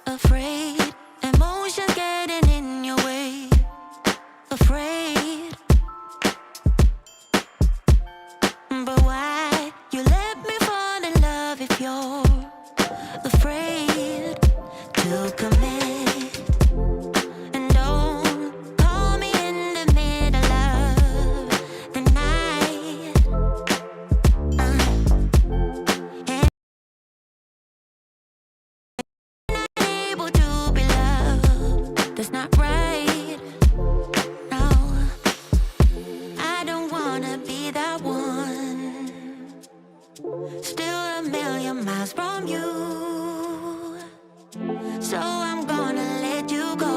Afraid, emotions getting in your way. Afraid, but why you let me fall in love if you're afraid to commit? And don't call me in the middle of the night. And able to be loved, that's not right. No, I don't wanna be that one. Still a million miles from you, so I'm gonna let you go.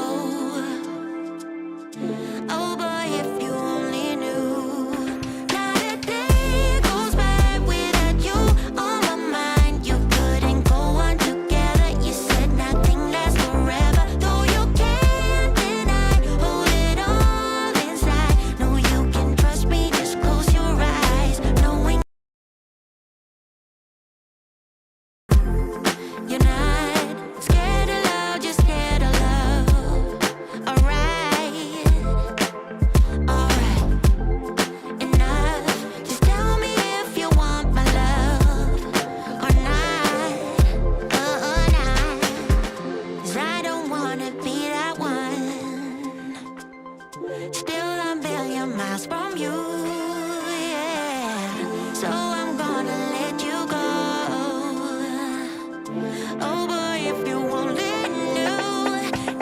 Oh boy, if you only knew. Not a day goes by without you on my mind. You couldn't go on together. You said nothing lasts forever, though you can't deny. Hold it all inside. No, you can trust me. Just close your eyes, knowing you're not scared of love, just scared of love. Alright, alright, enough. Just tell me if you want my love or not, or not. 'Cause I don't wanna be that one. Still a million miles from you, yeah. So I'm gonna let you go. Oh boy, if you only knew.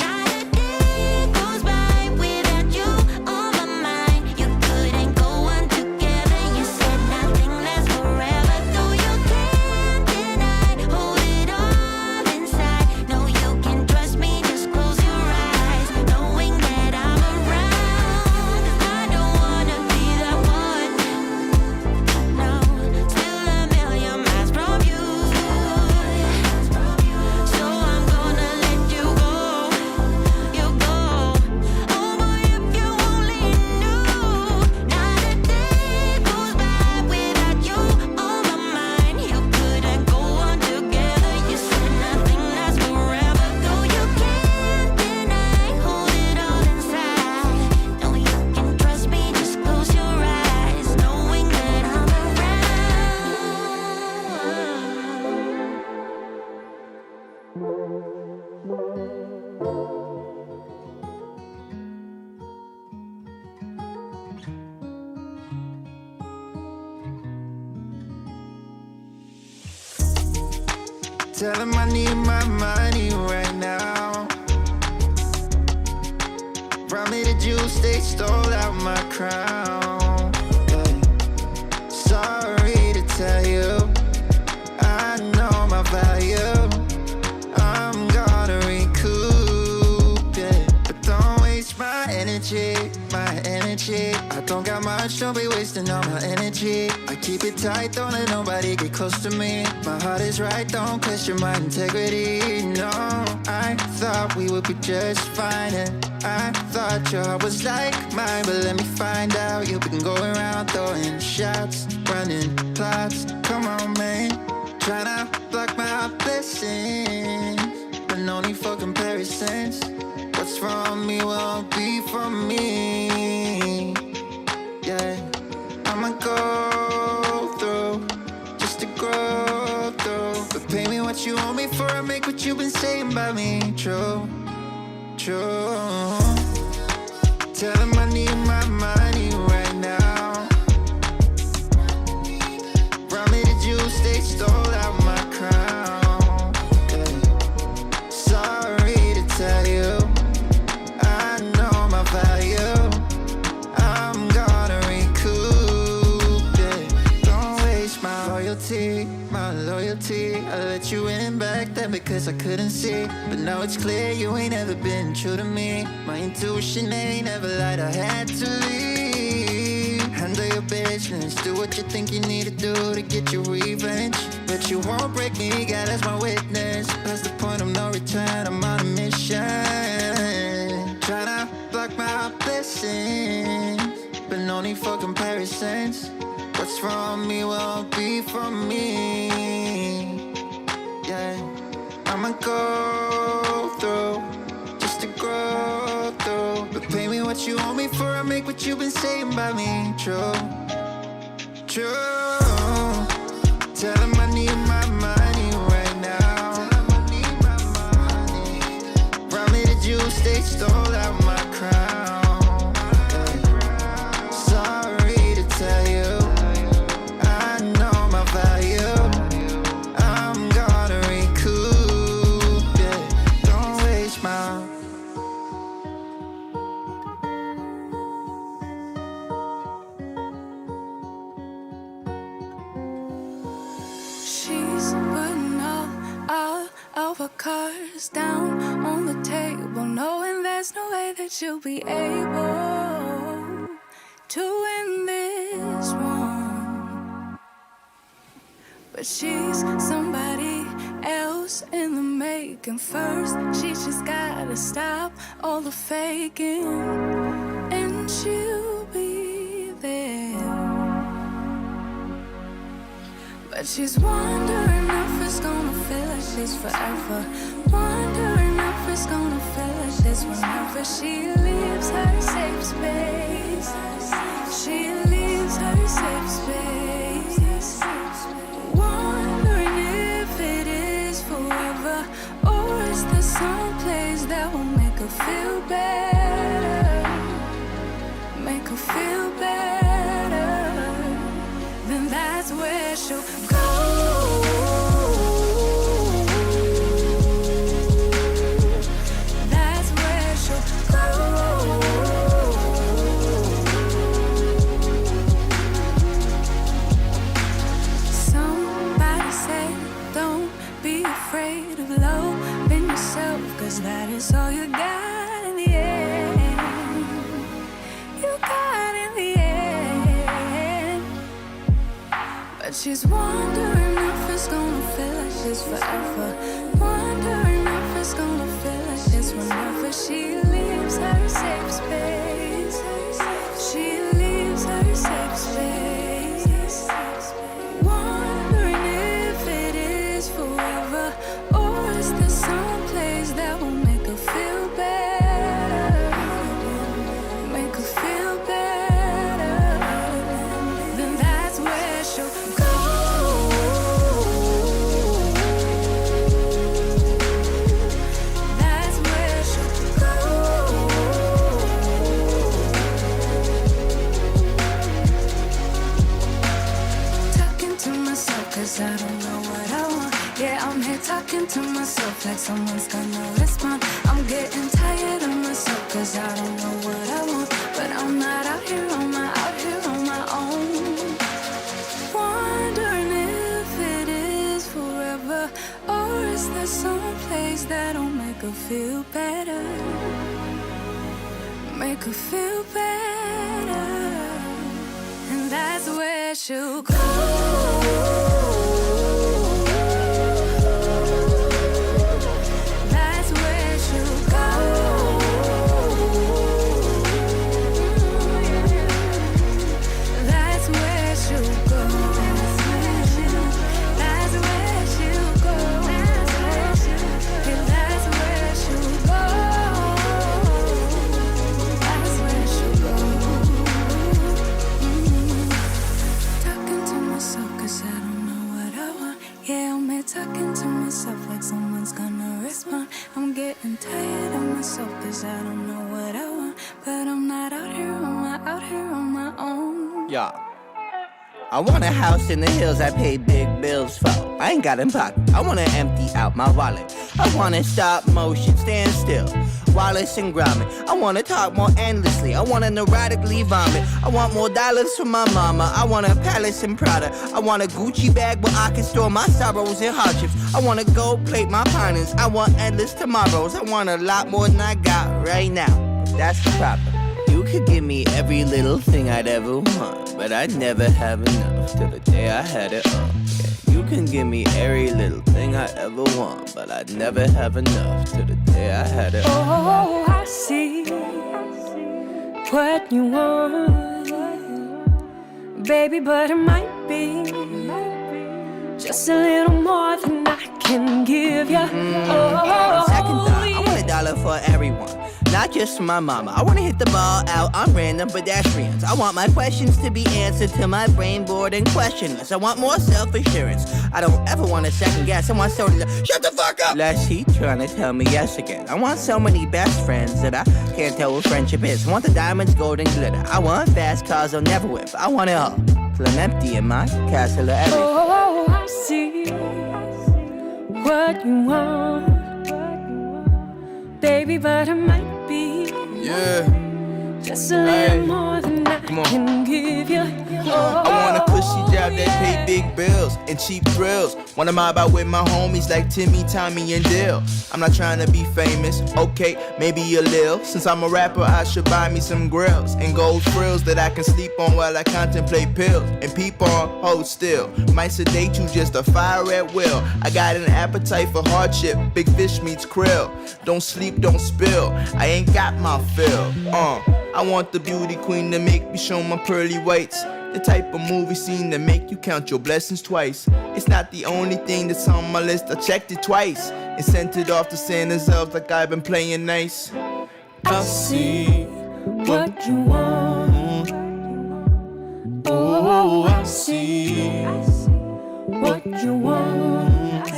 Not a day goes by without you on my mind. You couldn't go on together. You said nothing lasts forever, though you can't deny. Hold it all inside. No, you can trust me. Just close your eyes, knowing that I'm around. 'Cause I don't wanna be that one. No, still a million miles from you. So I'm gonna let you go. You go. Oh boy, if you only knew. Not a day goes by without you on my mind. You couldn't go on together. You said nothing lasts forever, though you can't deny. Hold it all inside. No, you can trust me. Just close your eyes, knowing that I'm around. Tell him I need my money right now. Brought me the juice, they stole out my crown. Yeah. Sorry to tell you, I know my value. I'm gonna recoup, yeah. But don't waste my energy, my energy. I don't got much, don't be wasting all my energy. I keep it tight, don't let nobody get close to me. My heart is right, don't question my integrity. No, I thought we would be just fine, and I thought your heart was like mine. But let me find out, you've been going around throwing shots, running plots. Come on, man, tryna block my blessings, but no need for comparisons. What's from me won't be from me. Yeah, I'ma go through just to grow through. But pay me what you owe me for I make what you've been saying about me true, true. Tell him I need my money right now. Brought me the juice, they stole out my crown. Yeah. Sorry to tell you, I know my value. I'm gonna recoup, yeah. Don't waste my loyalty, my loyalty. I let you in back then because I couldn't see, but now it's clear you ain't ever been true to me. My intuition ain't ever lied, I had to leave. Handle your business, do what you think you need to do to get your revenge. But you won't break me, God as my witness. Past the point of no return, I'm on a mission. Tryna block my blessings, been only for comparisons. What's from me won't be from me. Yeah, I'ma go through just to grow through. But pay me what you owe me for, I make what you've been saying about me true. True. Tell him I need my money right now. Remind me the juice they stole out my crown. Yeah. Sorry to tell you, I know my value. I'm gonna recoup, yeah. Don't waste my. She's putting all of her cards down on the table, knowing there's no way that you'll be able to win this one. But she's somebody else in the making. First, she just gotta stop all the faking, and she'll be there. But she's wondering if it's gonna feel like she's forever. Wondering if it's gonna feel like this whenever she leaves her safe space. She leaves her safe space. Wondering if it is forever, or is there some place that will make her feel better? Make her feel better. Then that's where she'll go. That's where she'll go. Somebody say, don't be afraid of loving yourself, 'cause that is all you got in the end. You got in the end. But she's wondering if it's gonna feel like she's forever. Wondering if it's gonna feel like this whenever she leaves her safe space. She leaves her safe space. Wondering if it is forever, or is there some place that will make her feel better? Make her feel better. Then that's where she'll go. That's where she'll go. Talking to myself 'cause I don't know what I want. Yeah, I'm here talking to myself like someone's gonna respond. I'm getting tired of myself 'cause I don't know what I want. But I'm not out here on my own. Wondering if it is forever, or is there some place that'll make her feel better? Make her feel better. And that's where she'll go. That's where she'll go. That's where she'll go. That's where she'll go. Yeah, that's where she'll go. That's where she'll go. Talking to myself 'cause I don't know what I want. Yeah, I'm here talking to myself like someone's gonna respond. I'm getting tired of myself 'cause I don't know what I want. But I'm not out here on my own. Yeah. I want a house in the hills I pay big bills for. I ain't got in pocket. I wanna empty out my wallet. I wanna stop motion, stand still. Wallace and Gromit. I wanna talk more endlessly. I wanna neurotically vomit. I want more dollars from my mama. I want a palace in Prada. I want a Gucci bag where I can store my sorrows and hardships. I wanna gold plate my partners. I want endless tomorrows. I want a lot more than I got right now. That's the problem. You could give me every little thing I'd ever want, but I'd never have enough till the day I had it all. Yeah, you can give me every little thing I ever want, but I'd never have enough till the day I had it all. Oh, I see what you want. baby, but it might be just a little more than I can give you. Second thought, I want $1 for everyone, not just for my mama. I want to hit the ball out on random pedestrians. I want my questions to be answered till my brain bored and questionless. I want more self-assurance. I don't ever want to second guess. I want someone to shut the fuck up. Less he trying to tell me yes again. I want so many best friends that I can't tell what friendship is. I want the diamonds, gold, and glitter. I want fast cars I'll never whip. I want it all till I'm empty in my castle of everything. Oh, I see what you want, baby, but it might be just a little more than I can give you. I want a cushy job that pay big bills and cheap thrills. Wanna mob out with my homies like Timmy, Tommy, and Dill. I'm not trying to be famous, okay, maybe a lil. Since I'm a rapper, I should buy me some grills and gold frills that I can sleep on while I contemplate pills and peep on, hold still. Might sedate you, just a fire at will. I got an appetite for hardship, big fish meets krill. Don't sleep, don't spill, I ain't got my fill. I want the beauty queen to make me show my pearly whites. The type of movie scene that make you count your blessings twice. It's not the only thing that's on my list, I checked it twice and sent it off to Santa's elves like I've been playing nice. I see what you want. Oh, I see what you want.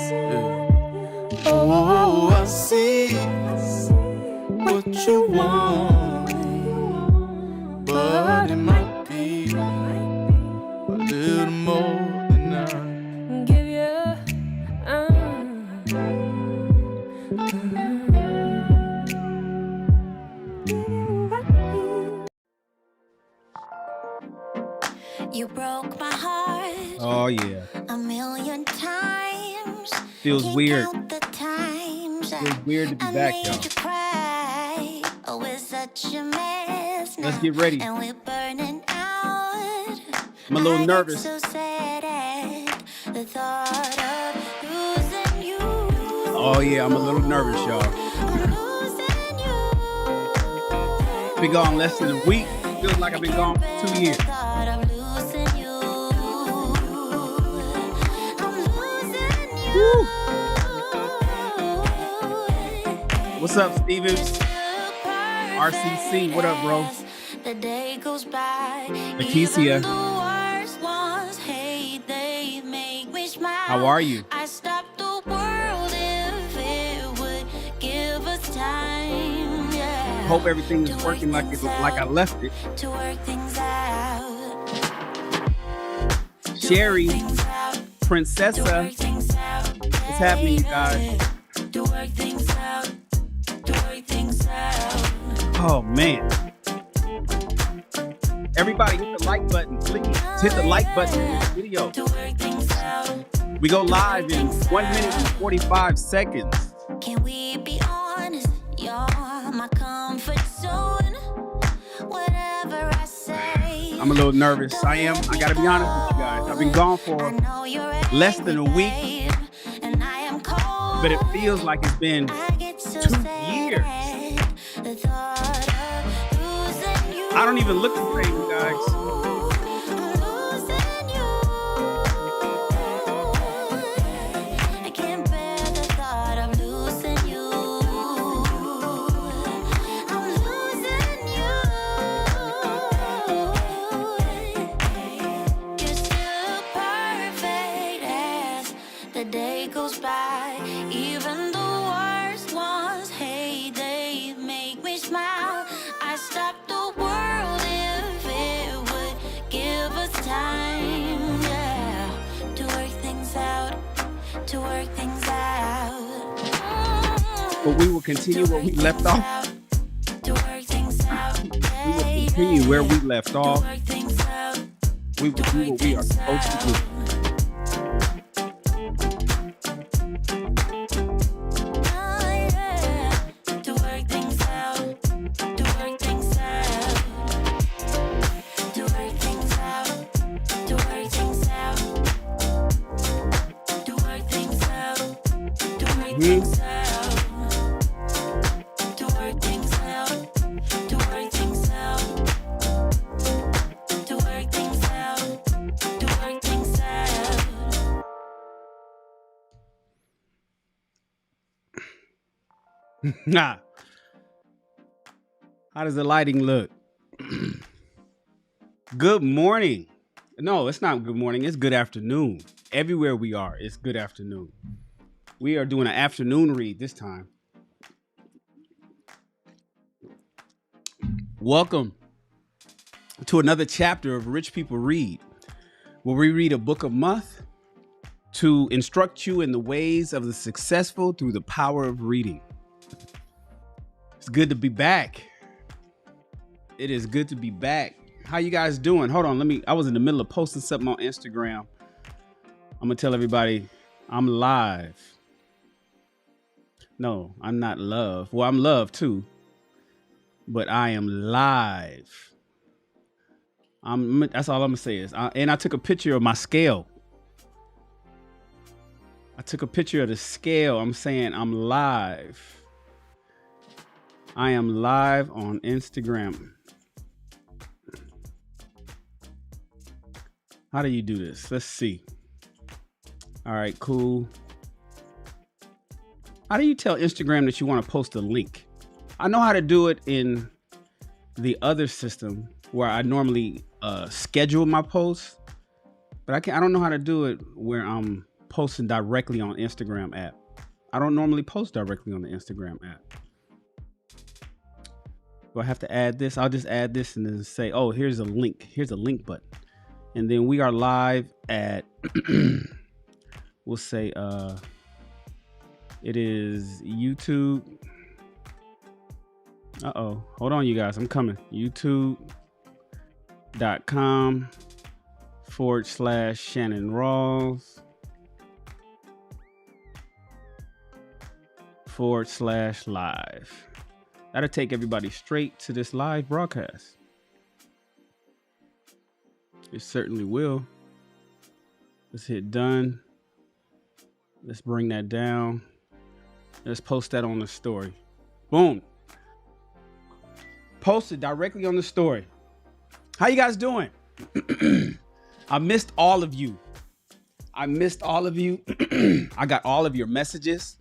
Oh, I see what you want. But it might be a little more than I give you. You broke my heart Oh yeah, a million times. feels Can't weird. count the times Feels weird to be I back, made y'all. you cry. Oh, we're such a mess now. Let's get ready. And we're burning out. I'm a little I get nervous. so sad at the thought of losing you. Oh yeah, I'm a little nervous, y'all. I'm losing you. Been gone less than a week. Feels like I've been gone for 2 years. Thought of losing you. I'm losing you. Woo. What's up, Stevens? RCC, what up, bro? The day goes by. Lakeisha. Even the worst ones hate, they make me smile. How are you? I stopped the world if it would give us time. Yeah. Hope everything is working like I left it. To work things out. Sherry, Things out. To Princessa, work things out. what's happening, you guys? To work things out. To work things out. Oh man. Everybody hit the like button, please. Hit the like button in this video. To work things out. We go live in 1 minute and 45 seconds. Can we be honest? You're my comfort zone. Whatever I say. I'm a little nervous. I gotta be honest with you guys. I've been gone for I know you're less than a week, angry, babe, and I am cold. but it feels like it's been I get so 2 sad years. at the thought of losing you. I don't even look the same, you guys. I'm losing you. I can't bear the thought of losing you. I'm losing you. You're still perfect as the day goes by. Even the worst ones hate, they make me smile. I stopped the world if it would give us time, yeah, to work things out, to work things out. But we will continue where we left off. To work things out. We will continue where we left off. Work things out. We will do what we are supposed to do. To work things out. To work things out. To work things out. To work things out. To work things out. To work things out. To work things out. To work things out. To work things out. Nah. How does the lighting look? Good morning. No, it's not good morning. It's good afternoon. Everywhere we are, it's good afternoon. We are doing an afternoon read this time. Welcome to another chapter of Rich People Read, where we read a book a month to instruct you in the ways of the successful through the power of reading. It's good to be back. It is good to be back. How you guys doing? Hold on, I was in the middle of posting something on Instagram. I'm gonna tell everybody I'm live. No, I'm not love. Well, I'm love too, but I am live. That's all I'm gonna say is, and I took a picture of my scale. I took a picture of the scale. I'm saying I'm live. I am live on Instagram. How do you do this? Let's see. All right, cool. How do you tell Instagram that you want to post a link? I know how to do it in the other system where I normally schedule my posts, but I don't know how to do it where I'm posting directly on Instagram app. I don't normally post directly on the Instagram app. Do I have to add this? I'll just add this and then say, oh, here's a link. Here's a link button. And then we are live at, we'll say, it is YouTube. Hold on, you guys. I'm coming. YouTube.com/Shannon Rawls /live. That'll take everybody straight to this live broadcast. It certainly will. Let's hit done. Let's bring that down. Let's post that on the story. Boom. Post it directly on the story. How you guys doing? I missed all of you. I got all of your messages.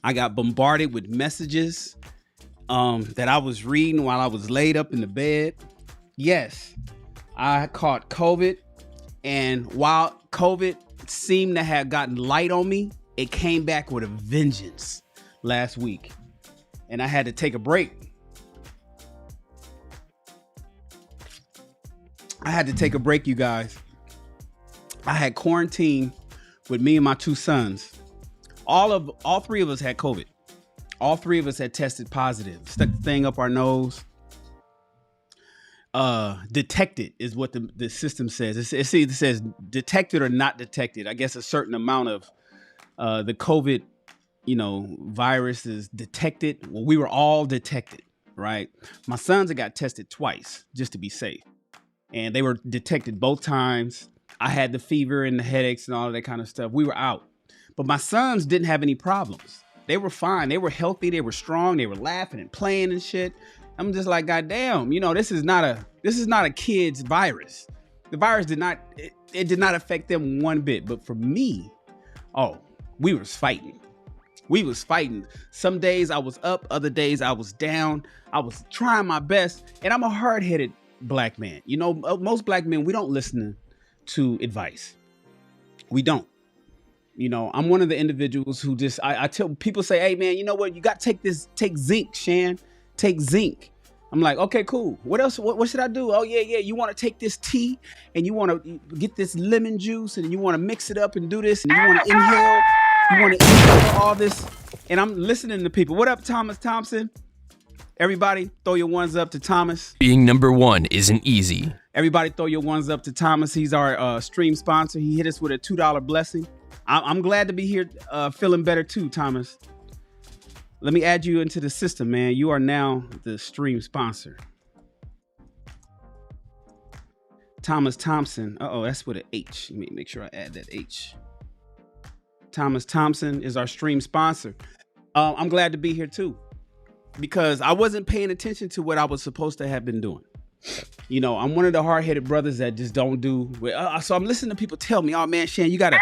I got bombarded with messages that I was reading while I was laid up in the bed. Yes, I caught COVID. And while COVID seemed to have gotten light on me, it came back with a vengeance last week. And I had to take a break. You guys. I had quarantine with me and my two sons. All three of us had COVID. All three of us had tested positive. Stuck the thing up our nose. Detected is what the system says. It either says detected or not detected. I guess a certain amount of the COVID, virus is detected. Well, we were all detected, right? My sons had got tested twice just to be safe. And they were detected both times. I had the fever and the headaches and all of that kind of stuff. We were out. But my sons didn't have any problems. They were fine. They were healthy. They were strong. They were laughing and playing and shit. I'm just like, God damn, this is not a kid's virus. The virus did not affect them one bit. But for me, we was fighting. Some days I was up, other days I was down. I was trying my best. And I'm a hard-headed black man. Most black men, we don't listen to advice. We don't. I'm one of the individuals who just, I tell people, say, hey man, you know what? You got to take zinc, Shan. Take zinc. I'm like, okay, cool. What else? What should I do? Oh yeah. You want to take this tea and you want to get this lemon juice and you want to mix it up and do this and you want to inhale all this. And I'm listening to people. What up, Thomas Thompson? Everybody throw your ones up to Thomas. Being number one isn't easy. Everybody throw your ones up to Thomas. He's our stream sponsor. He hit us with a $2 blessing. I'm glad to be here feeling better too, Thomas. Let me add you into the system, man. You are now the stream sponsor. Thomas Thompson. That's with an H. Let me make sure I add that H. Thomas Thompson is our stream sponsor. I'm glad to be here too, because I wasn't paying attention to what I was supposed to have been doing. I'm one of the hard-headed brothers that just don't do. So I'm listening to people tell me, "Oh man, Shan, you gotta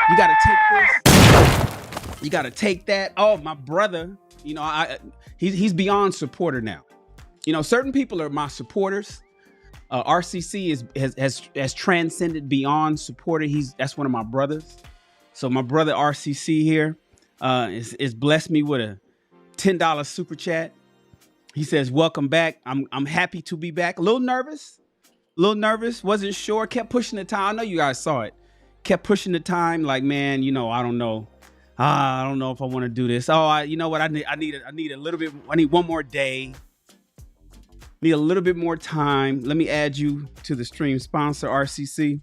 take this." You got to take that. Oh, my brother, you know, he's beyond supporter now. You know, certain people are my supporters. RCC has transcended beyond supporter. That's one of my brothers. So my brother RCC here is blessed me with a $10 super chat. He says, "Welcome back. I'm happy to be back. A little nervous. Wasn't sure. Kept pushing the time. I know you guys saw it. Kept pushing the time. Like, man, you know, I don't know. I don't know if I want to do this. Oh, you know what? I need a little bit. I need one more day. Need a little bit more time. Let me add you to the stream sponsor, RCC.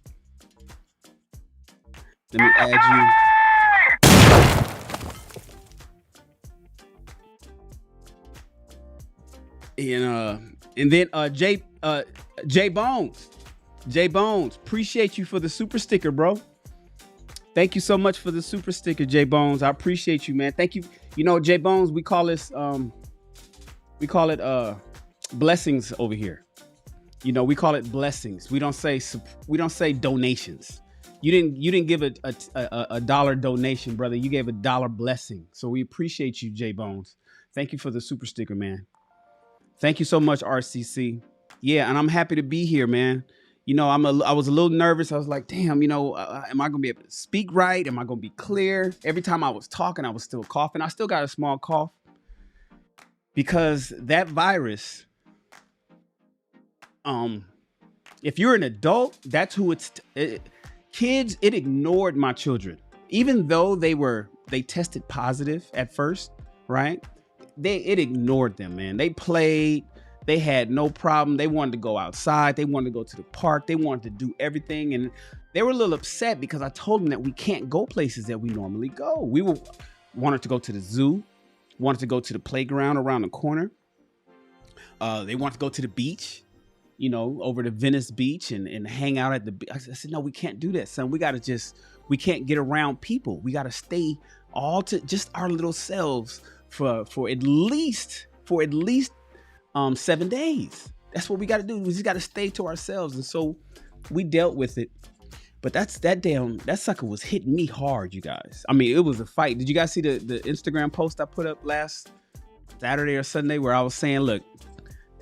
Let me add you. And then J Bones, appreciate you for the super sticker, bro. Thank you so much for the super sticker, J Bones. I appreciate you, man. Thank you. You know, J Bones, we call it blessings over here. You know, we call it blessings. We don't say donations. You didn't give a dollar donation, brother. You gave a dollar blessing. So we appreciate you, J Bones. Thank you for the super sticker, man. Thank you so much, RCC. Yeah, and I'm happy to be here, man. You know, I was a little nervous. I was like, damn, you know, am I going to be able to speak right? Am I going to be clear? Every time I was talking, I was still coughing. I still got a small cough because that virus, if you're an adult, that's who kids, it ignored my children. Even though they tested positive at first, right? It ignored them, man. They played. They had no problem. They wanted to go outside. They wanted to go to the park. They wanted to do everything. And they were a little upset because I told them that we can't go places that we normally go. We wanted to go to the zoo, wanted to go to the playground around the corner. They wanted to go to the beach, you know, over to Venice Beach and hang out at the beach. I said, no, we can't do that, son. We can't get around people. We got to stay all to just our little selves for at least 7 days. That's what we got to do. We just got to stay to ourselves. And so we dealt with it. But that sucker was hitting me hard, you guys. I mean, it was a fight. Did you guys see the Instagram post I put up last Saturday or Sunday where I was saying, look,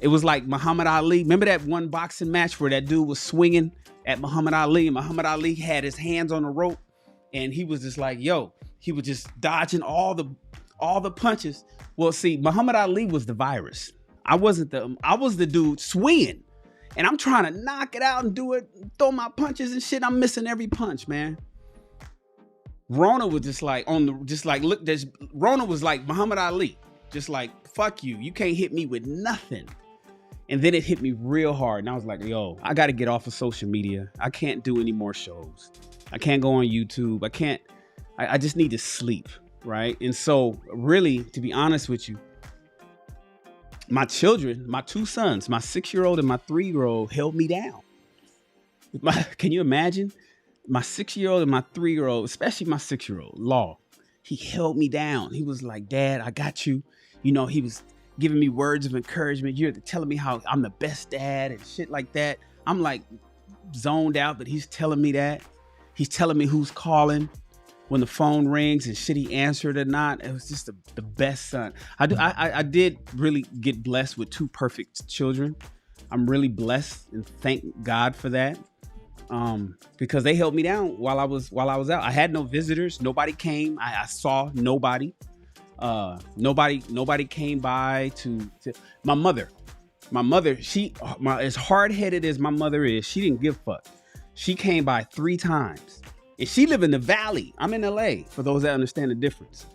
it was like Muhammad Ali. Remember that one boxing match where that dude was swinging at Muhammad Ali and Muhammad Ali had his hands on the rope and he was just like, yo, he was just dodging all the punches. Well, see, Muhammad Ali was the virus. I was the dude swinging and I'm trying to knock it out and do it, throw my punches and shit. I'm missing every punch, man. Rona was just like Rona was like Muhammad Ali, just like, fuck you. You can't hit me with nothing. And then it hit me real hard. And I was like, yo, I got to get off of social media. I can't do any more shows. I can't go on YouTube. I just need to sleep. Right. And so really, to be honest with you, my children, my two sons, my 6-year-old and my 3-year-old held me down. Can you imagine? My 6-year-old and my 3-year-old, especially my 6-year-old, Law, he held me down. He was like, Dad, I got you. You know, he was giving me words of encouragement. You're telling me how I'm the best dad and shit like that. I'm like zoned out, but he's telling me that. He's telling me who's calling when the phone rings and should he answer it or not. It was just the best son. I did really get blessed with 2 perfect children. I'm really blessed and thank God for that. Because they held me down while I was out. I had no visitors. Nobody came. I saw nobody. Nobody came by to my mother. My mother, as hard-headed as my mother is, she didn't give a fuck. She came by 3 times. And she live in the valley. I'm in LA, for those that understand the difference.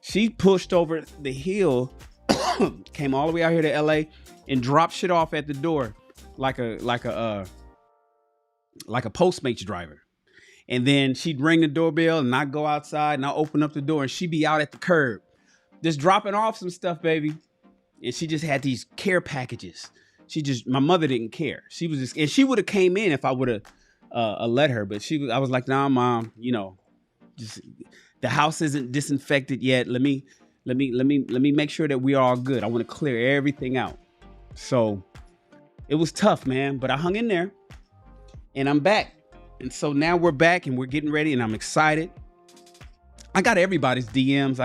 She pushed over the hill, came all the way out here to LA and dropped shit off at the door like a Postmates driver. And then she'd ring the doorbell and I'd go outside and I'd open up the door and she'd be out at the curb just dropping off some stuff, baby. And she just had these care packages. My mother didn't care. She was just, and she would have came in if I would have let her, but I was like, nah, Mom, you know, just the house isn't disinfected yet. Let me make sure that we are all good. I want to clear everything out. So it was tough, man, but I hung in there and I'm back. And so now we're back and we're getting ready and I'm excited. I got everybody's DMs.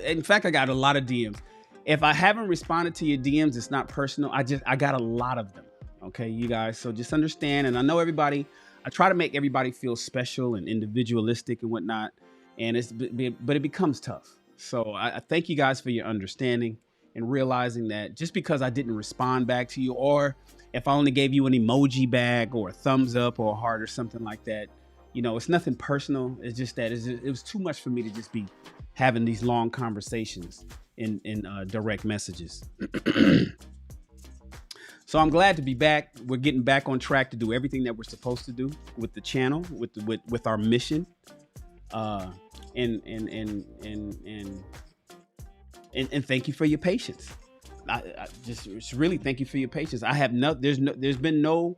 In fact, I got a lot of DMs. If I haven't responded to your DMs, it's not personal. I got a lot of them. Okay, you guys. So just understand. And I know everybody, I try to make everybody feel special and individualistic and whatnot. And but it becomes tough. So I thank you guys for your understanding and realizing that just because I didn't respond back to you, or if I only gave you an emoji back or a thumbs up or a heart or something like that, you know, it's nothing personal. It's just that it was too much for me to just be having these long conversations in direct messages. So I'm glad to be back. We're getting back on track to do everything that we're supposed to do with the channel, with our mission, and thank you for your patience. I just really thank you for your patience. There's been no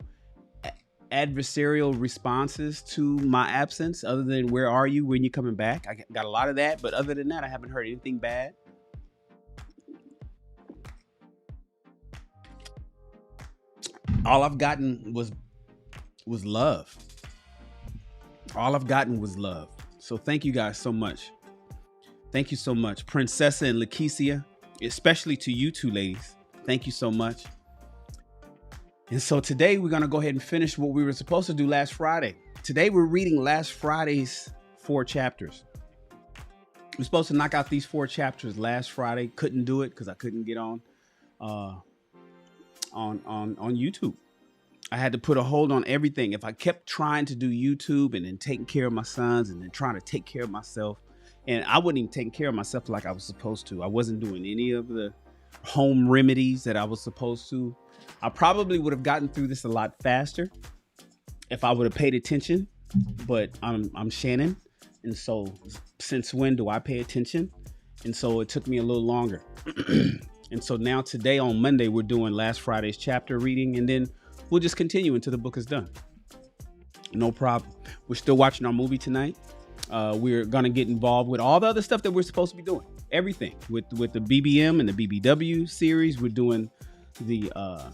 adversarial responses to my absence other than where are you, when you coming back. I got a lot of that, but other than that, I haven't heard anything bad. All I've gotten was love. All I've gotten was love. So thank you guys so much. Thank you so much, Princessa and Lakeisha, especially to you two ladies. Thank you so much. And so today we're going to go ahead and finish what we were supposed to do last Friday. Today we're reading last Friday's 4 chapters. We're supposed to knock out these 4 chapters last Friday. Couldn't do it because I couldn't get on YouTube. I had to put a hold on everything. If I kept trying to do YouTube and then taking care of my sons and then trying to take care of myself, and I wasn't even taking care of myself like I was supposed to. I wasn't doing any of the home remedies that I was supposed to. I probably would have gotten through this a lot faster if I would have paid attention, but I'm Shannon. And so since when do I pay attention? And so it took me a little longer. And so now today on Monday, we're doing last Friday's chapter reading, and then we'll just continue until the book is done. No problem. We're still watching our movie tonight. We're going to get involved with all the other stuff that we're supposed to be doing. Everything with the BBM and the BBW series. We're doing a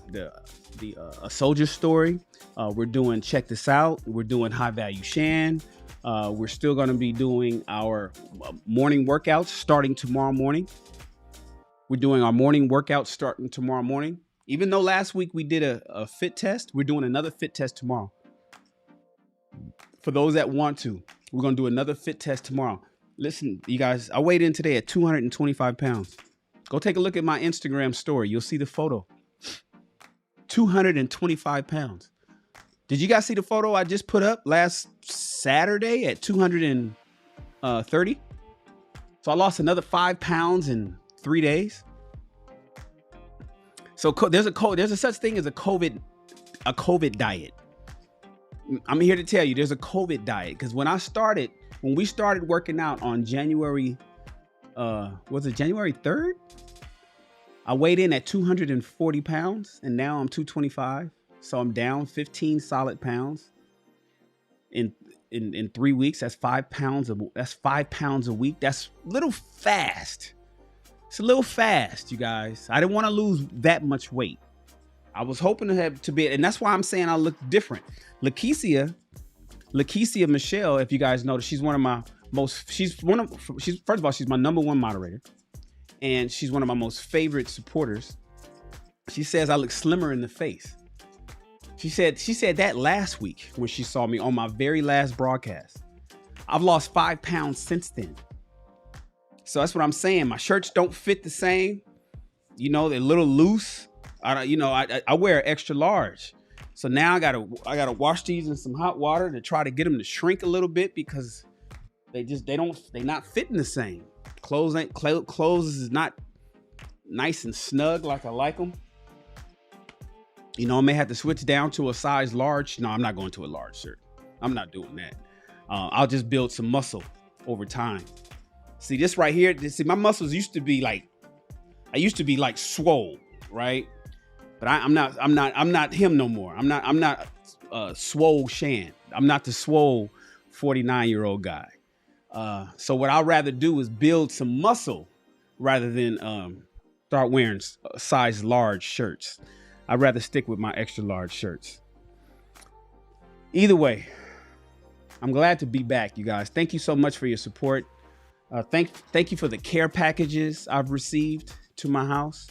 soldier story. We're doing Check This Out. We're doing High Value Shan. We're still going to be doing our morning workouts starting tomorrow morning. We're doing our morning workouts starting tomorrow morning. Even though last week we did a fit test, we're doing another fit test tomorrow. For those that want to, we're going to do another fit test tomorrow. Listen, you guys, I weighed in today at 225 pounds. Go take a look at my Instagram story. You'll see the photo. 225 pounds. Did you guys see the photo I just put up last Saturday at 230? So I lost another 5 pounds in 3 days. So there's a such thing as a COVID diet. I'm here to tell you there's a COVID diet, because when we started working out on January, was it January 3rd? I weighed in at 240 pounds and now I'm 225. So I'm down 15 solid pounds in 3 weeks. That's 5 pounds. That's 5 pounds a week. That's a little fast. It's a little fast, you guys. I didn't want to lose that much weight. I was hoping to be, and that's why I'm saying I look different. Lakeisha Michelle, if you guys notice, she's one of my most, first of all, she's my #1 moderator. And she's one of my most favorite supporters. She says I look slimmer in the face. She said that last week when she saw me on my very last broadcast. I've lost 5 pounds since then. So that's what I'm saying. My shirts don't fit the same. You know, they're a little loose. I wear extra large. So now I gotta wash these in some hot water to try to get them to shrink a little bit, because they're not fitting the same. Clothes is not nice and snug like I like them. You know, I may have to switch down to a size large. No, I'm not going to a large shirt. I'm not doing that. I'll just build some muscle over time. See this right here. My muscles used to be like swole, right? But I'm not him no more. I'm not swole Shan. I'm not the swole 49-year-old guy. So what I'd rather do is build some muscle rather than start wearing size large shirts. I'd rather stick with my extra large shirts. Either way, I'm glad to be back, you guys. Thank you so much for your support. Thank you for the care packages I've received to my house.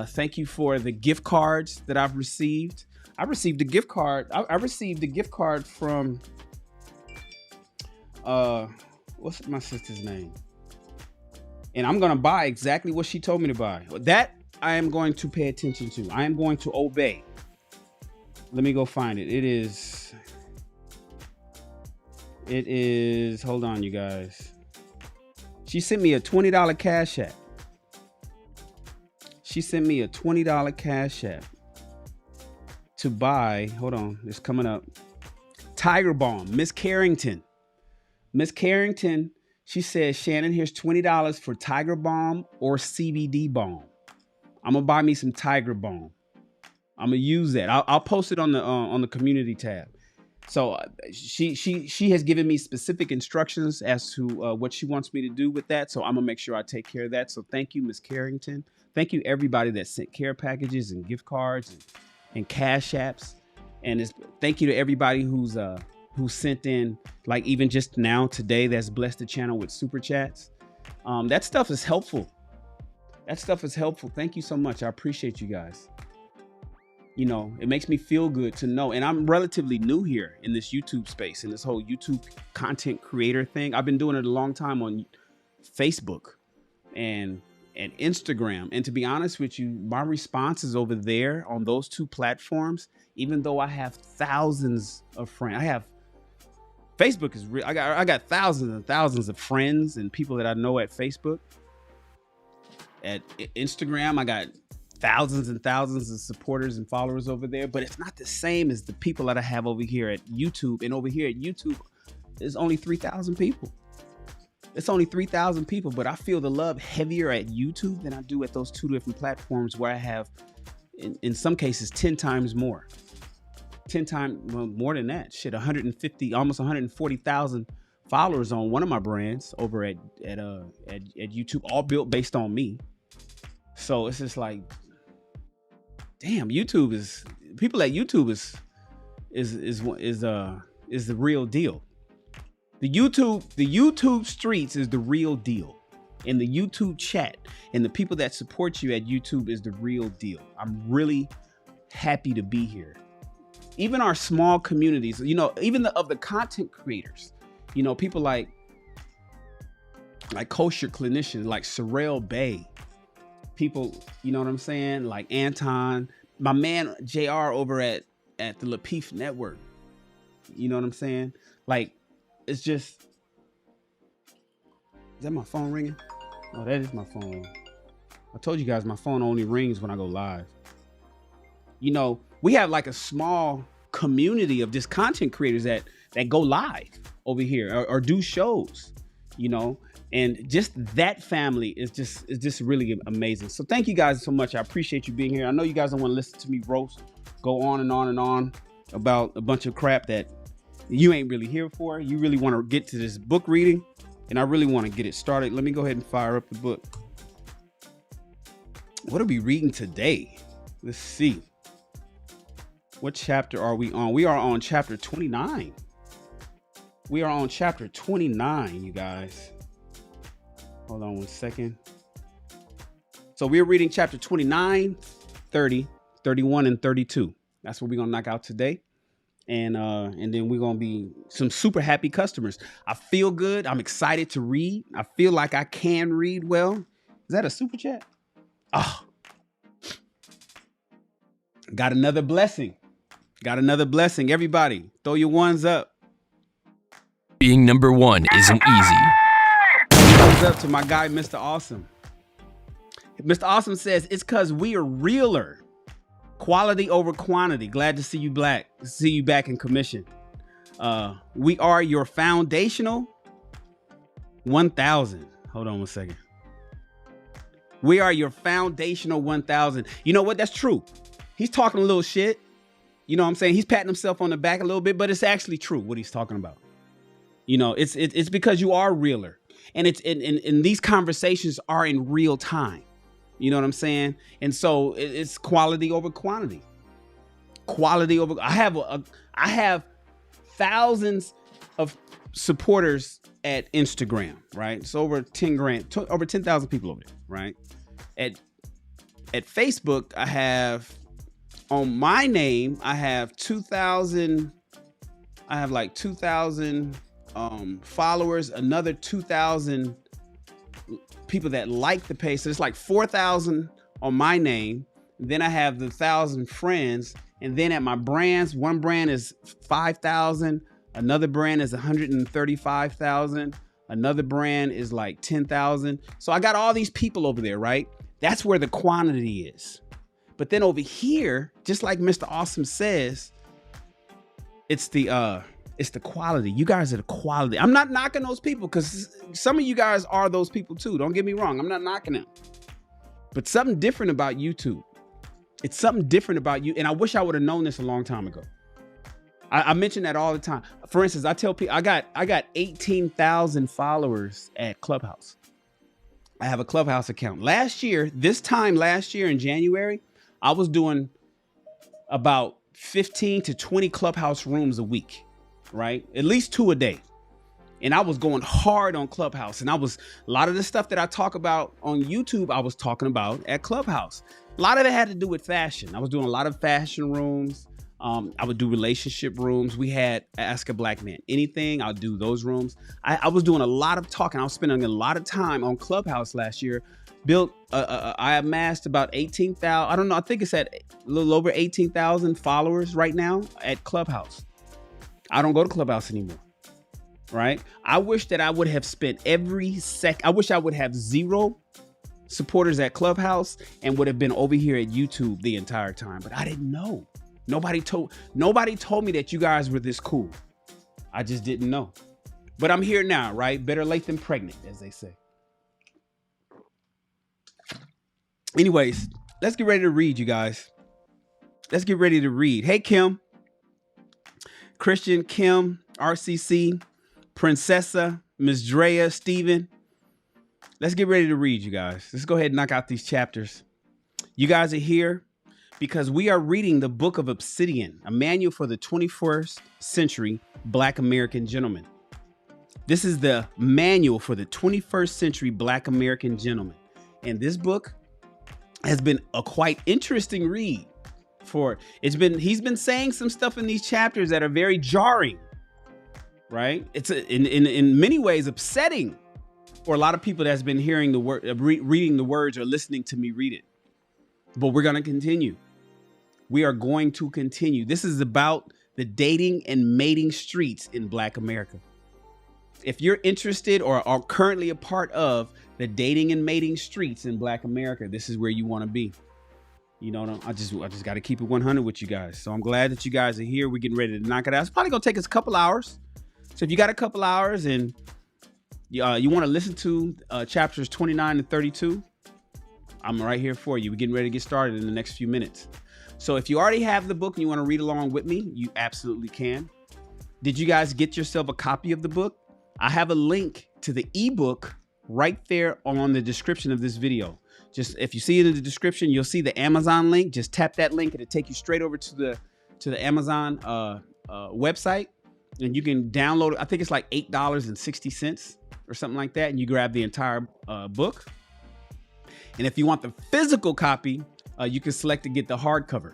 Thank you for the gift cards that I've received. I received a gift card. I received a gift card from what's my sister's name? And I'm gonna buy exactly what she told me to buy. That I am going to pay attention to. I am going to obey. Let me go find it. It is, hold on, you guys. She sent me a $20 Cash App. She sent me a $20 Cash App to buy, hold on, it's coming up. Tiger Balm, Miss Carrington. Miss Carrington, she says, Shannon, here's $20 for Tiger Balm or CBD Balm. I'm gonna buy me some Tiger Balm. I'm gonna use that. I'll post it on the community tab. So she has given me specific instructions as to what she wants me to do with that. So I'm gonna make sure I take care of that. So thank you, Miss Carrington. Thank you everybody that sent care packages and gift cards and Cash Apps. And thank you to everybody who sent in, like even just now today, that's blessed the channel with super chats. That stuff is helpful. That stuff is helpful. Thank you so much. I appreciate you guys. You know, it makes me feel good to know. And I'm relatively new here in this YouTube space, in this whole YouTube content creator thing. I've been doing it a long time on Facebook and Instagram. And to be honest with you, my responses over there on those two platforms, even though I have thousands of friends, Facebook is real. I got thousands and thousands of friends and people that I know at Facebook. At Instagram, I got thousands and thousands of supporters and followers over there, but it's not the same as the people that I have over here at YouTube. And over here at YouTube, there's only 3,000 people. It's only 3,000 people, but I feel the love heavier at YouTube than I do at those two different platforms where I have, in some cases, 10 times more. 10 times more than that. Shit, 150, almost 140,000 followers on one of my brands over at YouTube, all built based on me. So it's just like, damn, YouTube is, people at YouTube is the real deal. The YouTube streets is the real deal. And the YouTube chat and the people that support you at YouTube is the real deal. I'm really happy to be here. Even our small communities, you know, even of the content creators, you know, people like kosher clinicians, like Sorrel Bay, people, you know what I'm saying? Like Anton, my man JR over at the Lapeef Network. You know what I'm saying? Like, it's just, is that my phone ringing? Oh, that is my phone. I told you guys my phone only rings when I go live. You know, we have like a small community of just content creators that go live over here or do shows, you know, and just that family is just really amazing. So thank you guys so much. I appreciate you being here. I know you guys don't want to listen to me roast, go on and on and on about a bunch of crap that you ain't really here for. You really want to get to this book reading, and I really want to get it started. Let me go ahead and fire up the book. What are we reading today? Let's see. What chapter are we on? We are on chapter 29. We are on chapter 29, you guys. Hold on one second. So we're reading chapter 29, 30, 31, and 32. That's what we're going to knock out today. And then we're going to be some super happy customers. I feel good. I'm excited to read. I feel like I can read well. Is that a super chat? Oh, got another blessing. Got another blessing. Everybody, throw your ones up. Being number one isn't easy. Thumbs up to my guy, Mr. Awesome. Mr. Awesome says, it's because we are realer. Quality over quantity. Glad to see you back in commission. We are your foundational 1,000. Hold on one second. We are your foundational 1,000. You know what? That's true. He's talking a little shit. You know what I'm saying? He's patting himself on the back a little bit, but it's actually true what he's talking about. You know, it's because you are realer. And it's in these conversations are in real time. You know what I'm saying? And so it's quality over quantity. Quality over. I have thousands of supporters at Instagram, right? It's over 10,000 people over there, right? At Facebook, I have on my name, I have 2,000. I have like 2,000 followers, another 2,000 people that like the page. So it's like 4,000 on my name. Then I have the 1,000 friends. And then at my brands, one brand is 5,000. Another brand is 135,000. Another brand is like 10,000. So I got all these people over there, right? That's where the quantity is. But then over here, just like Mr. Awesome says, it's the quality. You guys are the quality. I'm not knocking those people because some of you guys are those people too. Don't get me wrong. I'm not knocking them. But something different about YouTube. It's something different about you. And I wish I would have known this a long time ago. I mention that all the time. For instance, I tell people I got 18,000 followers at Clubhouse. I have a Clubhouse account. This time last year in January, I was doing about 15 to 20 Clubhouse rooms a week, right? At least 2 a day. And I was going hard on Clubhouse. And a lot of the stuff that I talk about on YouTube, I was talking about at Clubhouse. A lot of it had to do with fashion. I was doing a lot of fashion rooms. I would do relationship rooms. We had Ask a Black Man Anything. I'll do those rooms. I was doing a lot of talking. I was spending a lot of time on Clubhouse last year. I amassed about 18,000. I don't know. I think it's at a little over 18,000 followers right now at Clubhouse. I don't go to Clubhouse anymore. Right? I wish that I would have spent every second. I wish I would have 0 supporters at Clubhouse and would have been over here at YouTube the entire time. But I didn't know. Nobody told me that you guys were this cool. I just didn't know. But I'm here now, right? Better late than pregnant, as they say. Anyways, let's get ready to read, you guys. Let's get ready to read. Hey, Kim. Christian, Kim, RCC, Princessa, Miss Drea, Steven. Let's get ready to read, you guys. Let's go ahead and knock out these chapters. You guys are here because we are reading the Book of Obsidian, a manual for the 21st century Black American gentleman. This is the manual for the 21st century Black American gentleman. And this book has been a quite interesting read. He's been saying some stuff in these chapters that are very jarring, right? It's in many ways upsetting for a lot of people that's been hearing the word, reading the words or listening to me read it. But we're going to continue. We are going to continue. This is about the dating and mating streets in Black America. If you're interested or are currently a part of the dating and mating streets in Black America, this is where you want to be. You know, I just got to keep it 100 with you guys. So I'm glad that you guys are here. We're getting ready to knock it out. It's probably going to take us a couple hours. So if you got a couple hours and you want to listen to chapters 29 and 32, I'm right here for you. We're getting ready to get started in the next few minutes. So if you already have the book and you want to read along with me, you absolutely can. Did you guys get yourself a copy of the book? I have a link to the ebook right there on the description of this video. Just if you see it in the description, you'll see the Amazon link. Just tap that link and it'll take you straight over to the Amazon website, and you can download it. I think it's like $8.60 or something like that, and you grab the entire book. And if you want the physical copy, you can select to get the hardcover.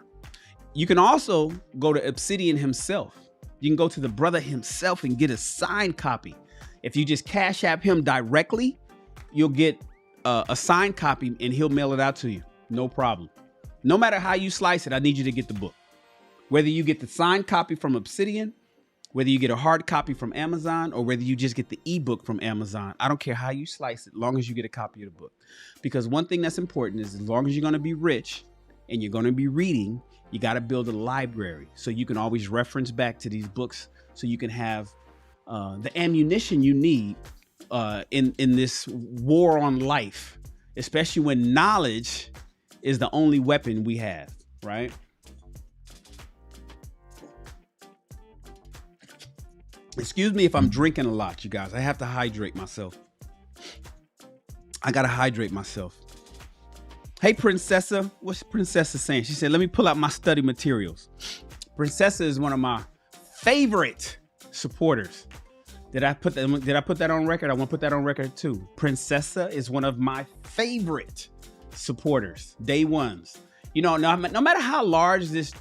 You can also go to Obsidian himself. You can go to the brother himself and get a signed copy. If you just Cash App him directly, you'll get a signed copy and he'll mail it out to you. No problem. No matter how you slice it, I need you to get the book. Whether you get the signed copy from Obsidian, whether you get a hard copy from Amazon, or whether you just get the ebook from Amazon, I don't care how you slice it, as long as you get a copy of the book. Because one thing that's important is as long as you're going to be rich and you're going to be reading, you got to build a library so you can always reference back to these books so you can have the ammunition you need in this war on life, especially when knowledge is the only weapon we have, right? Excuse me if I'm drinking a lot, you guys. I have to hydrate myself. I got to hydrate myself. Hey, Princessa. What's Princessa saying? She said, let me pull out my study materials. Princessa is one of my favorite supporters. Did I put that on record? I want to put that on record too. Princessa is one of my favorite supporters, day ones. You know, no matter how large this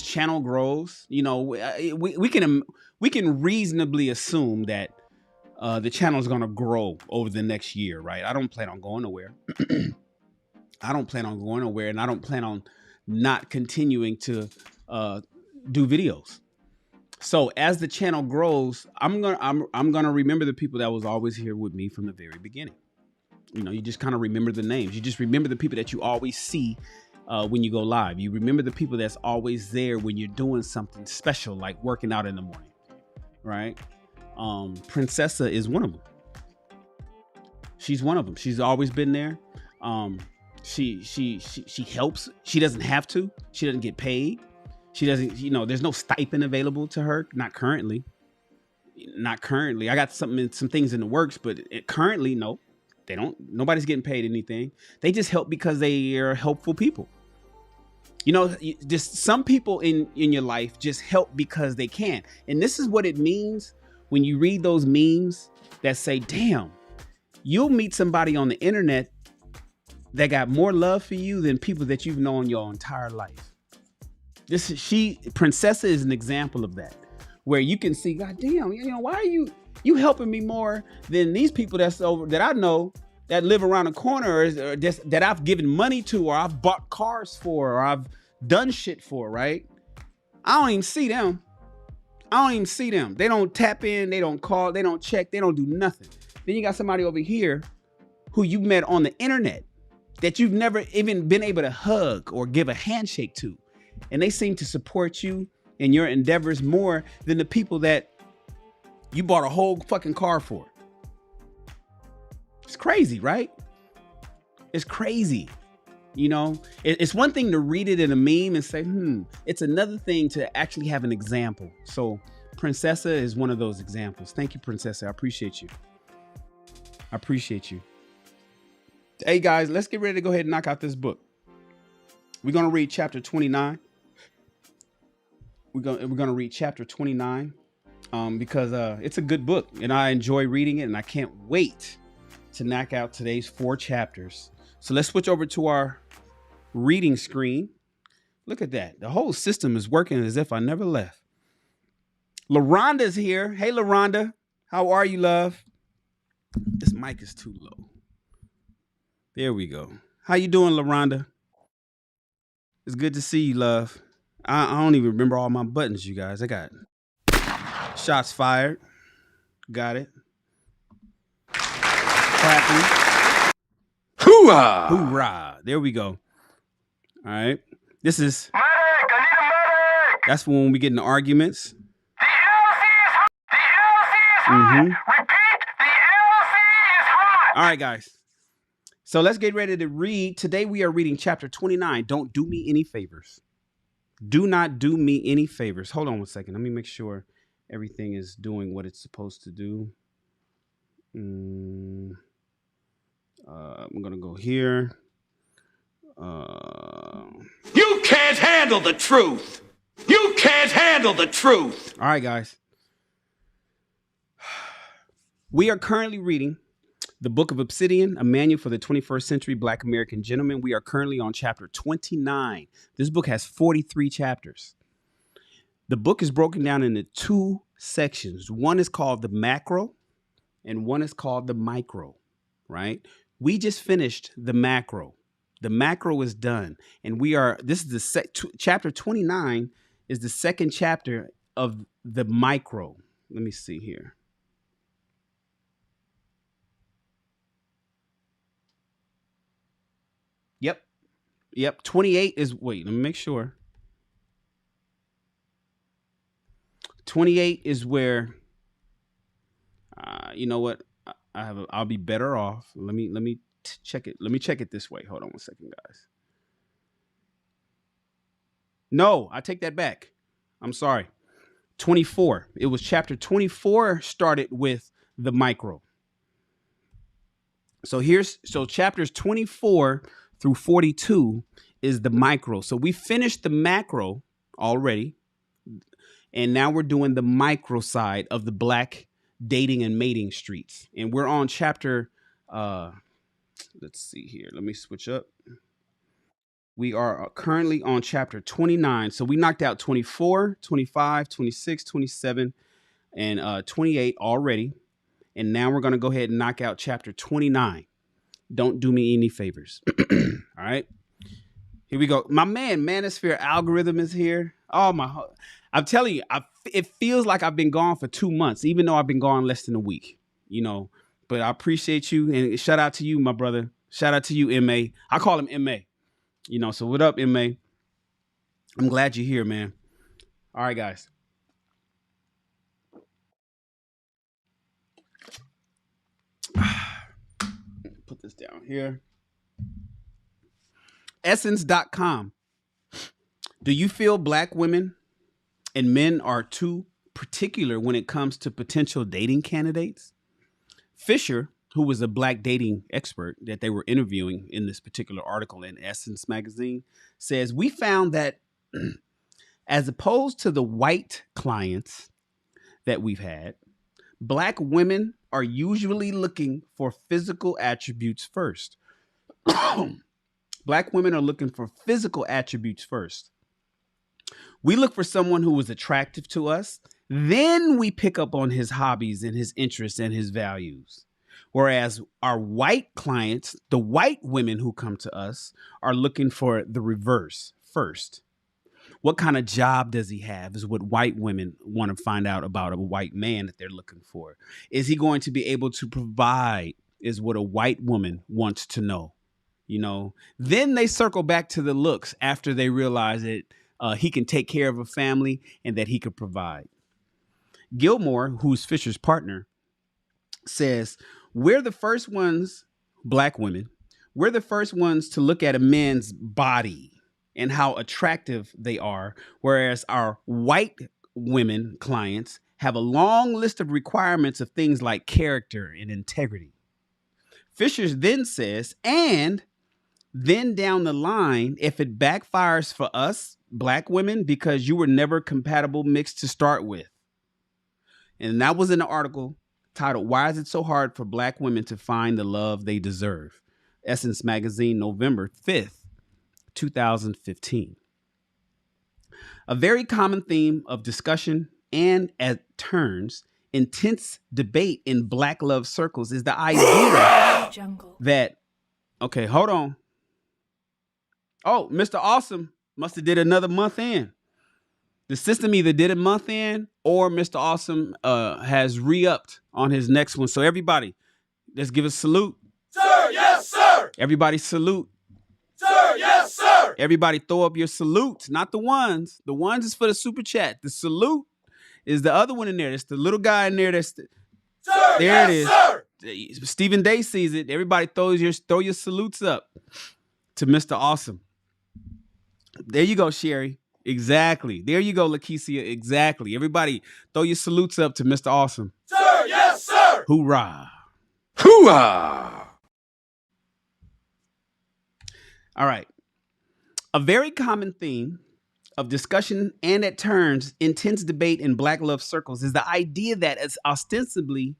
channel grows, you know, we can reasonably assume that the channel is going to grow over the next year, right? I don't plan on going nowhere. I don't plan on going nowhere, and I don't plan on not continuing to do videos. So as the channel grows, I'm gonna remember the people that was always here with me from the very beginning. You know, you just kind of remember the names. You just remember the people that you always see when you go live. You remember the people that's always there when you're doing something special, like working out in the morning, right? Princessa is one of them. She's one of them. She's always been there. She helps. She doesn't have to. She doesn't get paid. She doesn't, you know, there's no stipend available to her. Not currently. I got some things in the works, but currently, no, they don't. Nobody's getting paid anything. They just help because they are helpful people. You know, just some people in your life just help because they can. And this is what it means when you read those memes that say, damn, you'll meet somebody on the internet that got more love for you than people that you've known your entire life. Princessa is an example of that, where you can see, God damn, you know, why are you helping me more than these people that I know that live around the corner, or just that I've given money to, or I've bought cars for, or I've done shit for, right? I don't even see them. They don't tap in, they don't call, they don't check, they don't do nothing. Then you got somebody over here who you met on the internet that you've never even been able to hug or give a handshake to. And they seem to support you in your endeavors more than the people that you bought a whole fucking car for. It's crazy, right? It's crazy. You know, it's one thing to read it in a meme and say, it's another thing to actually have an example. So Princessa is one of those examples. Thank you, Princessa. I appreciate you. Hey guys, let's get ready to go ahead and knock out this book. We're going to read chapter 29. We're going to read chapter 29 because it's a good book and I enjoy reading it, and I can't wait to knock out today's 4 chapters. So let's switch over to our reading screen. Look at that. The whole system is working as if I never left. LaRonda's here. Hey, LaRonda. How are you, love? This mic is too low. There we go. How you doing, LaRonda? It's good to see you, love. I don't even remember all my buttons, you guys. I got shots fired. Got it. Clapping. Hoorah! Hoorah. There we go. All right. This is... Medic! I need a medic! That's when we get into arguments. The LC is hot! Repeat, the LC is hot! All right, guys. So let's get ready to read. Today we are reading chapter 29. Don't do me any favors. Do not do me any favors. Hold on one second. Let me make sure everything is doing what it's supposed to do. I'm going to go here. You can't handle the truth. You can't handle the truth. All right, guys. We are currently reading the Book of Obsidian, a manual for the 21st century Black American gentleman. We are currently on chapter 29. This book has 43 chapters. The book is broken down into 2 sections. One is called the macro and one is called the micro, right? We just finished the macro. The macro is done. And this is chapter 29 is the second chapter of the micro. Let me see here. Yep. 28 is, wait, let me make sure. 28 is where, you know what? I'll be better off. Let me check it. Let me check it this way. Hold on one second, guys. No, I take that back. I'm sorry. 24. It was chapter 24 started with the micro. So chapters 24 through 42 is the micro. So we finished the macro already. And now we're doing the micro side of the Black dating and mating streets. And we're on chapter, let's see here. Let me switch up. We are currently on chapter 29. So we knocked out 24, 25, 26, 27, and 28 already. And now we're going to go ahead and knock out chapter 29. Don't do me any favors. All right. Here we go. My man, Manosphere Algorithm is here. Oh, I'm telling you, it feels like I've been gone for 2 months, even though I've been gone less than a week, you know. But I appreciate you. And shout out to you, my brother. Shout out to you, MA. I call him MA. You know, so what up, MA? I'm glad you're here, man. All right, guys. Put this down here. Essence.com. Do you feel Black women and men are too particular when it comes to potential dating candidates? Fisher, who was a Black dating expert that they were interviewing in this particular article in Essence magazine, says, we found that as opposed to the white clients that we've had, Black women are usually looking for physical attributes first. Black women are looking for physical attributes first. We look for someone who is attractive to us. Then we pick up on his hobbies and his interests and his values. Whereas our white clients, the white women who come to us, are looking for the reverse first. What kind of job does he have is what white women want to find out about a white man that they're looking for. Is he going to be able to provide is what a white woman wants to know. You know, then they circle back to the looks after they realize that he can take care of a family and that he could provide. Gilmore, who's Fisher's partner, says, we're the first ones, Black women, we're the first ones to look at a man's body and how attractive they are, whereas our white women clients have a long list of requirements of things like character and integrity. Fisher then says, and then down the line, if it backfires for us, Black women, because you were never compatible mix to start with. And that was in the article titled, Why is it so hard for Black women to find the love they deserve? Essence magazine, November 5th, 2015. A very common theme of discussion and at turns, intense debate in Black love circles is the idea that, okay, hold on. Oh, Mr. Awesome must have did another month in. The system either did a month in or Mr. Awesome has re-upped on his next one. So everybody, let's give a salute. Sir, yes, sir. Everybody salute. Sir, yes, sir. Everybody throw up your salutes, not the ones. The ones is for the super chat. The salute is the other one in there. It's the little guy in there. Sir, there yes, it is. Sir. Stephen Day sees it. Everybody throw your salutes up to Mr. Awesome. There you go, Sherry. Exactly. There you go, Lakeisha. Exactly. Everybody throw your salutes up to Mr. Awesome. Sir, yes, sir. Hoorah. Hooah. All right. A very common theme of discussion and at turns intense debate in Black love circles is the idea that as ostensibly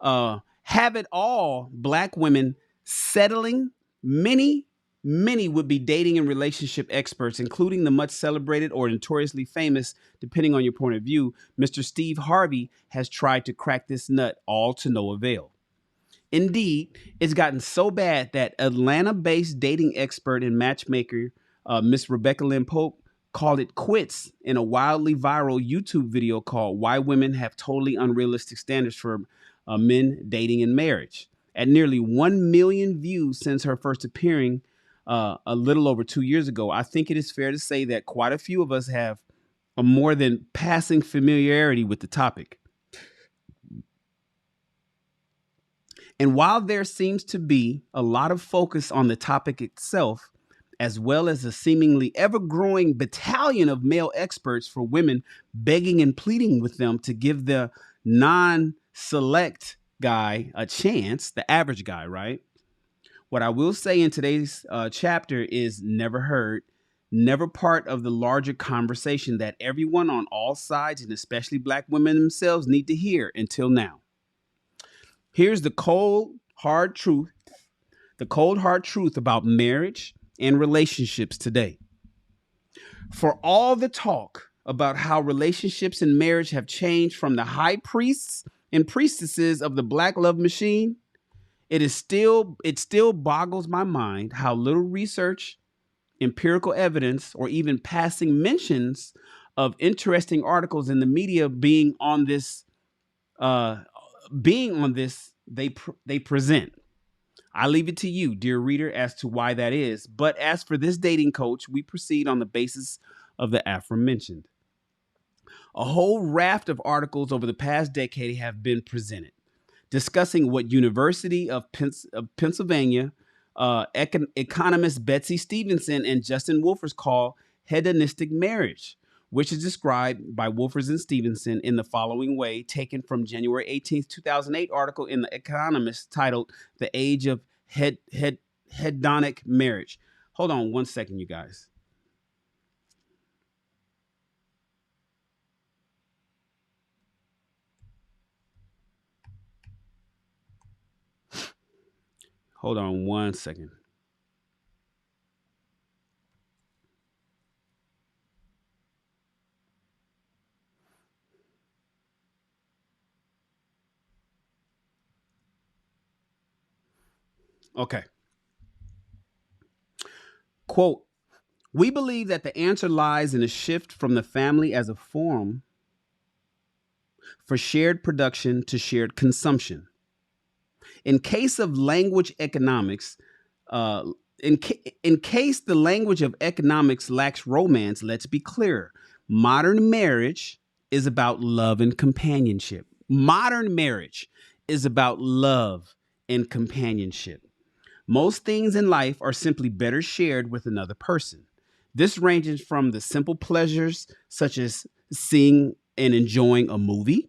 have it all Black women settling, many would be dating and relationship experts, including the much celebrated or notoriously famous, depending on your point of view, Mr. Steve Harvey has tried to crack this nut, all to no avail. Indeed, it's gotten so bad that Atlanta-based dating expert and matchmaker Miss Rebecca Lynn Pope called it quits in a wildly viral YouTube video called Why Women Have Totally Unrealistic Standards for Men Dating and Marriage. At nearly 1 million views since her first appearing a little over 2 years ago, I think it is fair to say that quite a few of us have a more than passing familiarity with the topic. And while there seems to be a lot of focus on the topic itself, as well as a seemingly ever-growing battalion of male experts for women begging and pleading with them to give the non-select guy a chance, the average guy, right? What I will say in today's chapter is never heard, never part of the larger conversation that everyone on all sides, and especially Black women themselves, need to hear until now. Here's the cold, hard truth about marriage and relationships today. For all the talk about how relationships and marriage have changed from the high priests and priestesses of the Black love machine, it still boggles my mind how little research, empirical evidence, or even passing mentions of interesting articles in the media being on this they present. I leave it to you, dear reader, as to why that is. But as for this dating coach, we proceed on the basis of the aforementioned. A whole raft of articles over the past decade have been presented, discussing what University of Pennsylvania economists Betsy Stevenson and Justin Wolfers call hedonistic marriage, which is described by Wolfers and Stevenson in the following way, taken from January 18th, 2008 article in The Economist titled The Age of Hedonic Marriage. Hold on one second, you guys. Hold on one second. Okay. Quote, we believe that the answer lies in a shift from the family as a forum for shared production to shared consumption. In case of language economics, in case the language of economics lacks romance, let's be clear. Modern marriage is about love and companionship. Modern marriage is about love and companionship. Most things in life are simply better shared with another person. This ranges from the simple pleasures such as seeing and enjoying a movie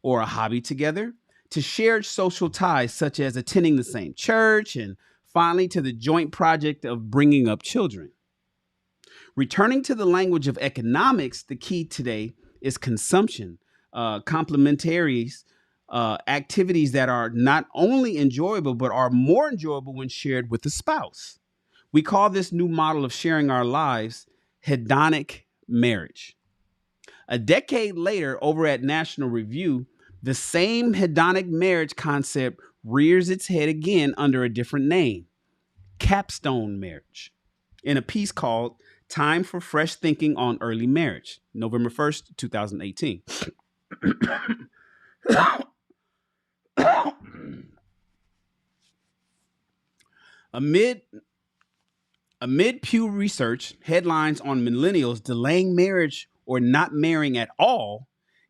or a hobby together, to shared social ties such as attending the same church, and finally to the joint project of bringing up children. Returning to the language of economics, the key today is consumption, complementaries, activities that are not only enjoyable, but are more enjoyable when shared with the spouse. We call this new model of sharing our lives hedonic marriage. A decade later, over at National Review, the same hedonic marriage concept rears its head again under a different name, capstone marriage, in a piece called Time for Fresh Thinking on Early Marriage, November 1st, 2018. Amid Pew Research headlines on millennials delaying marriage or not marrying at all,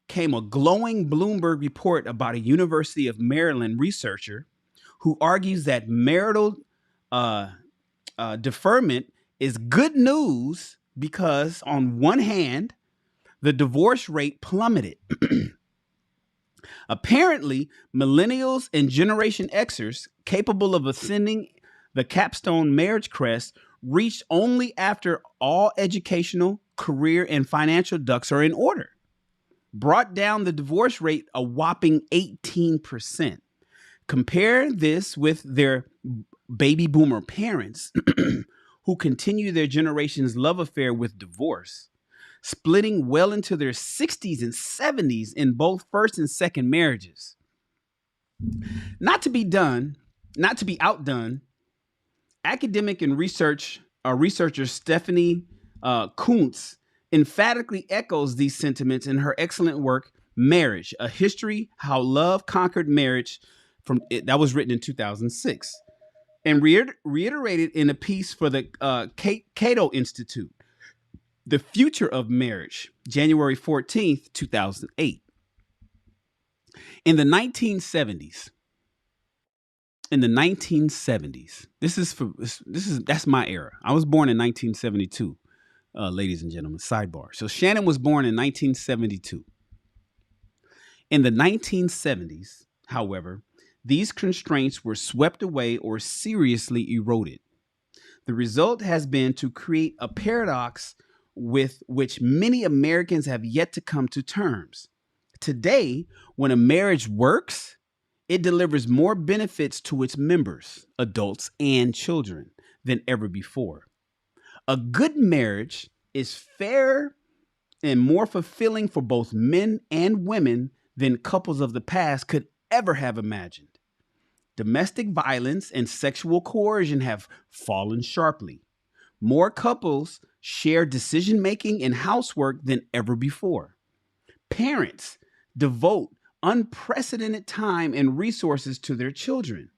came a glowing Bloomberg report about a University of Maryland researcher who argues that marital deferment is good news because, on one hand, the divorce rate plummeted. Apparently, millennials and Generation Xers capable of ascending the capstone marriage crest reached only after all educational, career, and financial ducks are in order, brought down the divorce rate a whopping 18%. Compare this with their baby boomer parents who continue their generation's love affair with divorce, splitting well into their 60s and 70s in both first and second marriages. Not to be outdone, academic and researcher Stephanie Kuntz emphatically echoes these sentiments in her excellent work, Marriage, A History How Love Conquered Marriage, that was written in 2006, and reiterated in a piece for the Cato Institute, The Future of Marriage, January 14th, 2008. In the 1970s, that's my era. I was born in 1972, ladies and gentlemen, sidebar. So Shannon was born in 1972. In the 1970s, however, these constraints were swept away or seriously eroded. The result has been to create a paradox with which many Americans have yet to come to terms. Today, when a marriage works, it delivers more benefits to its members, adults and children, than ever before. A good marriage is fair and more fulfilling for both men and women than couples of the past could ever have imagined. Domestic violence and sexual coercion have fallen sharply. More couples share decision making and housework than ever before. Parents devote unprecedented time and resources to their children.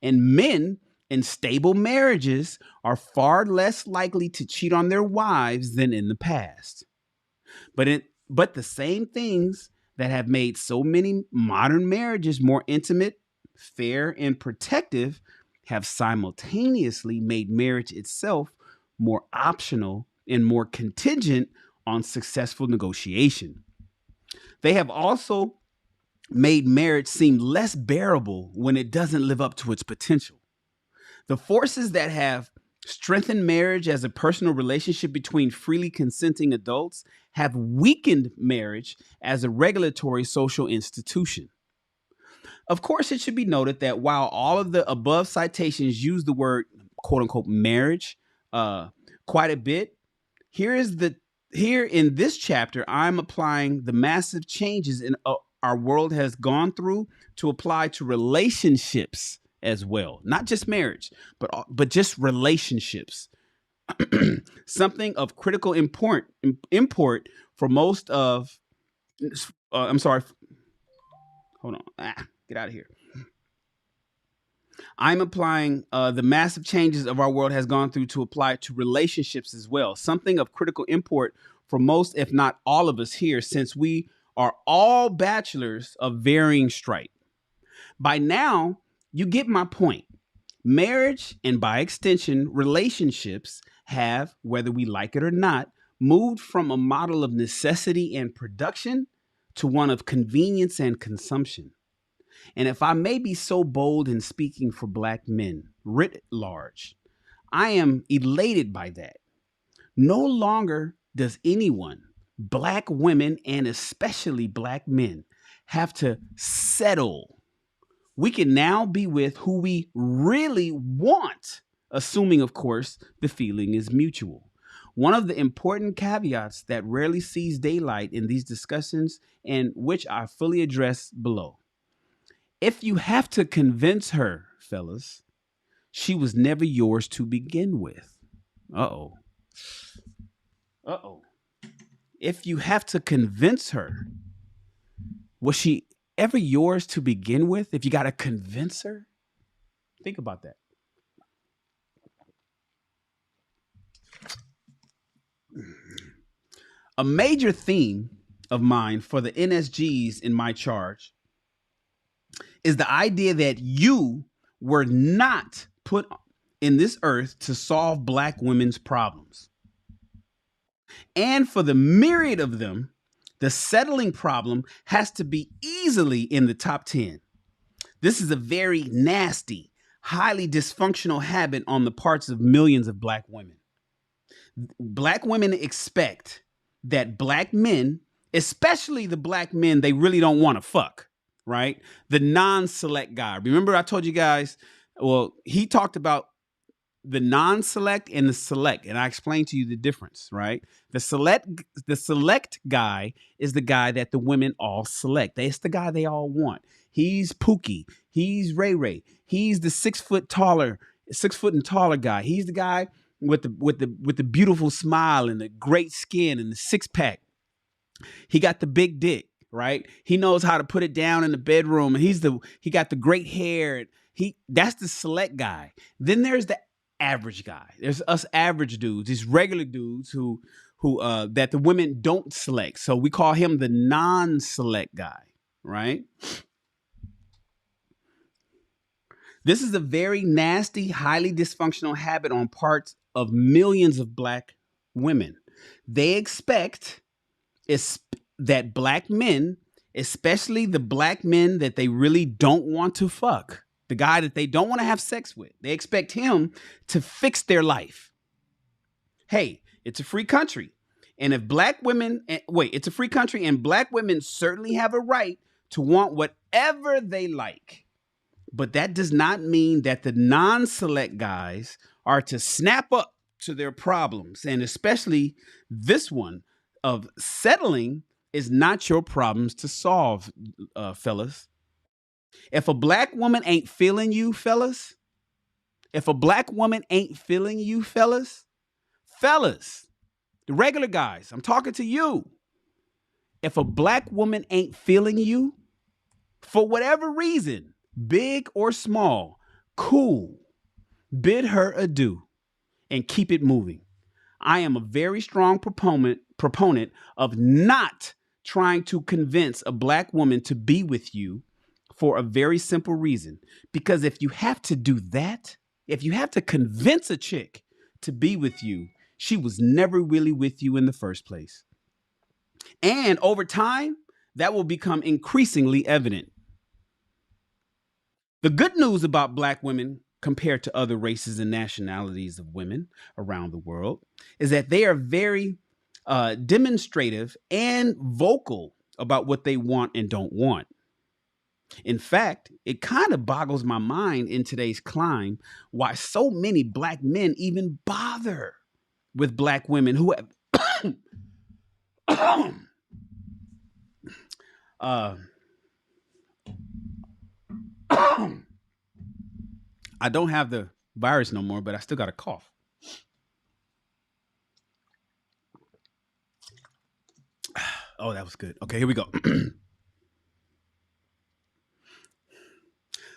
And men in stable marriages are far less likely to cheat on their wives than in the past. But the same things that have made so many modern marriages more intimate, fair, and protective have simultaneously made marriage itself more optional and more contingent on successful negotiation. They have also made marriage seem less bearable when it doesn't live up to its potential. The forces that have strengthened marriage as a personal relationship between freely consenting adults have weakened marriage as a regulatory social institution. Of course, it should be noted that while all of the above citations use the word quote unquote marriage quite a bit, here in this chapter, I'm applying the massive changes in our world has gone through to apply to relationships as well, not just marriage, but just relationships. Something of critical import for most of. I'm sorry. Hold on. Get out of here. I'm applying the massive changes of our world has gone through to apply to relationships as well. Something of critical import for most, if not all of us here, since we are all bachelors of varying stripe. By now, you get my point. Marriage, and by extension, relationships have, whether we like it or not, moved from a model of necessity and production to one of convenience and consumption. And if I may be so bold in speaking for Black men, writ large, I am elated by that. No longer does anyone, Black women and especially Black men, have to settle. We can now be with who we really want, assuming, of course, the feeling is mutual. One of the important caveats that rarely sees daylight in these discussions, and which I fully address below. If you have to convince her, fellas, she was never yours to begin with. Uh-oh. If you have to convince her, was she ever yours to begin with? If you got to convince her, think about that. A major theme of mine for the NSGs in my charge is the idea that you were not put in this earth to solve Black women's problems. And for the myriad of them, the settling problem has to be easily in the top 10. This is a very nasty, highly dysfunctional habit on the parts of millions of Black women. Black women expect that Black men, especially the Black men they really don't want to fuck, right? The non-select guy. Remember I told you guys, well, he talked about the non-select and the select, and I explained to you the difference, right? The select guy is the guy that the women all select. It's the guy they all want. He's Pookie. He's Ray Ray. He's the 6 foot and taller guy. He's the guy with the beautiful smile and the great skin and the six pack. He got the big dick, right? He knows how to put it down in the bedroom, and he got the great hair. That's the select guy. Then there's the average guy. There's us average dudes, these regular dudes who that the women don't select. So we call him the non-select guy, right? This is a very nasty, highly dysfunctional habit on parts of millions of Black women. They expect that Black men, especially the Black men that they really don't want to fuck, the guy that they don't want to have sex with. They expect him to fix their life. Hey, it's a free country. And if black women, it's a free country, and black women certainly have a right to want whatever they like. But that does not mean that the non-select guys are to snap up to their problems. And especially this one of settling is not your problems to solve, fellas. If a black woman ain't feeling you, fellas, fellas, the regular guys, I'm talking to you. If a black woman ain't feeling you, for whatever reason, big or small, cool, bid her adieu and keep it moving. I am a very strong proponent of not trying to convince a black woman to be with you for a very simple reason. Because if you have to do that, if you have to convince a chick to be with you, she was never really with you in the first place. And over time, that will become increasingly evident. The good news about black women compared to other races and nationalities of women around the world is that they are very demonstrative and vocal about what they want and don't want. In fact, it kind of boggles my mind in today's climate why so many black men even bother with black women who have I don't have the virus no more, but I still got a cough. Oh, that was good. Okay, here we go.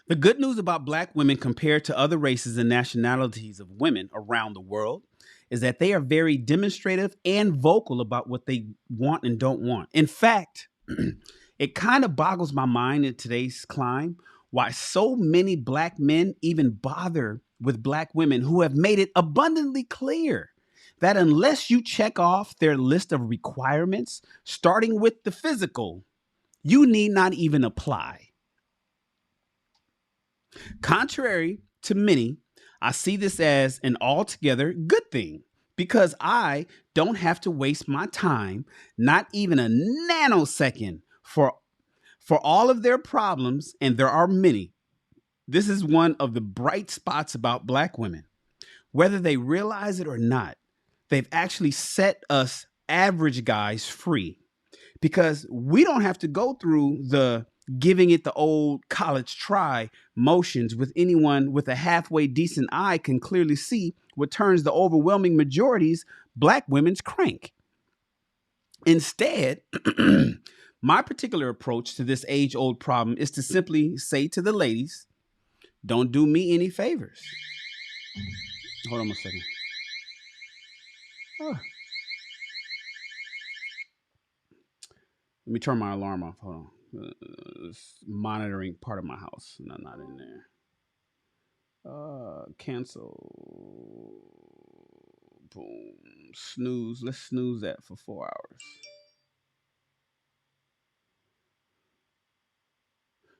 The good news about black women compared to other races and nationalities of women around the world is that they are very demonstrative and vocal about what they want and don't want. In fact, it kind of boggles my mind in today's climate why so many black men even bother with black women who have made it abundantly clear that unless you check off their list of requirements, starting with the physical, you need not even apply. Contrary to many, I see this as an altogether good thing because I don't have to waste my time, not even a nanosecond, for all of their problems, and there are many. This is one of the bright spots about black women. Whether they realize it or not, they've actually set us average guys free because we don't have to go through the giving it the old college try motions with anyone with a halfway decent eye can clearly see what turns the overwhelming majority's black women's crank. Instead, my particular approach to this age-old problem is to simply say to the ladies, don't do me any favors. Hold on a second. Oh. Let me turn my alarm off. Hold on. It's monitoring part of my house. No, not in there. Cancel. Boom. Snooze. Let's snooze that for 4 hours.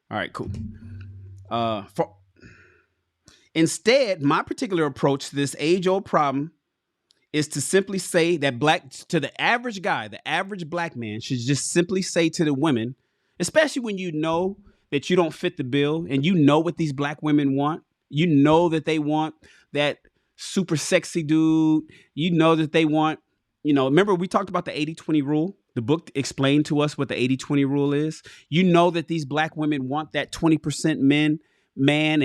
All right, cool. Instead, my particular approach to this age-old problem is to simply say that the average guy, the average black man should just simply say to the women, especially when you know that you don't fit the bill and you know what these black women want. You know that they want that super sexy dude. You know that they want, remember we talked about the 80-20 rule? The book explained to us what the 80-20 rule is. You know that these black women want that 20% man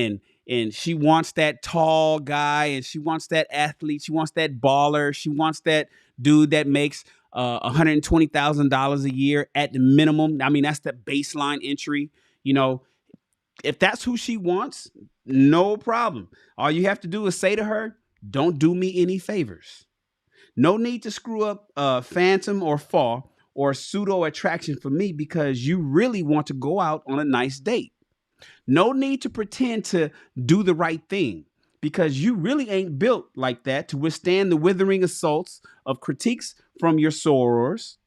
and she wants that tall guy and she wants that athlete. She wants that baller. She wants that dude that makes $120,000 a year at the minimum. I mean, that's the baseline entry. If that's who she wants, no problem. All you have to do is say to her, don't do me any favors. No need to screw up phantom or fall or pseudo attraction for me because you really want to go out on a nice date. No need to pretend to do the right thing because you really ain't built like that to withstand the withering assaults of critiques from your sorors,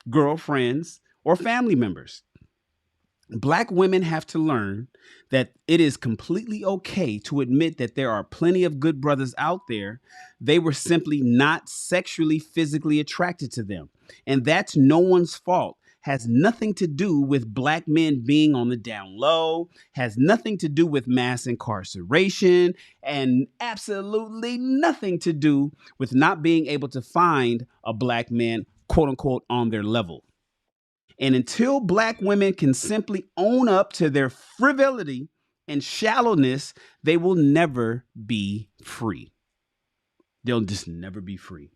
girlfriends, or family members. Black women have to learn that it is completely okay to admit that there are plenty of good brothers out there. They were simply not sexually, physically attracted to them. And that's no one's fault. Has nothing to do with black men being on the down low, has nothing to do with mass incarceration, and absolutely nothing to do with not being able to find a black man, quote unquote, on their level. And until black women can simply own up to their frivolity and shallowness, they will never be free. They'll just never be free.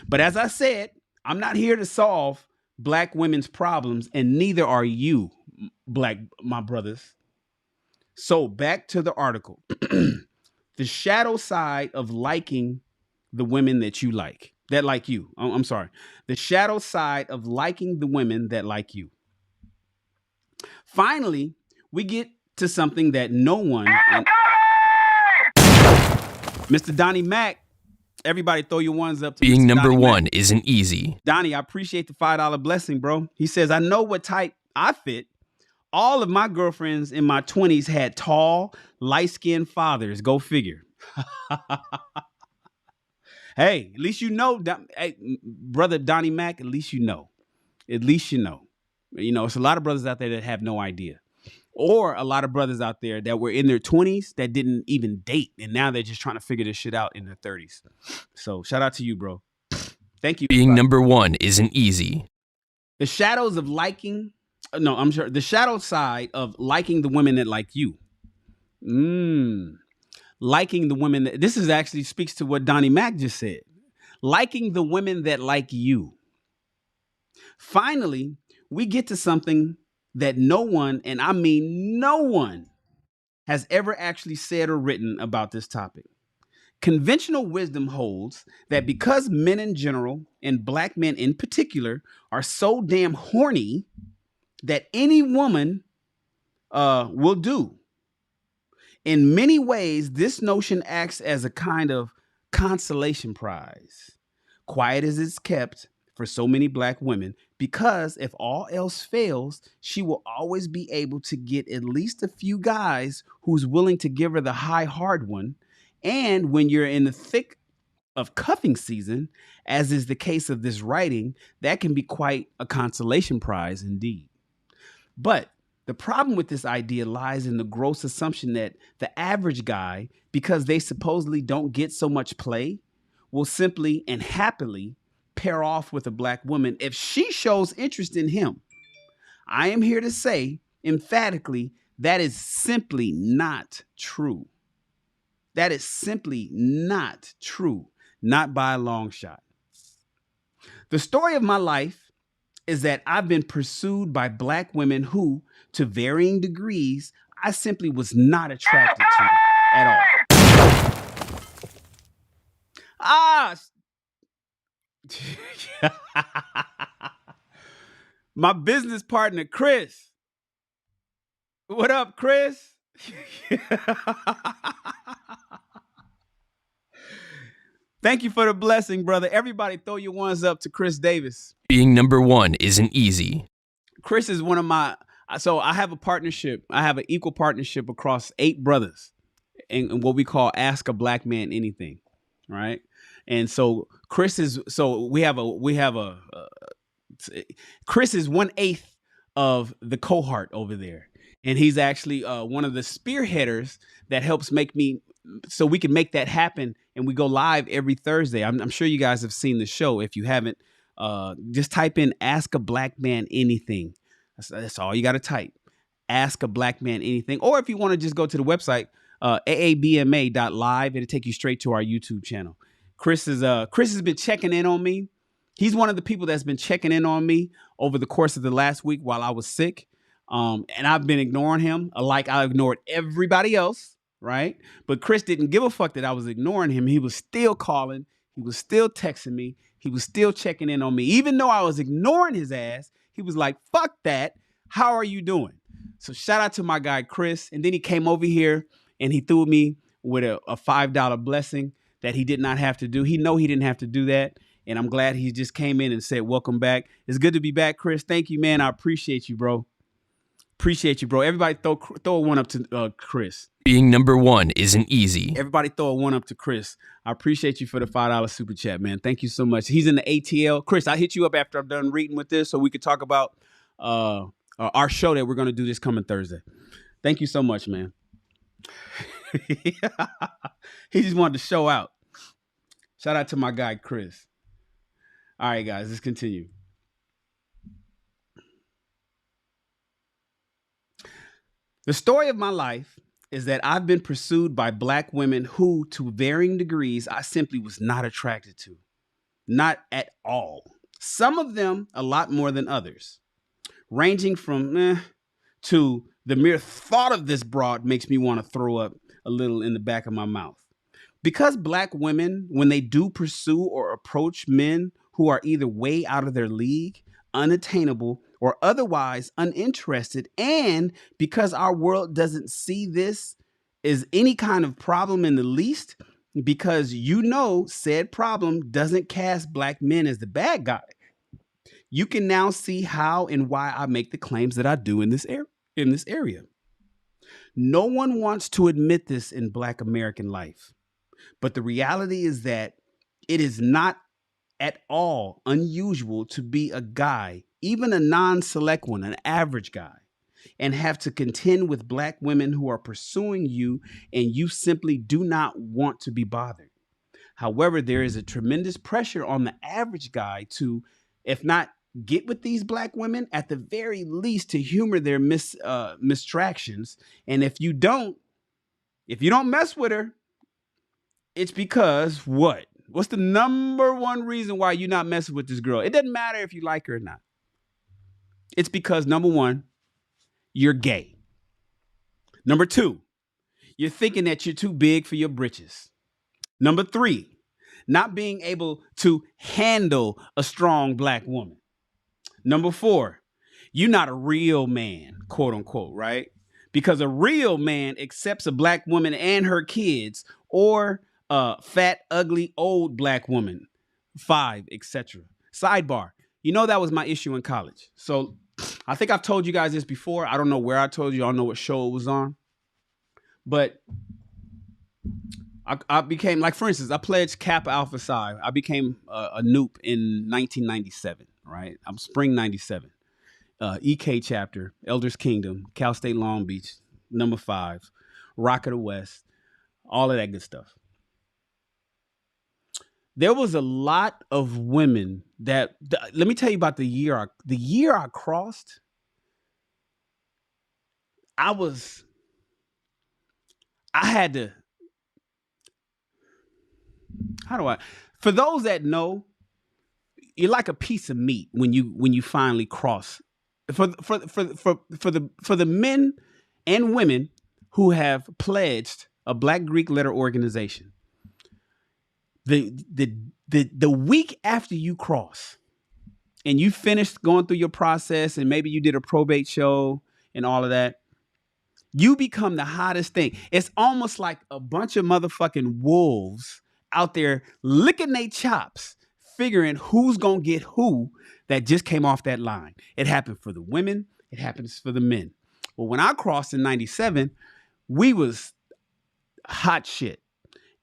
But as I said, I'm not here to solve black women's problems, and neither are you, my brothers. So back to the article. The shadow side of liking the women that you like. That like you. I'm sorry. The shadow side of liking the women that like you. Finally, we get to something that no one... Mr. Donnie Mack, everybody throw your ones up. To Being Mr. number Donnie one Mack. isn't easy. Donnie, I appreciate the $5 blessing, bro. He says, I know what type I fit. All of my girlfriends in my 20s had tall, light-skinned fathers. Go figure. Hey, at least you know, hey, brother Donnie Mack, at least you know. At least you know. You know, it's a lot of brothers out there that have no idea. Or a lot of brothers out there that were in their 20s that didn't even date. And now they're just trying to figure this shit out in their 30s. So shout out to you, bro. Thank you. Being number one isn't easy. The shadows of liking... No, I'm sure. The shadow side of liking the women that like you. Liking the women that, this is actually speaks to what Donnie Mack just said. Liking the women that like you. Finally, we get to something that no one, and I mean no one, has ever actually said or written about this topic. Conventional wisdom holds that because men in general, and black men in particular, are so damn horny that any woman will do. In many ways, this notion acts as a kind of consolation prize, quiet as it's kept for so many black women, because if all else fails, she will always be able to get at least a few guys who's willing to give her the high hard one. And when you're in the thick of cuffing season, as is the case of this writing, that can be quite a consolation prize indeed. But the problem with this idea lies in the gross assumption that the average guy, because they supposedly don't get so much play, will simply and happily pair off with a black woman if she shows interest in him. I am here to say emphatically that is simply not true. That is simply not true, not by a long shot. The story of my life is that I've been pursued by black women who, to varying degrees, I simply was not attracted to at all. My business partner, Chris. What up, Chris? Thank you for the blessing, brother. Everybody throw your ones up to Chris Davis. Being number one isn't easy. Chris is one of my, so I have a partnership. I have an equal partnership across 8 brothers in what we call Ask a Black Man Anything, right? And so Chris is, so Chris is 1/8 of the cohort over there. And he's actually one of the spearheaders that helps make me, so we can make that happen. And we go live every Thursday. I'm sure you guys have seen the show. If you haven't, just type in Ask a Black Man Anything. That's all you got to type. Ask a Black Man Anything. Or if you want to just go to the website, aabma.live, it'll take you straight to our YouTube channel. Chris has been checking in on me. He's one of the people that's been checking in on me over the course of the last week while I was sick. And I've been ignoring him like I ignored everybody else, right? But Chris didn't give a fuck that I was ignoring him. He was still calling. He was still texting me. He was still checking in on me. Even though I was ignoring his ass, he was like, fuck that. How are you doing? So shout out to my guy, Chris. And then he came over here and he threw me with a $5 blessing that he did not have to do. He didn't have to do that. And I'm glad he just came in and said, welcome back. It's good to be back, Chris. Thank you, man. I appreciate you, bro. Appreciate you, bro. Everybody throw a one up to Chris. Being number one isn't easy. Everybody throw a one up to Chris. I appreciate you for the $5 super chat, man. Thank you so much. He's in the ATL. Chris, I'll hit you up after I'm done reading with this so we could talk about our show that we're going to do this coming Thursday. Thank you so much, man. He just wanted to show out. Shout out to my guy, Chris. All right, guys, let's continue. The story of my life is that I've been pursued by black women who, to varying degrees, I simply was not attracted to. Not at all. Some of them a lot more than others. Ranging from to the mere thought of this broad makes me want to throw up a little in the back of my mouth. Because black women, when they do pursue or approach men who are either way out of their league, unattainable, or otherwise uninterested, and because our world doesn't see this as any kind of problem in the least, because said problem doesn't cast black men as the bad guy, you can now see how and why I make the claims that I do in this area. No one wants to admit this in black American life, but the reality is that it is not at all unusual to be a guy, even a non-select one, an average guy, and have to contend with black women who are pursuing you and you simply do not want to be bothered. However, there is a tremendous pressure on the average guy to, if not get with these black women, at the very least to humor their mistractions. And if you don't mess with her, it's because what? What's the number one reason why you're not messing with this girl? It doesn't matter if you like her or not. It's because, number one, you're gay. Number two, you're thinking that you're too big for your britches. Number three, not being able to handle a strong black woman. Number four, you're not a real man, quote unquote, right? Because a real man accepts a black woman and her kids, or fat, ugly, old black woman, 5, etc. Sidebar. That was my issue in college. So I think I've told you guys this before. I don't know where I told you. I don't know what show it was on. But I became, like, for instance, I pledged Kappa Alpha Psi. I became a Noop in 1997, right? I'm spring 97. EK chapter, Elders Kingdom, Cal State Long Beach, number 5, Rock of the West, all of that good stuff. There was a lot of women that, let me tell you about the year I crossed. I had to, for those that know, you're like a piece of meat when you finally cross. For the men and women who have pledged a Black Greek letter organization, the week after you cross and you finished going through your process and maybe you did a probate show and all of that, you become the hottest thing. It's almost like a bunch of motherfucking wolves out there licking their chops, figuring who's going to get who that just came off that line. It happened for the women. It happens for the men. Well, when I crossed in 97, we was hot shit.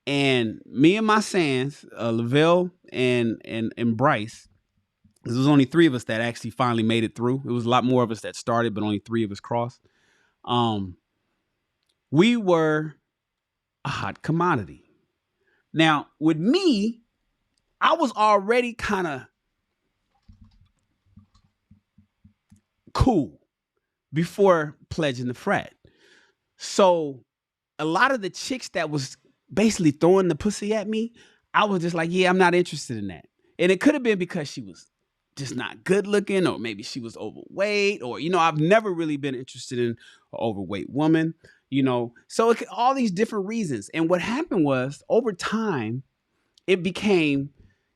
And me and my Sands, Lavelle and Bryce, there was only 3 of us that actually finally made it through. It was a lot more of us that started, but only 3 of us crossed. We were a hot commodity. Now, with me, I was already kind of cool before pledging the frat. So a lot of the chicks that was basically throwing the pussy at me, I was just like, yeah, I'm not interested in that. And it could have been because she was just not good looking, or maybe she was overweight, or, I've never really been interested in an overweight woman, so all these different reasons. And what happened was, over time, it became,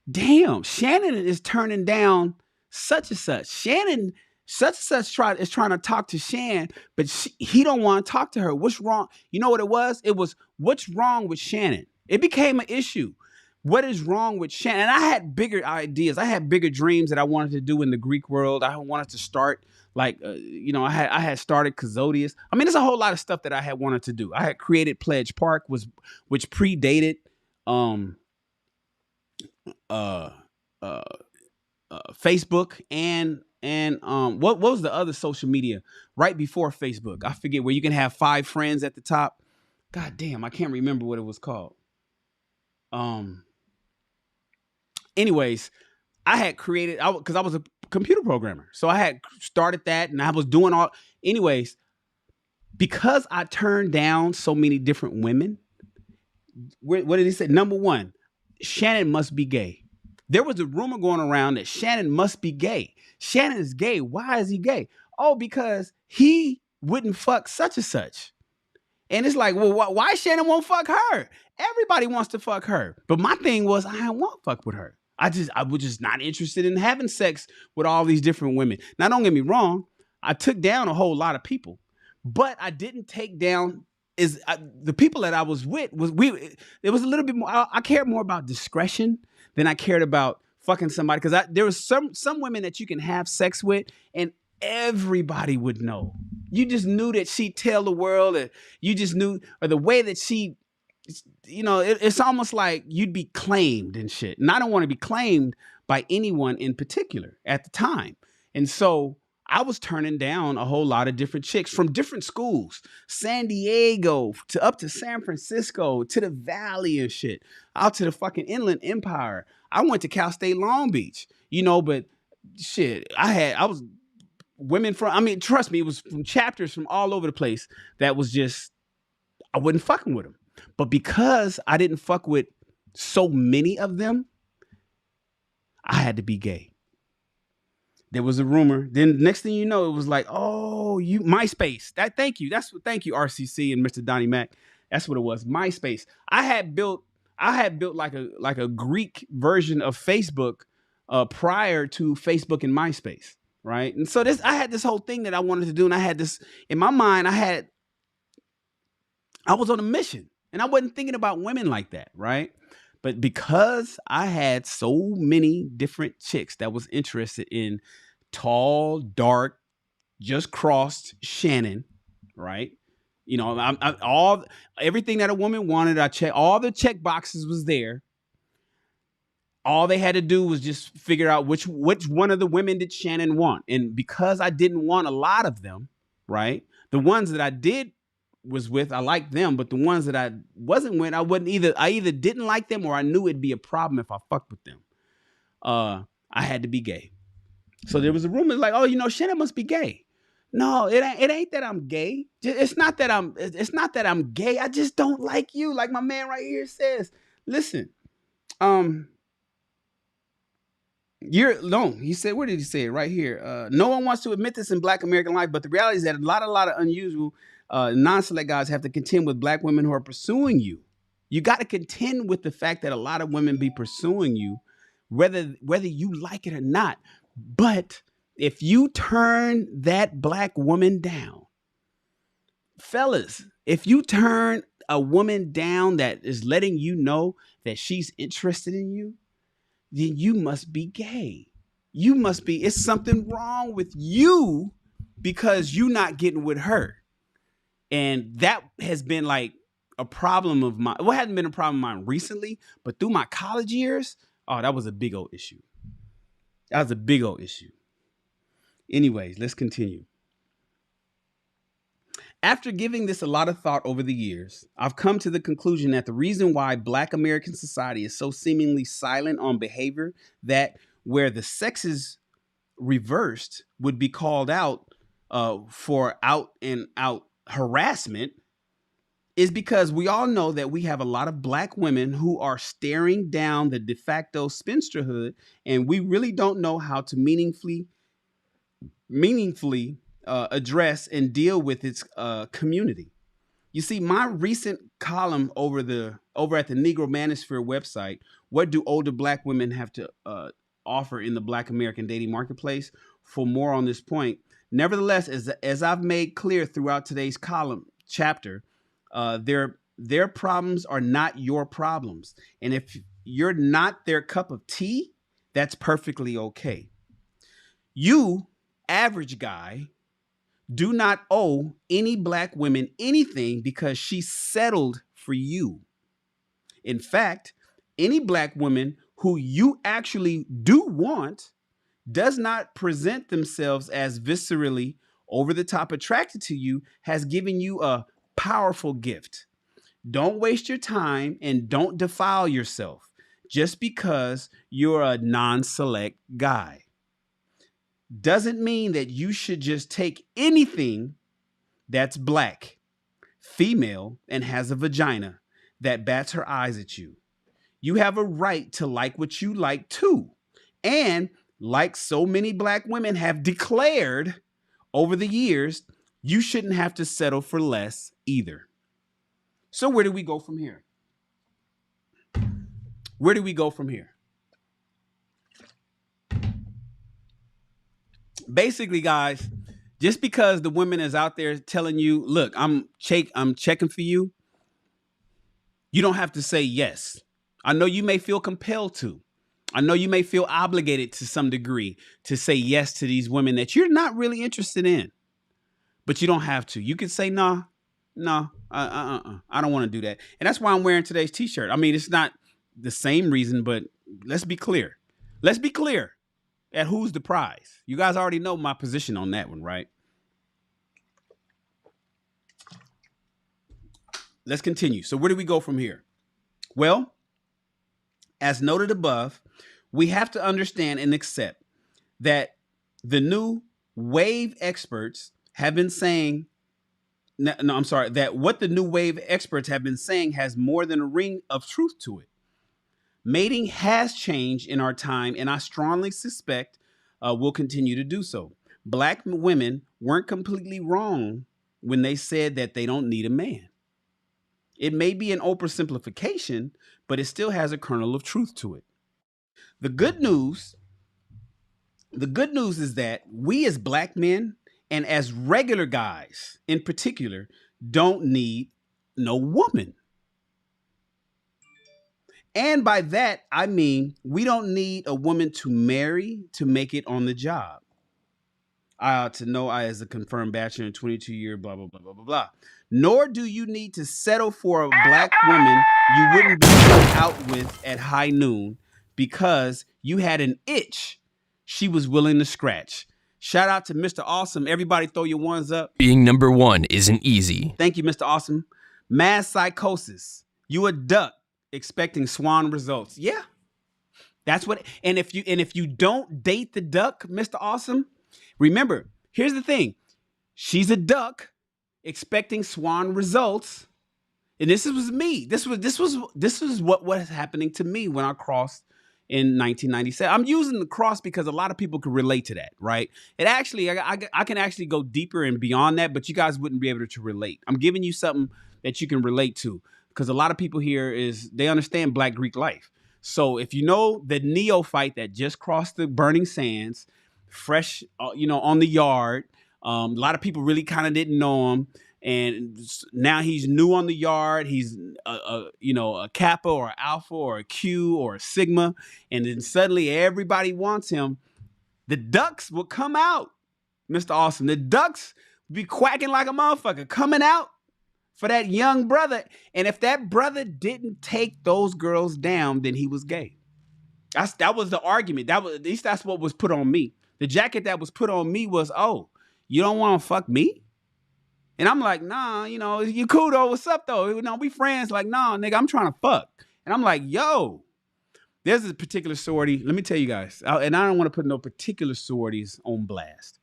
damn, Shannon is turning down such and such. Shannon, such and such is trying to talk to Shan, but he don't want to talk to her. What's wrong? You know what it was? It was, what's wrong with Shannon? It became an issue. What is wrong with Shannon? And I had bigger ideas. I had bigger dreams that I wanted to do in the Greek world. I wanted to start Like, I had started Kazodius. I mean, there's a whole lot of stuff that I had wanted to do. I had created Pledge Park, which predated uh, uh, Facebook and what was the other social media right before Facebook? I forget, where you can have 5 friends at the top. God damn, I can't remember what it was called. Anyways, I had created, because I was a computer programmer, so I had started that, and I was doing all. Anyways, because I turned down so many different women, what did he say? Number one, Shannon must be gay. There was a rumor going around that Shannon must be gay. Shannon is gay. Why is he gay? Oh, because he wouldn't fuck such and such. And it's like, well, why Shannon won't fuck her? Everybody wants to fuck her. But my thing was, I didn't want to fuck with her. I was just not interested in having sex with all these different women. Now, don't get me wrong. I took down a whole lot of people, but I didn't take down the people that I was with. It was a little bit more. I cared more about discretion than I cared about fucking somebody, because there was some women that you can have sex with and everybody would know. You just knew that she'd tell the world, and you just knew, or the way that she, it's almost like you'd be claimed and shit. And I don't want to be claimed by anyone in particular at the time. And so I was turning down a whole lot of different chicks from different schools, San Diego to up to San Francisco, to the Valley and shit, out to the fucking Inland Empire. I went to Cal State Long Beach, but shit, I was women from, I mean, trust me, it was from chapters from all over the place that was just, I wasn't fucking with them. But because I didn't fuck with so many of them, I had to be gay. There was a rumor. Then next thing you know, it was like, oh, you MySpace. Thank you, RCC and Mr. Donnie Mac. That's what it was. MySpace. I had built like a Greek version of Facebook prior to Facebook and MySpace, right? And so I had this whole thing that I wanted to do, and I had this in my mind. I was on a mission, and I wasn't thinking about women like that, right? But because I had so many different chicks that was interested in tall, dark, just crossed Shannon, right? Everything that a woman wanted, I checked. All the check boxes was there. All they had to do was just figure out which one of the women did Shannon want. And because I didn't want a lot of them, right? The ones that I was with, I liked them, but the ones that I wasn't with, I either didn't like them, or I knew it'd be a problem if I fucked with them. I had to be gay. So there was a rumor like, oh, Shannon must be gay. No, it ain't that I'm gay. It's not that I'm gay. I just don't like you. Like my man right here says, listen, he said, where did he say it? Right here. No one wants to admit this in Black American life, but the reality is that a lot of unusual non-select guys have to contend with black women who are pursuing you. You got to contend with the fact that a lot of women be pursuing you, whether you like it or not. But if you turn that black woman down, fellas, if you turn a woman down that is letting you know that she's interested in you, then you must be gay. It's something wrong with you because you're not getting with her. And that has been like a problem of mine. Well, it hasn't been a problem of mine recently, but through my college years, that was a big old issue. Anyways, let's continue. After giving this a lot of thought over the years, I've come to the conclusion that the reason why Black American society is so seemingly silent on behavior that where the sexes reversed would be called out for out and out harassment is because we all know that we have a lot of black women who are staring down the de facto spinsterhood, and we really don't know how to meaningfully address and deal with its community. You see, my recent column over at the Negro Manosphere website, what do older black women have to offer in the Black American dating marketplace? For more on this point. Nevertheless, as I've made clear throughout today's column chapter, their problems are not your problems. And if you're not their cup of tea, that's perfectly okay. You average guy do not owe any black women anything because she settled for you. In fact, any black woman who you actually do want does not present themselves as viscerally over the top attracted to you, has given you a powerful gift. Don't waste your time and don't defile yourself just because you're a non-select guy. Doesn't mean that you should just take anything that's black, female, and has a vagina that bats her eyes at you. You have a right to like what you like too. And like so many black women have declared over the years, you shouldn't have to settle for less either. So where do we go from here? Where do we go from here? Basically, guys, just because the woman is out there telling you, look, I'm checking for you, you don't have to say yes. I know you may feel compelled to. I know you may feel obligated to some degree to say yes to these women that you're not really interested in, but you don't have to. You can say, no, I don't want to do that. And that's why I'm wearing today's t-shirt. I mean, it's not the same reason, but let's be clear. Let's be clear at who's the prize. You guys already know my position on that one, right? Let's continue. So where do we go from here? Well, as noted above, we have to understand and accept that the new wave experts have been saying, that what the new wave experts have been saying has more than a ring of truth to it. Mating has changed in our time, and I strongly suspect will continue to do so. Black women weren't completely wrong when they said that they don't need a man. It may be an oversimplification, but it still has a kernel of truth to it. The good news is that we as black men and as regular guys in particular don't need no woman. And by that, I mean, we don't need a woman to marry to make it on the job. I ought to know I as a confirmed bachelor in 22-year, blah, blah, blah, blah, blah, blah. Nor do you need to settle for a black woman you wouldn't be out with at high noon because you had an itch she was willing to scratch. Shout out to Mr. Awesome. Everybody throw your ones up. Being number one isn't easy. Thank you, Mr. Awesome. Mass psychosis. You a duck expecting swan results. Yeah. That's what, and if you don't date the duck, Mr. Awesome, remember, here's the thing. She's a duck expecting swan results. And this was me. This was what was happening to me when I crossed in 1997. I'm using the cross because a lot of people can relate to that, right? It actually, I can actually go deeper and beyond that, but you guys wouldn't be able to relate. I'm giving you something that you can relate to because a lot of people here they understand Black Greek life. So if you know the neophyte that just crossed the burning sands, fresh, on the yard, a lot of people really kind of didn't know him. And now he's new on the yard. He's a Kappa or Alpha or a Q or a Sigma. And then suddenly everybody wants him. The ducks will come out, Mr. Awesome. The ducks be quacking like a motherfucker, coming out for that young brother. And if that brother didn't take those girls down, then he was gay. That was the argument. At least that's what was put on me. The jacket that was put on me was, oh, you don't want to fuck me? And I'm like, nah, you cool though. What's up though? We friends. Like, nah, nigga, I'm trying to fuck. And I'm like, yo, there's a particular sorority. Let me tell you guys. And I don't want to put no particular sororities on blast.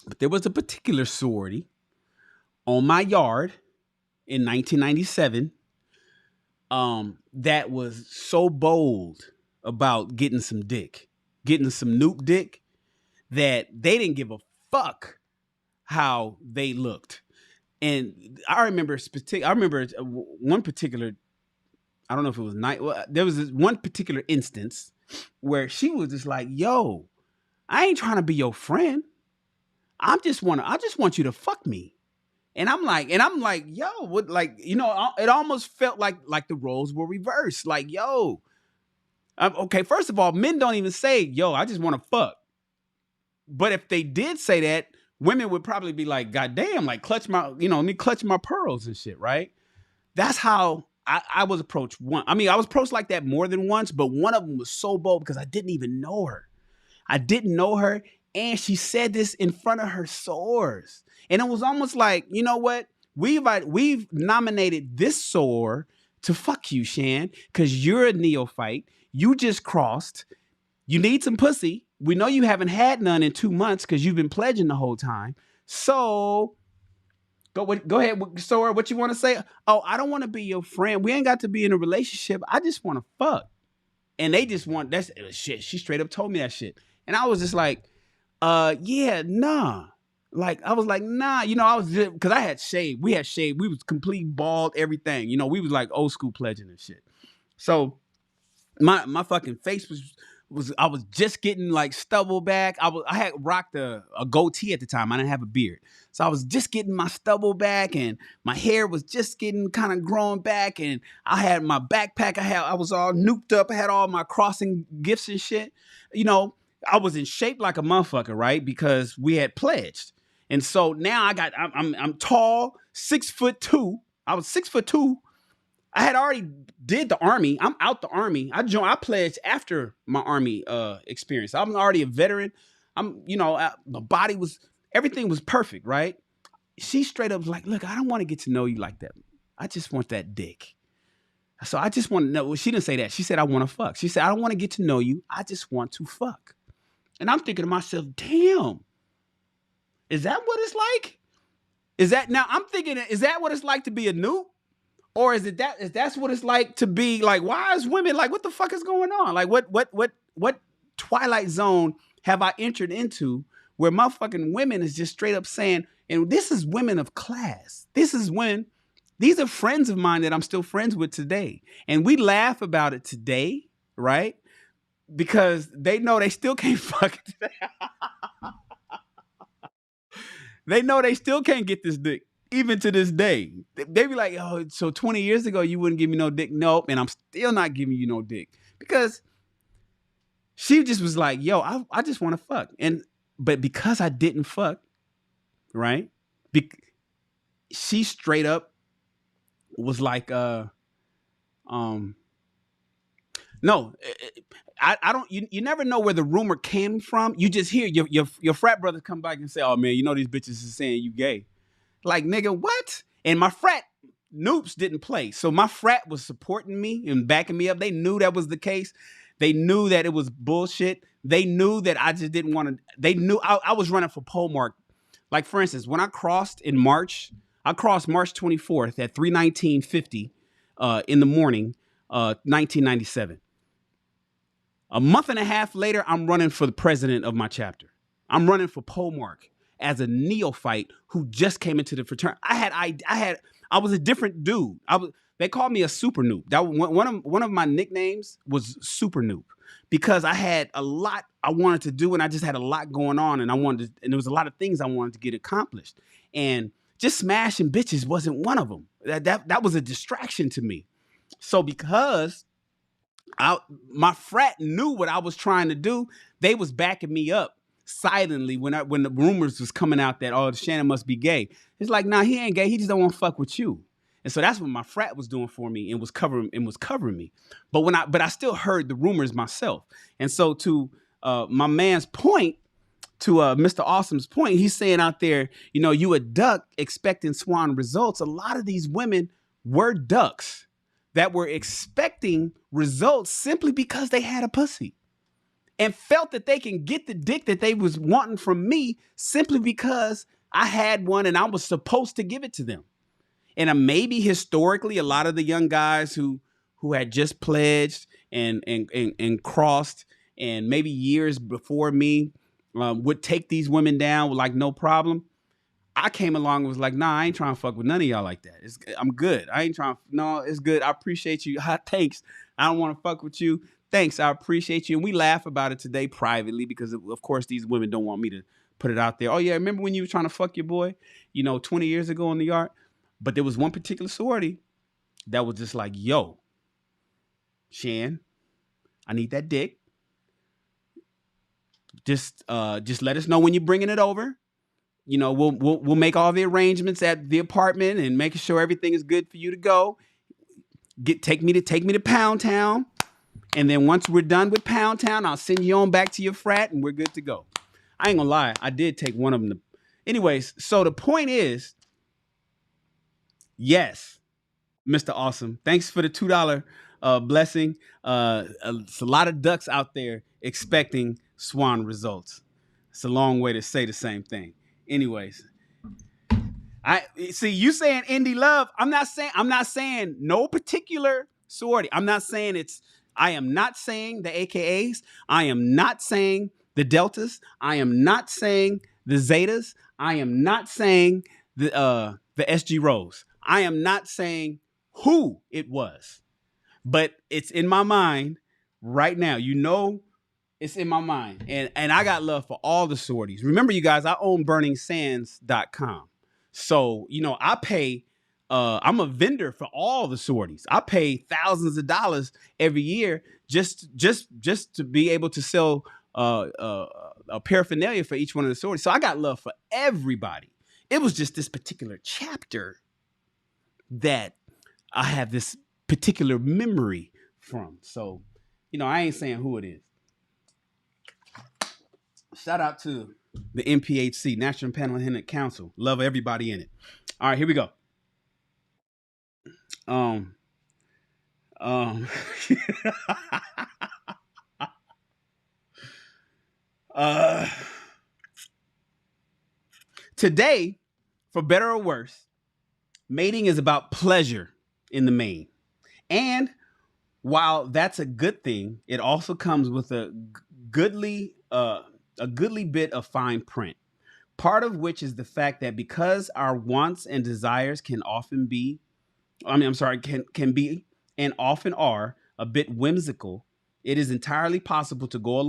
But there was a particular sorority on my yard in 1997 that was so bold about getting some dick, getting some noob dick, that they didn't give a fuck how they looked. And I remember one particular, I don't know if it was night. Well, there was this one particular instance where she was just like, yo, I ain't trying to be your friend. I just want you to fuck me. And I'm like, yo, what, like, it almost felt like the roles were reversed. Like, yo, okay, first of all, men don't even say, yo, I just want to fuck. But if they did say that, women would probably be like, God damn, like clutch my, let me clutch my pearls and shit, right? That's how I was approached one. I mean, I was approached like that more than once, but one of them was so bold because I didn't even know her. I didn't know her, and she said this in front of her sores. And it was almost like, you know what? We've nominated this sore to fuck you, Shan, because you're a neophyte. You just crossed. You need some pussy. We know you haven't had none in 2 months because you've been pledging the whole time. So go ahead, Sora. What you want to say? Oh, I don't want to be your friend. We ain't got to be in a relationship. I just want to fuck. And they just want that's shit. She straight up told me that shit. And I was just like, yeah, nah. Like, I was like, nah, I was just, because I had shaved. We had shaved. We was complete bald, everything. We was like old school pledging and shit. So my fucking face was I was just getting like stubble back. I had rocked a goatee at the time. I didn't have a beard. So I was just getting my stubble back, and my hair was just getting kind of growing back, and I had my backpack. I was all nuked up. I had all my crossing gifts and shit. I was in shape like a motherfucker, right? Because we had pledged. And so now I'm tall, 6'2". I was 6'2". I had already did the army. I'm out the army. I pledged after my army experience. I'm already a veteran. My body everything was perfect, right? She straight up was like, look, I don't want to get to know you like that. I just want that dick. So I just want to know. Well, she didn't say that. She said, I want to fuck. She said, I don't want to get to know you. I just want to fuck. And I'm thinking to myself, damn, is that what it's like? Now I'm thinking, is that what it's like to be a noob? Or is that's what it's like to be like, why is women like, what the fuck is going on? Like what Twilight Zone have I entered into where motherfucking women is just straight up saying, and this is women of class. These are friends of mine that I'm still friends with today. And we laugh about it today, right? Because they know they still can't fuck today. They know they still can't get this dick. Even to this day, they be like, oh, so 20 years ago, you wouldn't give me no dick. Nope. And I'm still not giving you no dick because she just was like, yo, I just want to fuck. But because I didn't fuck, right? She straight up was like, no, I don't, you never know where the rumor came from. You just hear your frat brothers come back and say, oh man, these bitches is saying you gay. Like, nigga, what? And my frat noobs didn't play. So my frat was supporting me and backing me up. They knew that was the case. They knew that it was bullshit. They knew that I just didn't want to. They knew I was running for pole mark. Like, for instance, when I crossed in March, I crossed March 24th at 3:19:50 in the morning, 1997. A month and a half later, I'm running for the president of my chapter. I'm running for pole mark as a neophyte who just came into the fraternity. I was a different dude. They called me a super noob. That one of my nicknames was super noob because I had a lot I wanted to do and I just had a lot going on and and there was a lot of things I wanted to get accomplished. And just smashing bitches wasn't one of them. That was a distraction to me. So because my frat knew what I was trying to do, they was backing me up silently when the rumors was coming out that, oh, Shannon must be gay. It's like, nah, he ain't gay. He just don't want to fuck with you. And so that's what my frat was doing for me and was covering me. But I still heard the rumors myself. And so to my man's point, to Mr. Awesome's point, he's saying out there, you a duck expecting swan results. A lot of these women were ducks that were expecting results simply because they had a pussy. And felt that they can get the dick that they was wanting from me simply because I had one and I was supposed to give it to them. And maybe historically, a lot of the young guys who had just pledged and crossed, and maybe years before me, would take these women down with like no problem. I came along and was like, nah, I ain't trying to fuck with none of y'all like that. I'm good. I ain't trying. No, it's good. I appreciate you. Hot takes. I don't want to fuck with you. Thanks, I appreciate you. And we laugh about it today privately because, of course, these women don't want me to put it out there. Oh, yeah, remember when you were trying to fuck your boy, 20 years ago in the yard? But there was one particular sorority that was just like, yo, Shan, I need that dick. just let us know when you're bringing it over. You know, we'll make all the arrangements at the apartment and making sure everything is good for you to go. Take me to Pound Town. And then once we're done with Pound Town, I'll send you on back to your frat and we're good to go. I ain't gonna lie, I did take one of them. Anyways, so the point is, yes, Mr. Awesome. Thanks for the $2 blessing. It's a lot of ducks out there expecting swan results. It's a long way to say the same thing. Anyways, I see you saying indie love. I'm not saying no particular sorority. I am not saying the AKAs. I am not saying the Deltas. I am not saying the Zetas. I am not saying the SG Rose. I am not saying who it was, but it's in my mind right now. You know, it's in my mind. And I got love for all the sororities. Remember, you guys, I own burningsands.com. So, you know, I pay, I'm a vendor for all the sororities. I pay thousands of dollars every year just to be able to sell a paraphernalia for each one of the sororities. So I got love for everybody. It was just this particular chapter that I have this particular memory from. So, you know, I ain't saying who it is. Shout out to the NPHC, National Panhellenic Council. Love everybody in it. All right, here we go. Today, for better or worse, mating is about pleasure in the main. And while that's a good thing, it also comes with a goodly bit of fine print. Part of which is the fact that because our wants and desires can be and often are a bit whimsical, it is entirely possible to go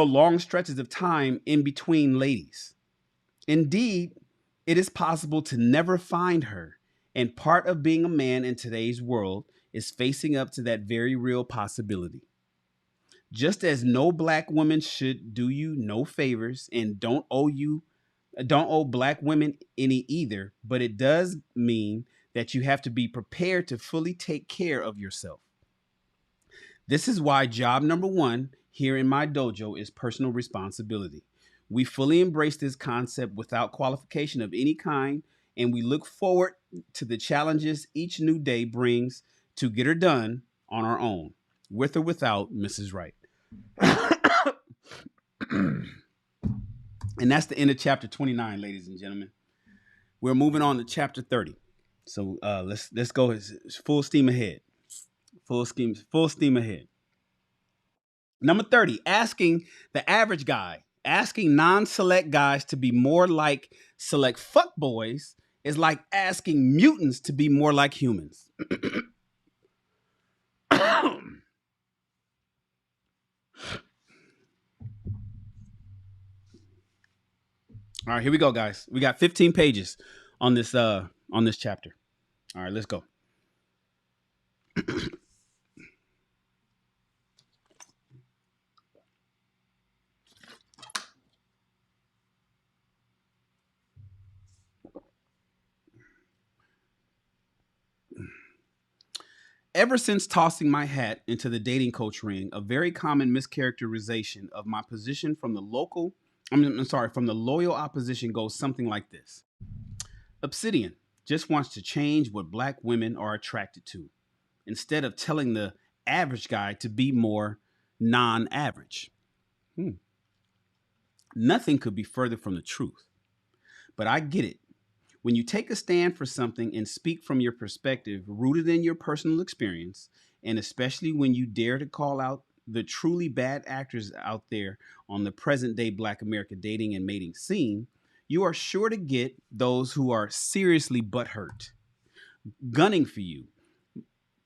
long stretches of time in between ladies. Indeed, it is possible to never find her. And part of being a man in today's world is facing up to that very real possibility. Just as no black woman should do you no favors and don't owe black women any either, but it does mean that you have to be prepared to fully take care of yourself. This is why job number 1 here in my dojo is personal responsibility. We fully embrace this concept without qualification of any kind, and we look forward to the challenges each new day brings to get her done on our own, with or without Mrs. Wright. And that's the end of chapter 29, ladies and gentlemen. We're moving on to chapter 30. So let's go. It's full steam ahead. Full steam ahead. Number 30, asking the average guy, asking non-select guys to be more like select fuckboys is like asking mutants to be more like humans. All right, here we go, guys. We got 15 pages on this chapter. All right, let's go. Ever since tossing my hat into the dating coach ring, a very common mischaracterization of my position from the loyal opposition goes something like this. Obsidian just wants to change what black women are attracted to, instead of telling the average guy to be more non-average. Nothing could be further from the truth. But I get it. When you take a stand for something and speak from your perspective, rooted in your personal experience, and especially when you dare to call out the truly bad actors out there on the present day Black America dating and mating scene, you are sure to get those who are seriously butthurt, gunning for you.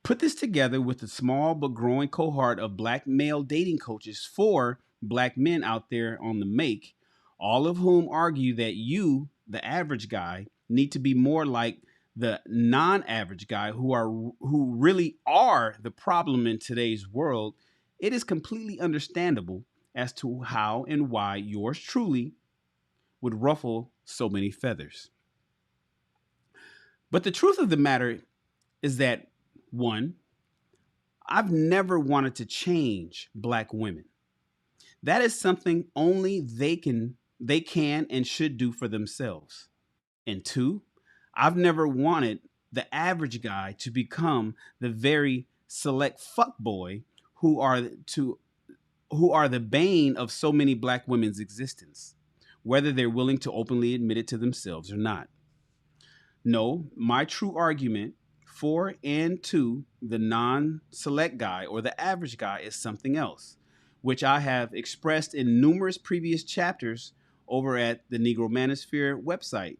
Put this together with the small but growing cohort of black male dating coaches for black men out there on the make, all of whom argue that you, the average guy, need to be more like the non-average guy who really are the problem in today's world. It is completely understandable as to how and why yours truly would ruffle so many feathers. But the truth of the matter is that, one, I've never wanted to change Black women. That is something only they can and should do for themselves. And two, I've never wanted the average guy to become the very select fuckboy who are the bane of so many Black women's existence, whether they're willing to openly admit it to themselves or not. No, my true argument for and to the non-select guy or the average guy is something else, which I have expressed in numerous previous chapters over at the Negro Manosphere website.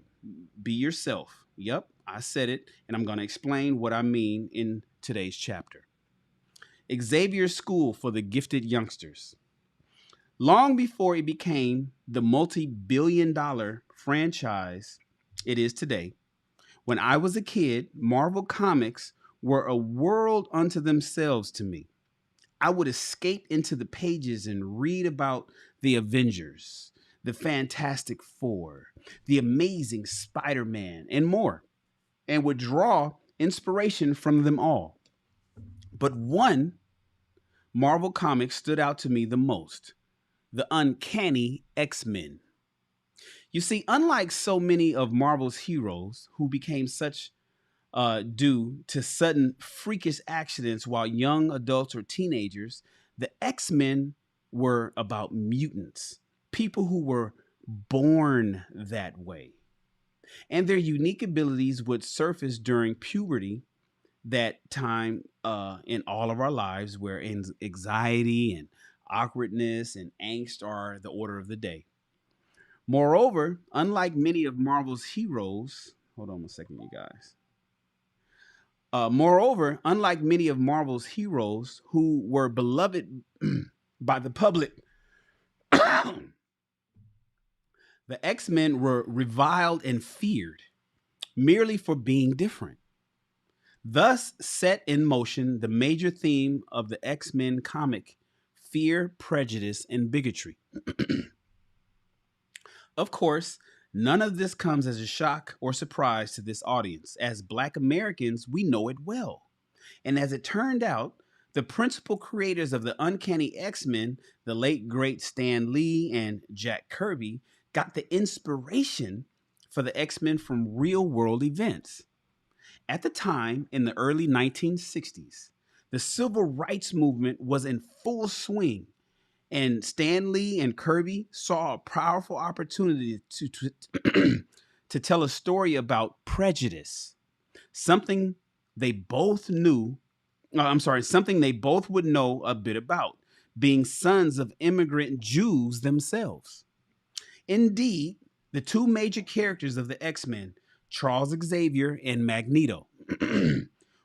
Be yourself. Yep, I said it, and I'm going to explain what I mean in today's chapter. Xavier's School for the Gifted Youngsters. Long before it became the multi-billion-dollar franchise it is today, when I was a kid, Marvel Comics were a world unto themselves to me. I would escape into the pages and read about the Avengers, the Fantastic Four, the Amazing Spider-Man, and more, and would draw inspiration from them all. But one Marvel comic stood out to me the most: the Uncanny X-Men. You see, unlike so many of Marvel's heroes who became such due to sudden freakish accidents while young adults or teenagers, the X-Men were about mutants, people who were born that way. And their unique abilities would surface during puberty, that time in all of our lives where anxiety and awkwardness and angst are the order of the day. Moreover, unlike many of Marvel's heroes, hold on a second, you guys. Moreover, unlike many of Marvel's heroes who were beloved by the public, the X-Men were reviled and feared merely for being different. Thus set in motion the major theme of the X-Men comic: fear, prejudice, and bigotry. Of course, none of this comes as a shock or surprise to this audience. As Black Americans, we know it well. And as it turned out, the principal creators of the Uncanny X-Men, the late great Stan Lee and Jack Kirby, got the inspiration for the X-Men from real-world events. At the time, in the early 1960s, the civil rights movement was in full swing, and Stan Lee and Kirby saw a powerful opportunity to tell a story about prejudice, something they both something they both would know a bit about, being sons of immigrant Jews themselves. Indeed, the two major characters of the X-Men, Charles Xavier and Magneto,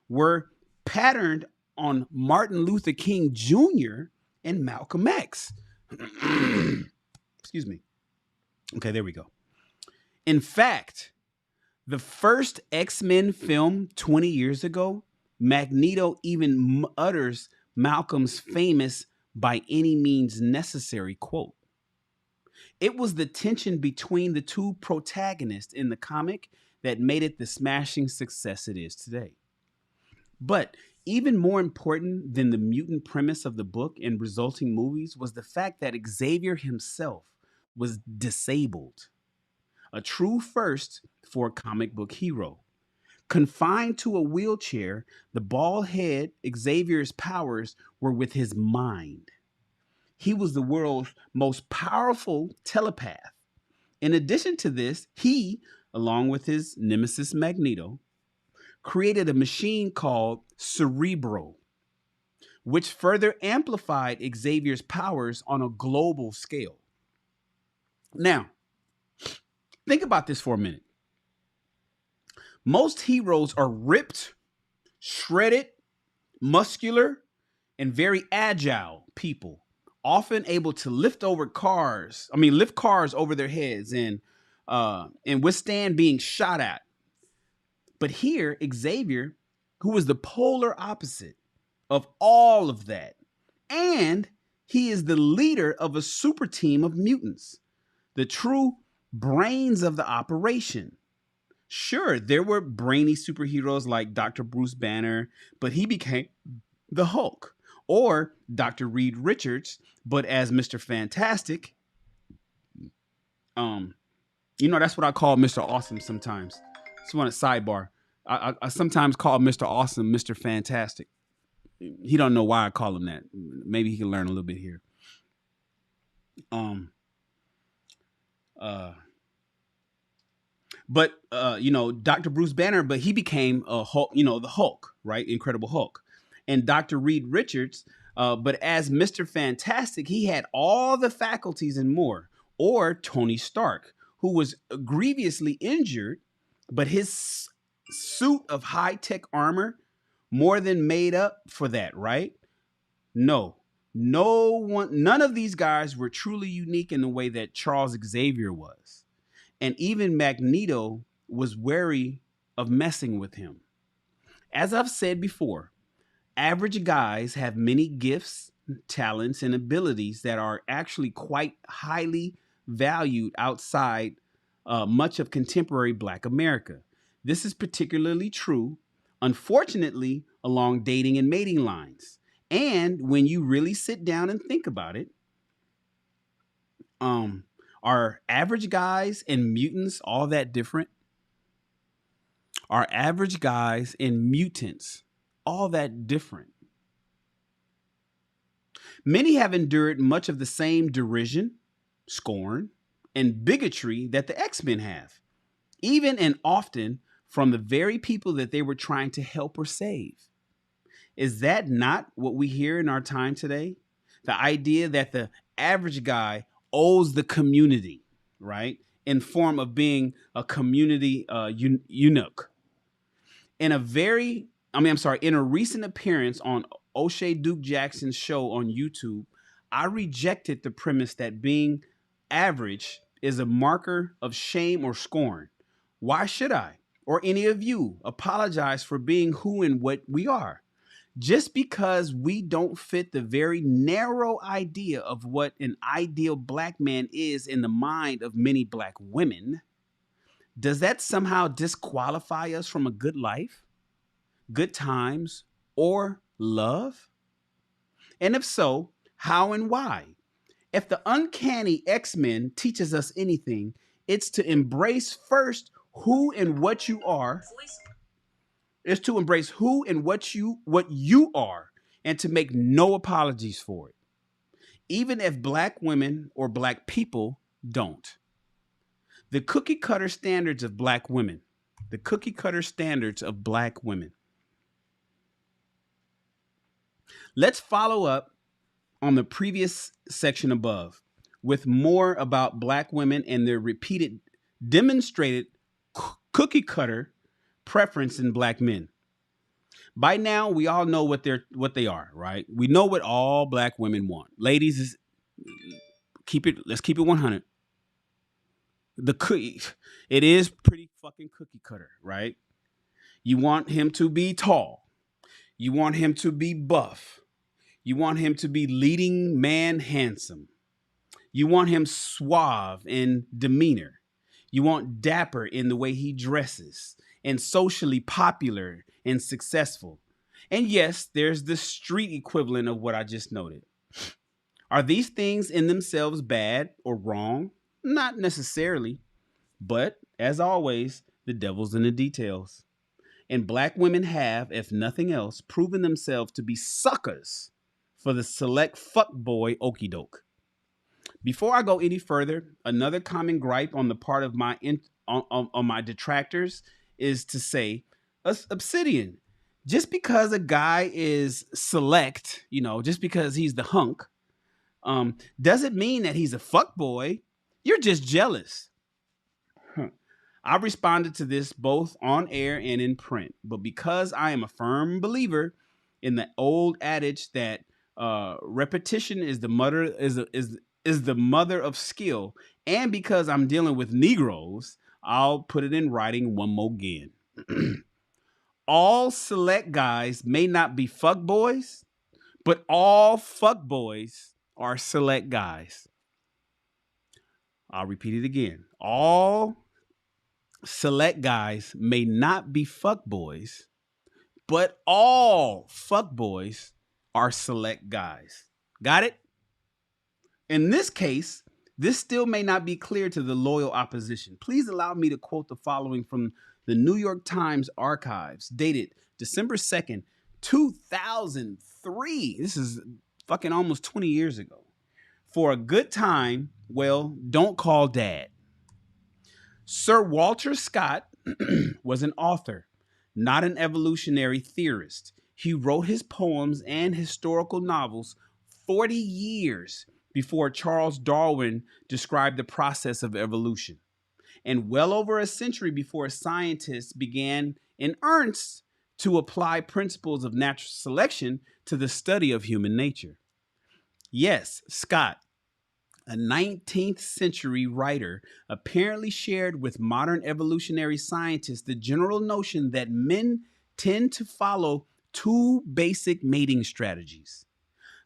were patterned on Martin Luther King Jr. and Malcolm X. Excuse me. Okay, there we go. In fact, the first X-Men film 20 years ago, Magneto even utters Malcolm's famous "by any means necessary" quote. It was the tension between the two protagonists in the comic that made it the smashing success it is today. But even more important than the mutant premise of the book and resulting movies was the fact that Xavier himself was disabled, a true first for a comic book hero. Confined to a wheelchair, the bald head Xavier's powers were with his mind. He was the world's most powerful telepath. In addition to this, he, along with his nemesis Magneto, created a machine called Cerebro, which further amplified Xavier's powers on a global scale. Now, think about this for a minute. Most heroes are ripped, shredded, muscular, and very agile people, often able to lift cars over their heads and withstand being shot at. But here, Xavier, who was the polar opposite of all of that, and He is the leader of a super team of mutants, the true brains of the operation. Sure, there were brainy superheroes like Dr. Bruce Banner, but he became the Hulk. Or Dr. Reed Richards, but as Mr. Fantastic. That's what I call Mr. Awesome sometimes. Just want a sidebar. I sometimes call Mr. Awesome Mr. Fantastic. He don't know why I call him that. Maybe he can learn a little bit here. Dr. Bruce Banner, but he became a Hulk, the Hulk, right? Incredible Hulk. And Dr. Reed Richards, but as Mr. Fantastic, he had all the faculties and more. Or Tony Stark, who was grievously injured, but his suit of high-tech armor more than made up for that, right? No one, none of these guys were truly unique in the way that Charles Xavier was. And even Magneto was wary of messing with him. As I've said before, average guys have many gifts, talents, and abilities that are actually quite highly valued outside much of contemporary Black America. This is particularly true, unfortunately, along dating and mating lines. And when you really sit down and think about it, are average guys and mutants all that different? Are average guys and mutants all that different? Many have endured much of the same derision, scorn, and bigotry that the X-Men have, even and often from the very people that they were trying to help or save. Is that not what we hear in our time today? The idea that the average guy owes the community, right? In form of being a community eunuch. In a recent appearance on O'Shea Duke Jackson's show on YouTube, I rejected the premise that being average is a marker of shame or scorn. Why should I, or any of you, apologize for being who and what we are? Just because we don't fit the very narrow idea of what an ideal Black man is in the mind of many Black women, does that somehow disqualify us from a good life, good times, or love? And if so, how and why? If the uncanny X-Men teaches us anything, it's to embrace first who and what you are. It's to embrace who and what you are, and to make no apologies for it. Even if Black women or Black people don't. The cookie cutter standards of Black women. The cookie cutter standards of Black women. Let's follow up on the previous section above with more about Black women and their repeated, demonstrated cookie cutter preference in Black men. By now, we all know what they are, right? We know what all Black women want. Ladies, let's keep it 100. It is pretty fucking cookie cutter, right? You want him to be tall. You want him to be buff. You want him to be leading man handsome. You want him suave in demeanor. You want dapper in the way he dresses, and socially popular and successful. And yes, there's the street equivalent of what I just noted. Are these things in themselves bad or wrong? Not necessarily. But, as always, the devil's in the details. And Black women have, if nothing else, proven themselves to be suckers for the select fuckboy okie doke. Before I go any further, another common gripe on the part of my on my detractors is to say, Obsidian, just because a guy is select, just because he's the hunk, doesn't mean that he's a fuckboy. You're just jealous. I responded to this both on air and in print, but because I am a firm believer in the old adage that repetition is the mother of skill, and because I'm dealing with Negroes, I'll put it in writing one more again. All select guys may not be fuckboys, but all fuckboys are select guys. I'll repeat it again. All select guys may not be fuckboys, but all fuckboys are select guys. Got it? In this case, this still may not be clear to the loyal opposition. Please allow me to quote the following from the New York Times archives, dated December 2nd, 2003. This is fucking almost 20 years ago. For a good time, well, don't call dad. Sir Walter Scott was an author, not an evolutionary theorist. He wrote his poems and historical novels 40 years before Charles Darwin described the process of evolution, and well over a century before scientists began in earnest to apply principles of natural selection to the study of human nature. Yes, Scott, a 19th century writer, apparently shared with modern evolutionary scientists the general notion that men tend to follow two basic mating strategies.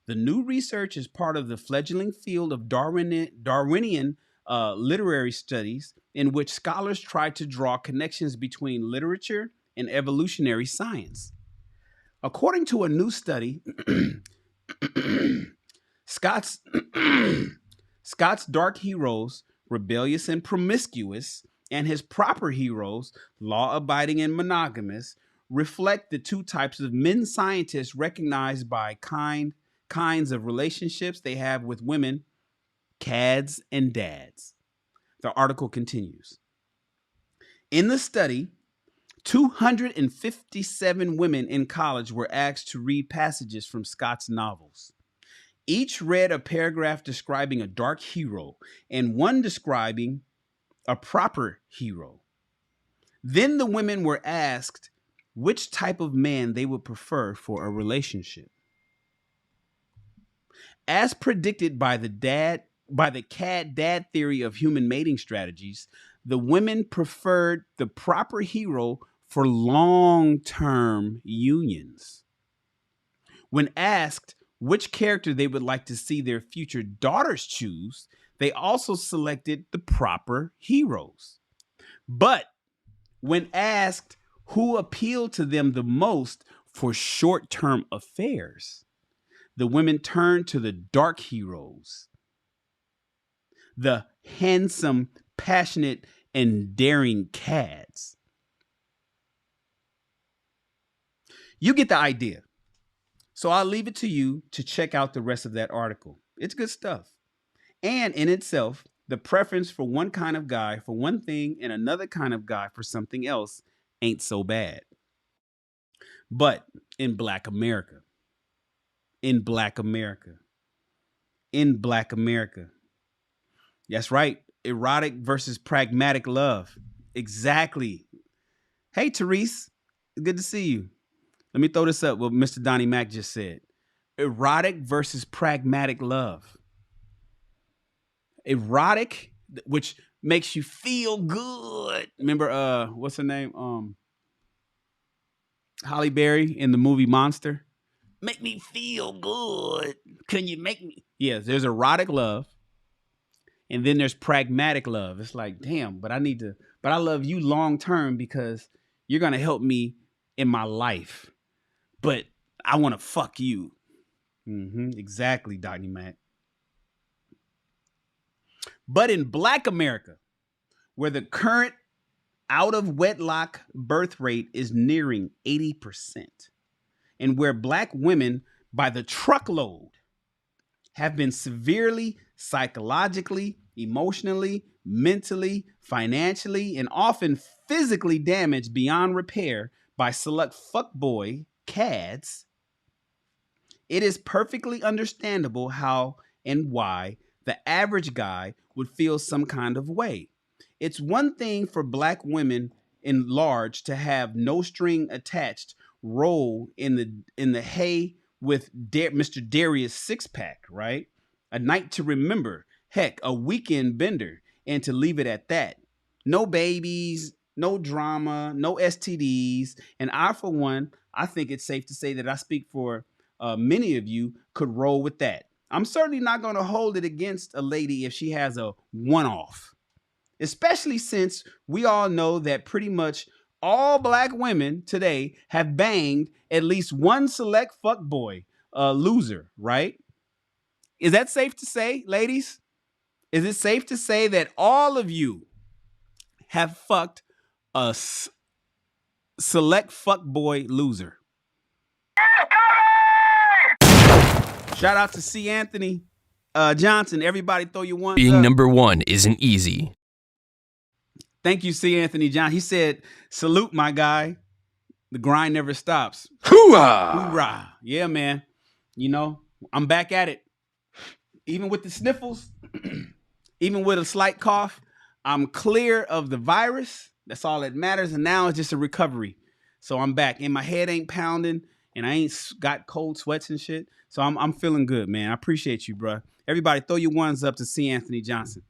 The new research is part of the fledgling field of Darwinian literary studies, in which scholars try to draw connections between literature and evolutionary science. According to a new study, Scott's dark heroes, rebellious and promiscuous, and his proper heroes, law-abiding and monogamous, reflect the two types of men scientists recognized by kinds of relationships they have with women, cads and dads. The article continues. In the study, 257 women in college were asked to read passages from Scott's novels. Each read a paragraph describing a dark hero and one describing a proper hero. Then the women were asked which type of man they would prefer for a relationship. As predicted by the cad-dad theory of human mating strategies, the women preferred the proper hero for long-term unions. When asked which character they would like to see their future daughters choose, they also selected the proper heroes. But when asked who appealed to them the most for short-term affairs, the women turned to the dark heroes, the handsome, passionate, and daring cads. You get the idea. So I'll leave it to you to check out the rest of that article. It's good stuff. And in itself, the preference for one kind of guy for one thing and another kind of guy for something else ain't so bad. But in Black America, in Black America, that's right. Erotic versus pragmatic love. Exactly. Hey, Therese. Good to see you. Let me throw this up, what Mr. Donnie Mac just said. Erotic versus pragmatic love. Erotic, which makes you feel good. Remember, what's her name? Halle Berry in the movie Monster. Make me feel good. Can you make me? Yeah, there's erotic love. And then there's pragmatic love. It's like, damn, but I love you long term because you're going to help me in my life. But I want to fuck you. Exactly, Donnie Mac. But in Black America, where the current out of wedlock birth rate is nearing 80%, and where Black women by the truckload have been severely psychologically, emotionally, mentally, financially, and often physically damaged beyond repair by select fuckboy cads, it is perfectly understandable how and why the average guy would feel some kind of way. It's one thing for Black women in large to have no string attached roll in the hay with Mr. Darius six-pack, right? A night to remember, heck, a weekend bender, and to leave it at that. No babies, no drama, no STDs, and I, for one, I think it's safe to say that I speak for many of you, could roll with that. I'm certainly not going to hold it against a lady if she has a one-off, especially since we all know that pretty much all black women today have banged at least one select fuckboy loser, right? Is that safe to say, ladies? Is it safe to say that all of you have fucked a select fuckboy loser? Shout out to C. Anthony Johnson. Everybody throw your ones Being up. number one isn't easy. Thank you, C. Anthony John. He said, salute, my guy. The grind never stops. Hoorah! Hoorah. Yeah, man. You know, I'm back at it. Even with the sniffles, even with a slight cough, I'm clear of the virus. That's all that matters. And now it's just a recovery. So I'm back. And my head ain't pounding. And I ain't got cold sweats and shit. So I'm feeling good, man. I appreciate you, bro. Everybody throw your ones up to C. Anthony Johnson.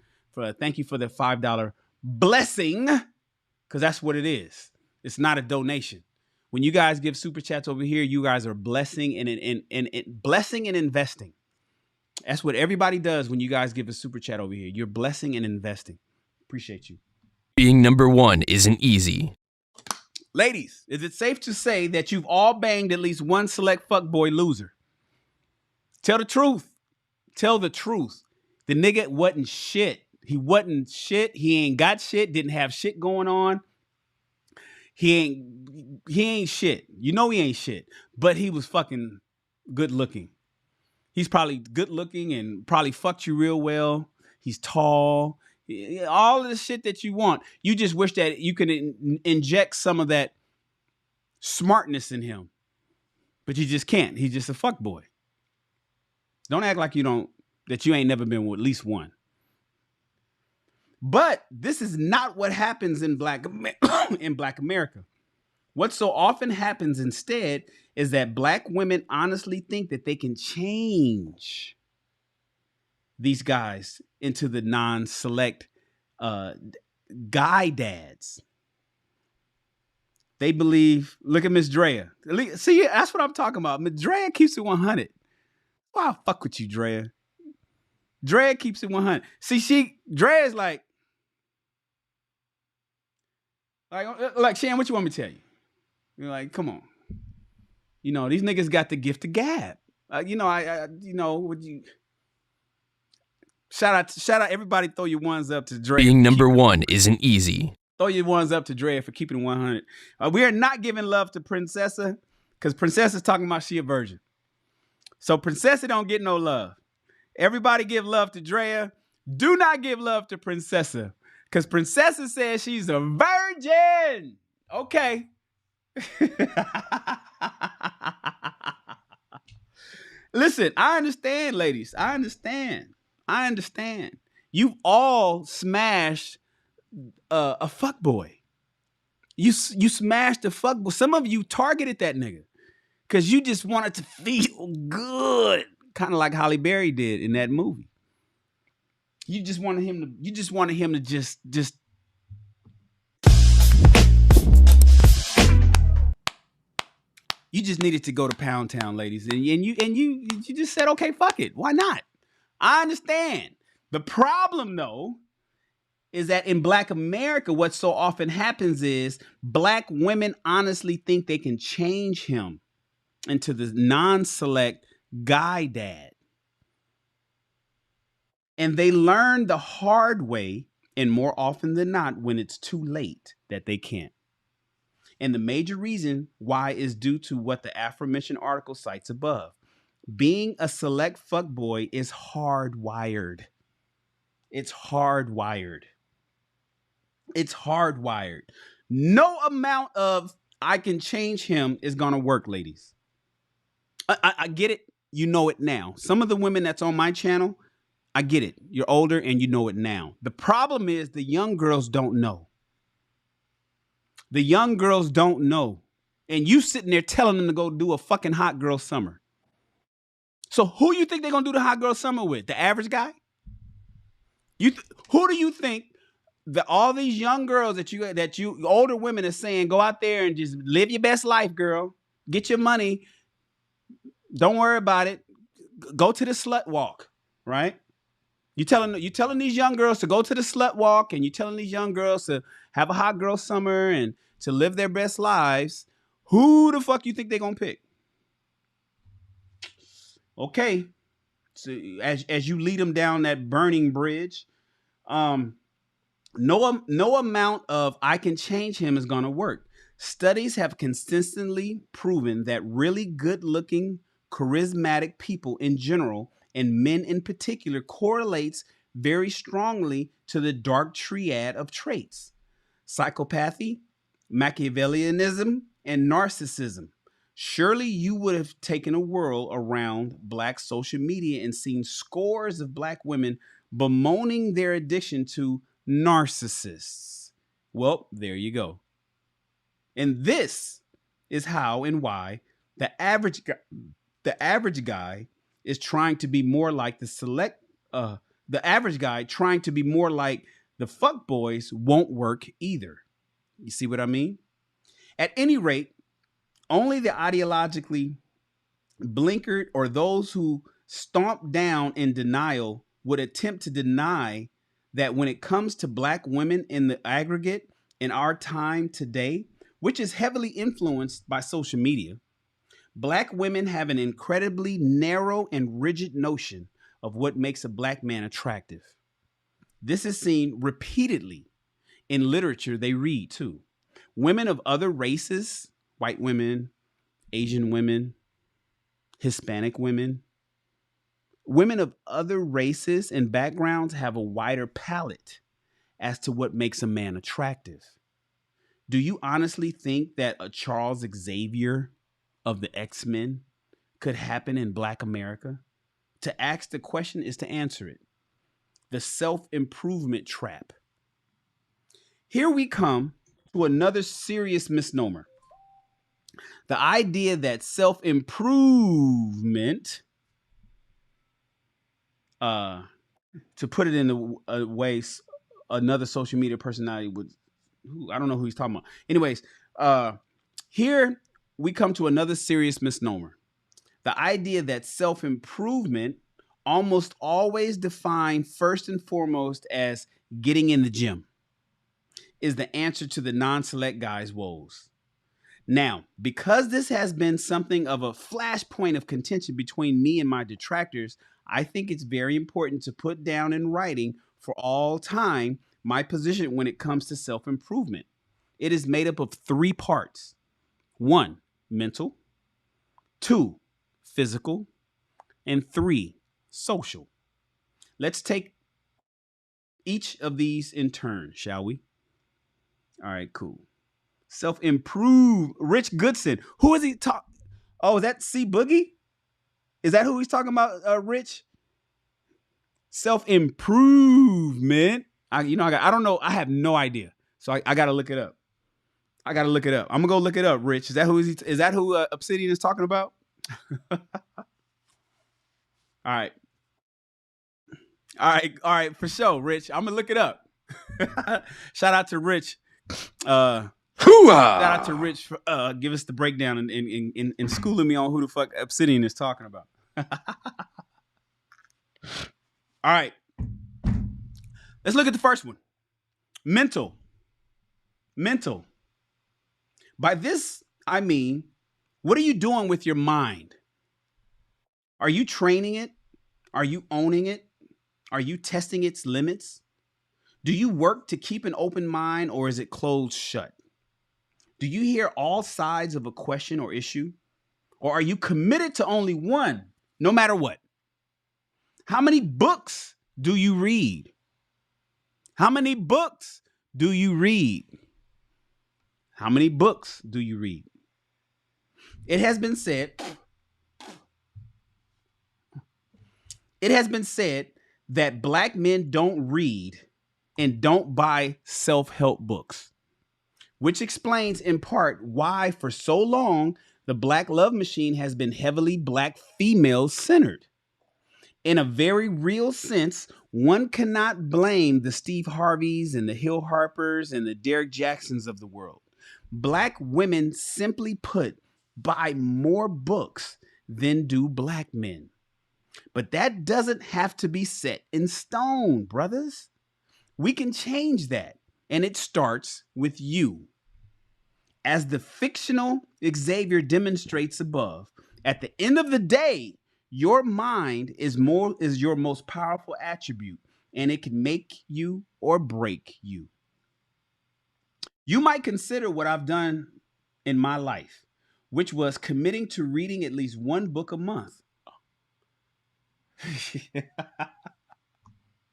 Thank you for the $5 blessing, because that's what it is. It's not a donation. When you guys give super chats over here, you guys are blessing and blessing and investing. That's what everybody does when you guys give a super chat over here. You're blessing and investing. Appreciate you. Being number one isn't easy. Ladies, is it safe to say that you've all banged at least one select fuckboy loser? Tell the truth. Tell the truth. The nigga wasn't shit. He wasn't shit. He ain't got shit. Didn't have shit going on. He ain't shit. You know he ain't shit. But he was fucking good looking. He's probably good looking and probably fucked you real well. He's tall. All of the shit that you want. You just wish that you could inject some of that smartness in him. But you just can't. He's just a fuckboy. Don't act like that you ain't never been with at least one. But this is not what happens in Black America. What so often happens instead is that Black women honestly think that they can change these guys into the non-select guy dads. They believe, look at Miss Drea. See, that's what I'm talking about. Miss Drea keeps it 100. Well, I'll fuck with you, Drea. Drea keeps it 100. See, Drea's like Shan, what you want me to tell you? You're like, come on. You know, these niggas got the gift of gab. Would you shout out everybody, throw your ones up to Dre. Being number one isn't easy. Throw your ones up to Dre for keeping it 100. We are not giving love to Princessa because Princessa's talking about she a virgin. So Princessa don't get no love. Everybody give love to Drea. Do not give love to Princessa because Princessa says she's a virgin. Okay. Listen, I understand, ladies. I understand. You've all smashed a fuckboy. You smashed a fuckboy. Some of you targeted that nigga because you just wanted to feel good, kind of like Halle Berry did in that movie. You just wanted him to just. You just needed to go to Pound Town, ladies, and you just said, okay, fuck it, why not? I understand. The problem, though, is that in Black America, what so often happens is Black women honestly think they can change him into the non-select guy dad. And they learn the hard way, and more often than not, when it's too late, that they can't. And the major reason why is due to what the aforementioned article cites above. Being a select fuckboy is hardwired. It's hardwired. It's hardwired. No amount of I can change him is going to work, ladies. I get it. You know it now. Some of the women that's on my channel, I get it. You're older and you know it now. The problem is the young girls don't know. The young girls don't know. And you sitting there telling them to go do a fucking hot girl summer. So who you think they're going to do the hot girl summer with? The average guy? Who do you think that all these young girls that you older women are saying, go out there and just live your best life, girl. Get your money. Don't worry about it. go to the slut walk, right? You telling these young girls to go to the slut walk, and you telling these young girls to have a hot girl summer and to live their best lives. Who the fuck you think they're gonna pick? Okay, so as you lead them down that burning bridge, no amount of I can change him is gonna work. Studies have consistently proven that really good-looking, charismatic people in general, and men in particular, correlates very strongly to the dark triad of traits: psychopathy, Machiavellianism, and narcissism. Surely you would have taken a whirl around Black social media and seen scores of Black women bemoaning their addiction to narcissists. Well, there you go. And this is how and why the average guy is trying to be more like the average guy trying to be more like the fuckboys won't work either. You see what I mean? At any rate, only the ideologically blinkered or those who stomp down in denial would attempt to deny that when it comes to Black women in the aggregate in our time today, which is heavily influenced by social media, Black women have an incredibly narrow and rigid notion of what makes a Black man attractive. This is seen repeatedly in literature they read too. Women of other races, white women, Asian women, Hispanic women, women of other races and backgrounds have a wider palette as to what makes a man attractive. Do you honestly think that a Charles Xavier of the X-Men could happen in Black America? To ask the question is to answer it. The self-improvement trap. Here we come to another serious misnomer. The idea that self-improvement, to put it in a way another social media personality would, I don't know who he's talking about. Anyways, here we come to another serious misnomer. The idea that self-improvement almost always defined first and foremost as getting in the gym is the answer to the non-select guy's woes. Now, because this has been something of a flashpoint of contention between me and my detractors, I think it's very important to put down in writing for all time my position when it comes to self-improvement. It is made up of 3 parts. 1, mental. 2, physical. And 3, social. Let's take each of these in turn, shall we? All right, cool. Self-improve. Rich Goodson. Who is he talking? Oh, is that C Boogie? Is that who he's talking about, Rich? Self-improvement. I don't know. I have no idea. So I got to look it up. I'm going to go look it up, Rich. Is that who Obsidian is talking about? All right, for sure, Rich. I'm going to look it up. Shout out to Rich. Shout out to Rich for give us the breakdown and schooling me on who the fuck Obsidian is talking about. All right. Let's look at the first one. Mental. By this, I mean, what are you doing with your mind? Are you training it? Are you owning it? Are you testing its limits? Do you work to keep an open mind, or is it closed shut? Do you hear all sides of a question or issue? Or are you committed to only one, no matter what? How many books do you read? How many books do you read? How many books do you read? It has been said that Black men don't read and don't buy self-help books, which explains in part why for so long the Black love machine has been heavily Black female centered. In a very real sense, one cannot blame the Steve Harveys and the Hill Harpers and the Derek Jacksons of the world. Black women, simply put, buy more books than do Black men. But that doesn't have to be set in stone, brothers. We can change that. And it starts with you. As the fictional Xavier demonstrates above, at the end of the day, your mind is your most powerful attribute, and it can make you or break you. You might consider what I've done in my life, which was committing to reading at least one book a month.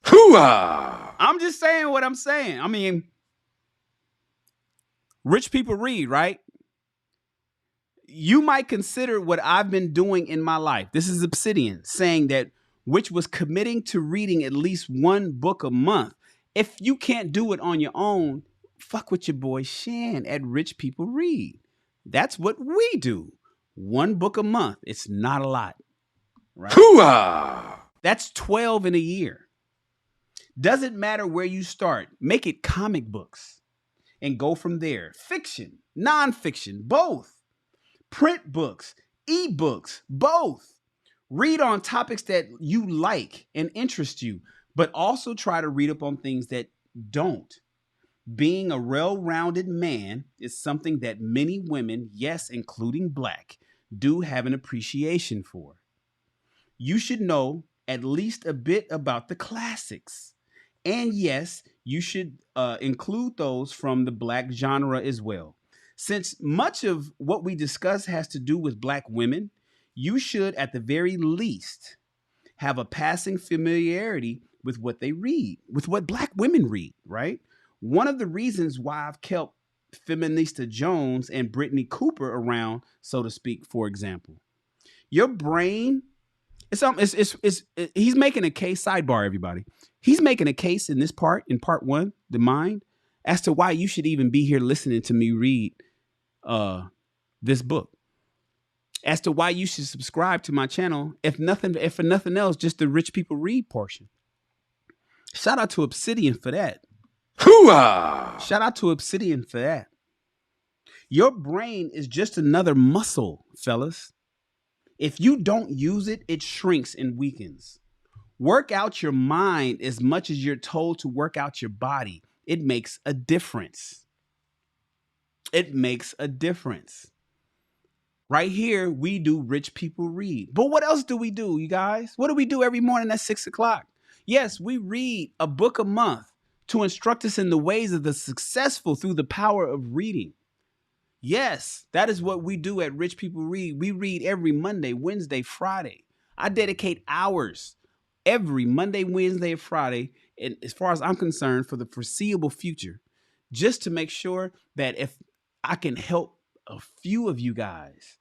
Hooah! I'm just saying what I'm saying. I mean, rich people read, right? You might consider what I've been doing in my life. This is Obsidian saying that, which was committing to reading at least one book a month. If you can't do it on your own, fuck with your boy Shan at Rich People Read. That's what we do. One book a month. It's not a lot, right? Hooah! That's 12 in a year. Doesn't matter where you start. Make it comic books and go from there. Fiction, nonfiction, both. Print books, ebooks, both. Read on topics that you like and interest you, but also try to read up on things that don't. Being a well-rounded man is something that many women, yes, including black, do have an appreciation for. You should know at least a bit about the classics. And yes, you should include those from the black genre as well. Since much of what we discuss has to do with black women, you should at the very least have a passing familiarity with what they read, with what black women read, right? One of the reasons why I've kept Feminista Jones and Brittany Cooper around, so to speak, for example. Your brain, he's making a case, sidebar, everybody. He's making a case in part one, the mind, as to why you should even be here listening to me read this book. As to why you should subscribe to my channel, if for nothing else, just the Rich People Read portion. Shout out to Obsidian for that. Hooah! Shout out to Obsidian for that. Your brain is just another muscle, fellas. If you don't use it, it shrinks and weakens. Work out your mind as much as you're told to work out your body. It makes a difference. It makes a difference. Right here, we do Rich People Read. But what else do we do, you guys? What do we do every morning at 6 o'clock? Yes, we read a book a month to instruct us in the ways of the successful through the power of reading. Yes, that is what we do at Rich People Read. We read every Monday, Wednesday, Friday. I dedicate hours every Monday, Wednesday, and Friday, and as far as I'm concerned, for the foreseeable future, just to make sure that if I can help a few of you guys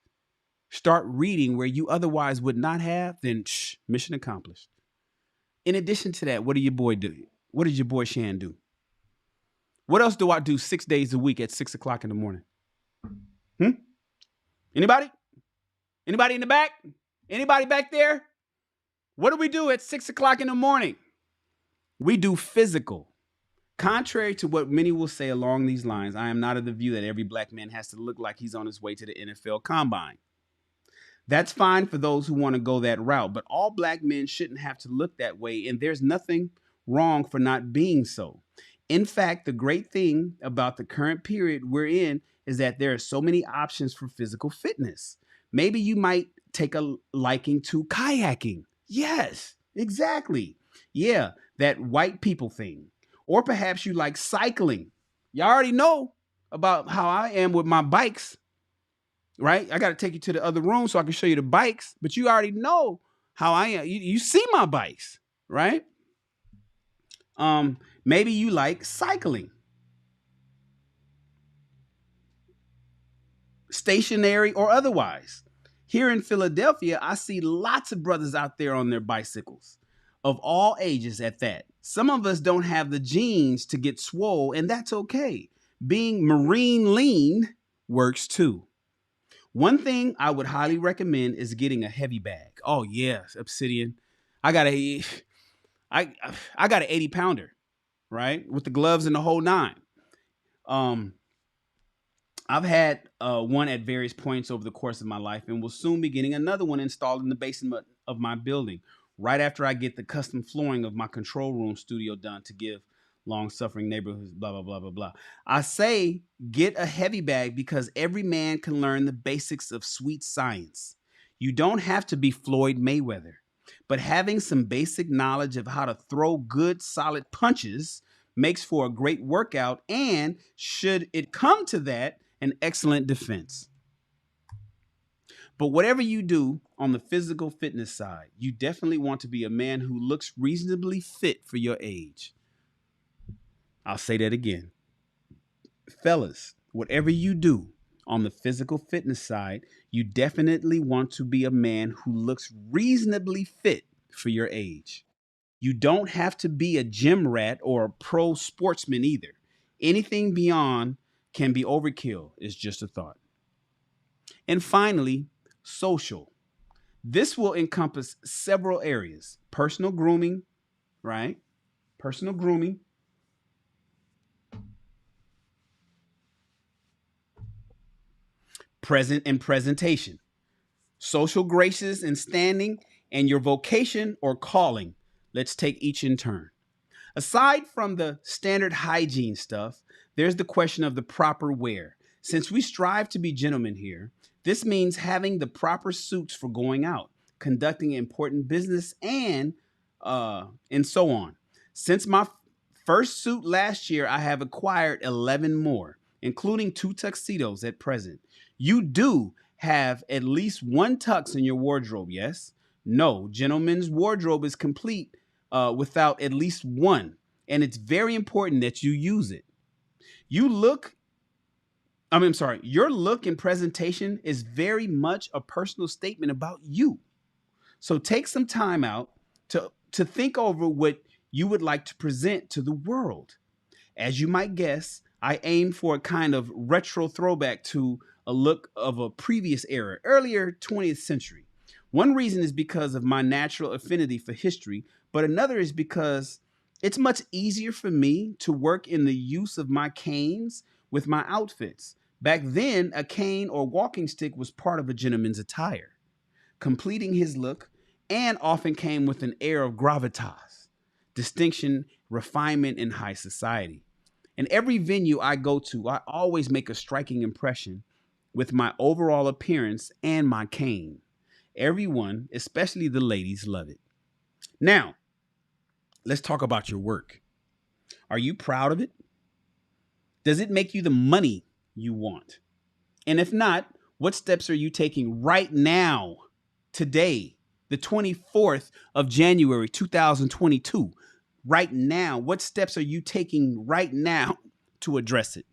start reading where you otherwise would not have, then mission accomplished. In addition to that, what do your boy do? What does your boy Shan do? What else do I do 6 days a week at 6 o'clock in the morning? Anybody? Anybody in the back? Anybody back there? What do we do at 6 o'clock in the morning? We do physical. Contrary to what many will say along these lines, I am not of the view that every black man has to look like he's on his way to the NFL Combine. That's fine for those who want to go that route, but all black men shouldn't have to look that way, and there's nothing wrong for not being so. In fact, the great thing about the current period we're in is that there are so many options for physical fitness. Maybe you might take a liking to kayaking. Yes, exactly. Yeah, that white people thing. Or perhaps you like cycling. You already know about how I am with my bikes, right? I got to take you to the other room so I can show you the bikes, but you already know how I am. You see my bikes, right? Maybe you like cycling. Stationary or otherwise. Here in Philadelphia, I see lots of brothers out there on their bicycles of all ages at that. Some of us don't have the genes to get swole, and that's okay. Being marine lean works too. One thing I would highly recommend is getting a heavy bag. Oh yes, Obsidian. I got an 80 pounder, right? With the gloves and the whole nine. I've had one at various points over the course of my life and will soon be getting another one installed in the basement of my building right after I get the custom flooring of my control room studio done to give long suffering neighborhoods, blah, blah, blah, blah, blah. I say get a heavy bag because every man can learn the basics of sweet science. You don't have to be Floyd Mayweather, but having some basic knowledge of how to throw good, solid punches makes for a great workout and, should it come to that, an excellent defense. But whatever you do on the physical fitness side, you definitely want to be a man who looks reasonably fit for your age. I'll say that again. Fellas, whatever you do on the physical fitness side, you definitely want to be a man who looks reasonably fit for your age. You don't have to be a gym rat or a pro sportsman either. Anything beyond can be overkill, is just a thought. And finally, social. This will encompass several areas. Personal grooming, right? Personal grooming. Present and presentation. Social graces and standing, and your vocation or calling. Let's take each in turn. Aside from the standard hygiene stuff, there's the question of the proper wear. Since we strive to be gentlemen here, this means having the proper suits for going out, conducting important business, and so on. Since my first suit last year, I have acquired 11 more, including 2 tuxedos at present. You do have at least 1 tux in your wardrobe, yes? No, gentlemen's wardrobe is complete without at least 1, and it's very important that you use it. Your look and presentation is very much a personal statement about you. So take some time out to think over what you would like to present to the world. As you might guess, I aim for a kind of retro throwback to a look of a previous era, earlier 20th century. One reason is because of my natural affinity for history, but another is because it's much easier for me to work in the use of my canes with my outfits. Back then, a cane or walking stick was part of a gentleman's attire, completing his look, and often came with an air of gravitas, distinction, refinement, and high society. In every venue I go to, I always make a striking impression with my overall appearance and my cane. Everyone, especially the ladies, love it. Now, let's talk about your work. Are you proud of it? Does it make you the money you want? And if not, what steps are you taking right now, today, the 24th of January, 2022? Right now, what steps are you taking right now to address it?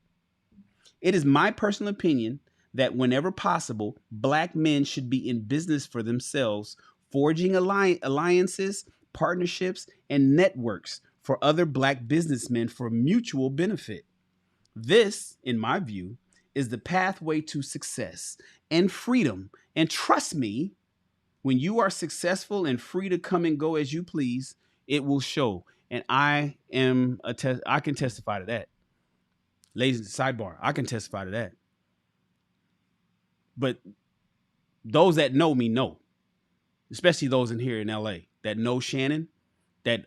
It is my personal opinion that whenever possible, Black men should be in business for themselves, forging alliances, partnerships, and networks for other Black businessmen for mutual benefit. This, in my view, is the pathway to success and freedom. And trust me, when you are successful and free to come and go as you please, it will show. And I can testify to that. Ladies, sidebar, I can testify to that. But those that know me know, especially those in here in LA that know Shannon, that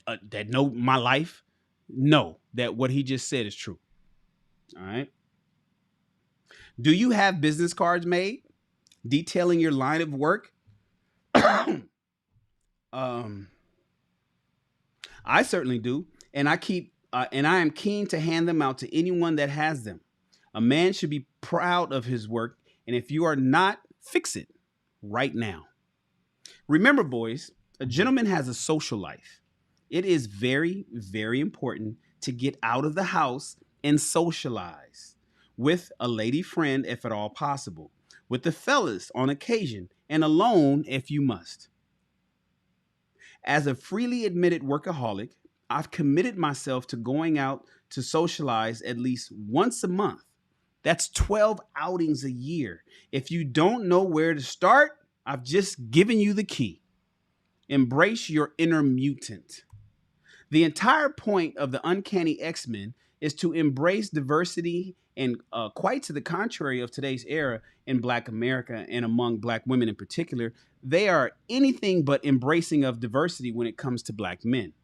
know my life, know that what he just said is true. All right. Do you have business cards made detailing your line of work? I certainly do, and I am keen to hand them out to anyone that has them. A man should be proud of his work, and if you are not, fix it right now. Remember, boys, a gentleman has a social life. It is very, very important to get out of the house and socialize with a lady friend if at all possible, with the fellas on occasion, and alone if you must. As a freely admitted workaholic, I've committed myself to going out to socialize at least once a month. That's 12 outings a year. If you don't know where to start, I've just given you the key. Embrace your inner mutant. The entire point of the Uncanny X-Men is to embrace diversity, and quite to the contrary of today's era in Black America and among Black women in particular, they are anything but embracing of diversity when it comes to Black men.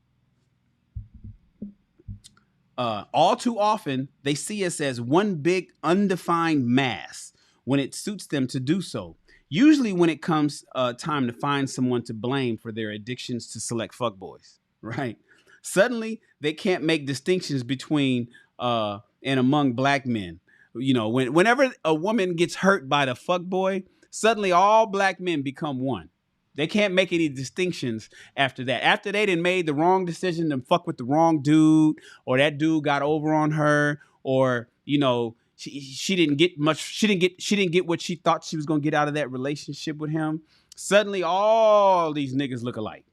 All too often, they see us as one big undefined mass when it suits them to do so. Usually when it comes time to find someone to blame for their addictions to select fuckboys, right? Suddenly, they can't make distinctions between and among Black men. You know, whenever a woman gets hurt by the fuckboy, suddenly all Black men become one. They can't make any distinctions after that. After they done made the wrong decision to fuck with the wrong dude, or that dude got over on her, or you know, she didn't get much. She didn't get what she thought she was gonna get out of that relationship with him. Suddenly, all these niggas look alike.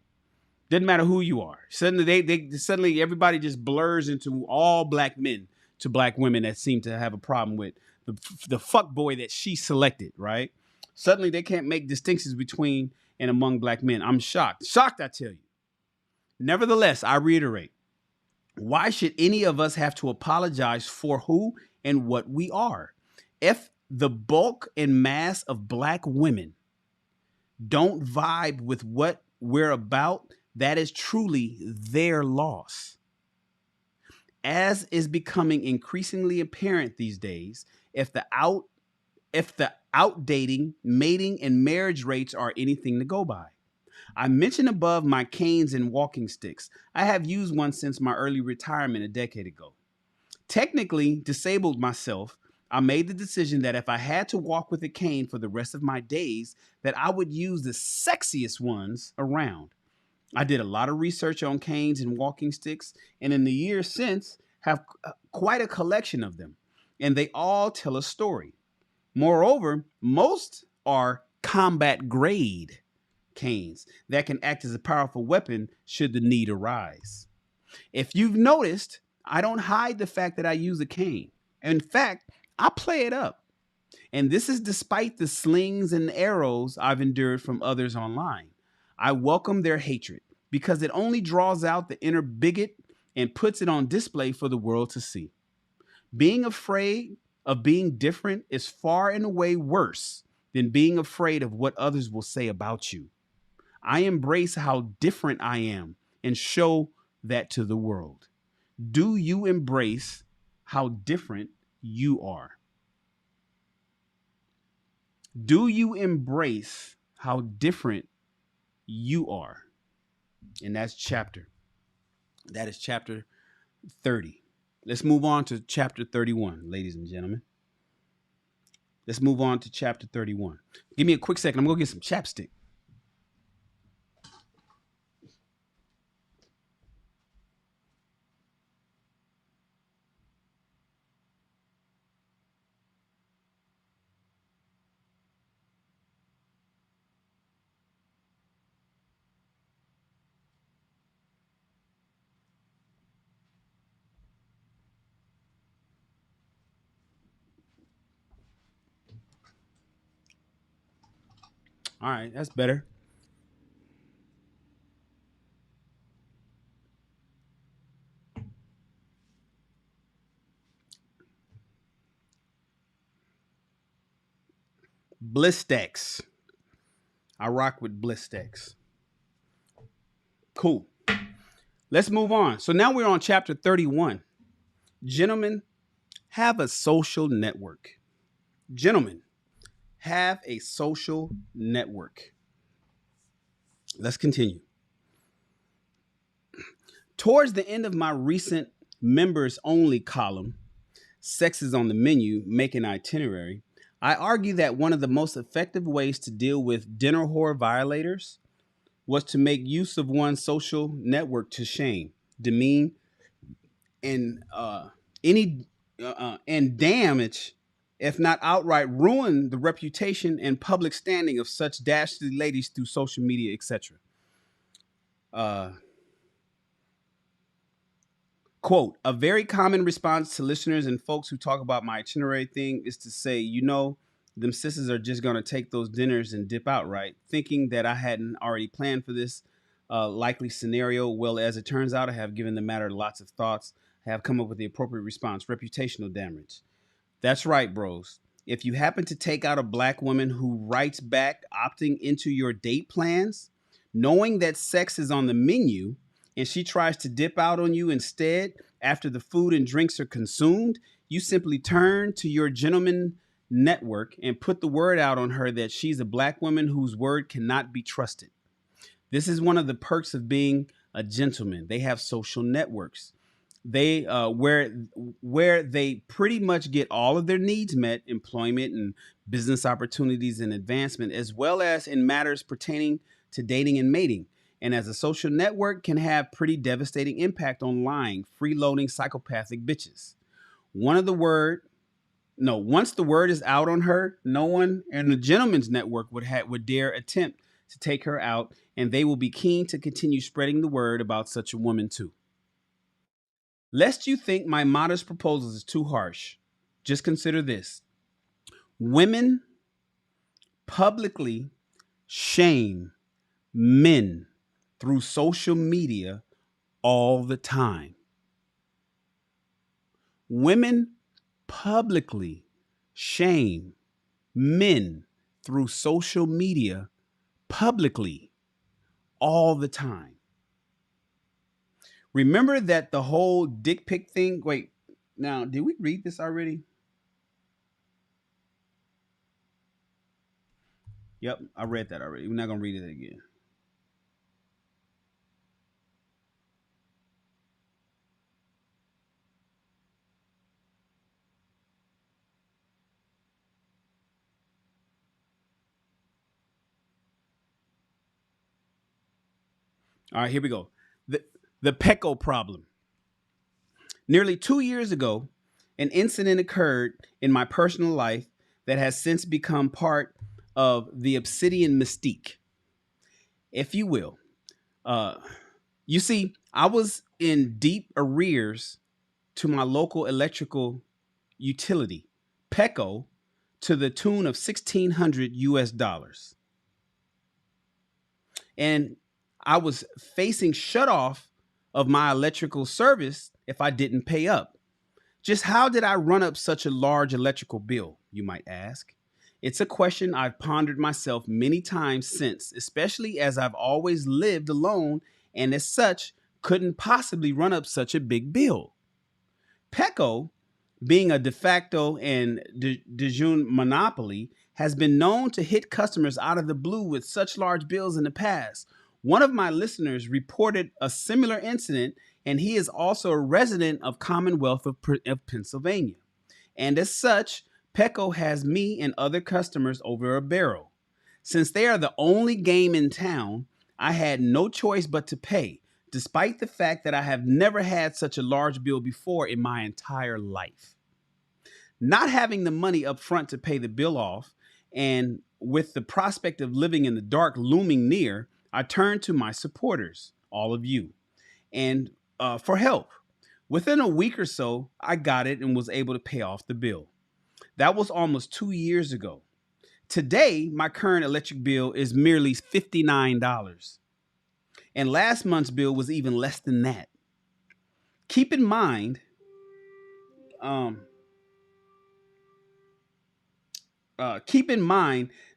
Doesn't matter who you are. Suddenly, suddenly everybody just blurs into all Black men to Black women that seem to have a problem with the fuck boy that she selected. Right? Suddenly, they can't make distinctions between and among Black men. I'm shocked. Shocked, I tell you. Nevertheless, I reiterate, why should any of us have to apologize for who and what we are? If the bulk and mass of Black women don't vibe with what we're about, that is truly their loss. As is becoming increasingly apparent these days, if the outdating, mating, and marriage rates are anything to go by. I mentioned above my canes and walking sticks. I have used one since my early retirement a decade ago. Technically disabled myself, I made the decision that if I had to walk with a cane for the rest of my days, that I would use the sexiest ones around. I did a lot of research on canes and walking sticks, and in the years since, have quite a collection of them, and they all tell a story. Moreover, most are combat grade canes that can act as a powerful weapon should the need arise. If you've noticed, I don't hide the fact that I use a cane. In fact, I play it up. And this is despite the slings and arrows I've endured from others online. I welcome their hatred because it only draws out the inner bigot and puts it on display for the world to see. Being afraid of being different is far and away worse than being afraid of what others will say about you. I embrace how different I am and show that to the world. Do you embrace how different you are? Do you embrace how different you are? And that is chapter 30. Let's move on to chapter 31, ladies and gentlemen. Let's move on to chapter 31. Give me a quick second. I'm going to get some chapstick. All right, that's better. Blistex. I rock with Blistex. Cool. Let's move on. So now we're on chapter 31. Gentlemen, have a social network. Gentlemen, have a social network. Let's continue. Towards the end of my recent members only column, Sex is on the Menu, Make an Itinerary, I argue that one of the most effective ways to deal with dinner whore violators was to make use of one's social network to shame, demean, and damage, if not outright ruin, the reputation and public standing of such dastardly ladies through social media, etc. Quote, a very common response to listeners and folks who talk about my itinerary thing is to say, you know, them sisters are just going to take those dinners and dip out, right? Thinking that I hadn't already planned for this likely scenario. Well, as it turns out, I have given the matter lots of thoughts, have come up with the appropriate response. Reputational damage. That's right, bros. If you happen to take out a black woman who writes back opting into your date plans, knowing that sex is on the menu, and she tries to dip out on you instead after the food and drinks are consumed, you simply turn to your gentleman network and put the word out on her that she's a black woman whose word cannot be trusted. This is one of the perks of being a gentleman. They have social networks. They where they pretty much get all of their needs met, employment and business opportunities and advancement, as well as in matters pertaining to dating and mating. And as a social network can have pretty devastating impact on lying, freeloading psychopathic bitches. Once the word is out on her, no one in the gentleman's network would dare attempt to take her out, and they will be keen to continue spreading the word about such a woman too. Lest you think my modest proposals is too harsh, just consider this. Women publicly shame men through social media all the time. Women publicly shame men through social media publicly all the time. Remember that the whole dick pic thing? Wait, now, did we read this already? Yep, I read that already. We're not going to read it again. All right, here we go. The Pecco problem. Nearly 2 years ago, an incident occurred in my personal life that has since become part of the Obsidian mystique, if you will. You see, I was in deep arrears to my local electrical utility, Pecco, to the tune of $1,600 US. And I was facing shutoff of my electrical service if I didn't pay up. Just how did I run up such a large electrical bill, you might ask? It's a question I've pondered myself many times since, especially as I've always lived alone and as such couldn't possibly run up such a big bill. Pecco, being a de facto and de jure monopoly, has been known to hit customers out of the blue with such large bills in the past. One of my listeners reported a similar incident, and he is also a resident of Commonwealth of Pennsylvania. And as such, Pecco has me and other customers over a barrel. Since they are the only game in town, I had no choice but to pay, despite the fact that I have never had such a large bill before in my entire life. Not having the money up front to pay the bill off, and with the prospect of living in the dark looming near, I turned to my supporters, all of you, and for help. Within a week or so, I got it and was able to pay off the bill. That was almost 2 years ago. Today, my current electric bill is merely $59. And last month's bill was even less than that. Keep in mind,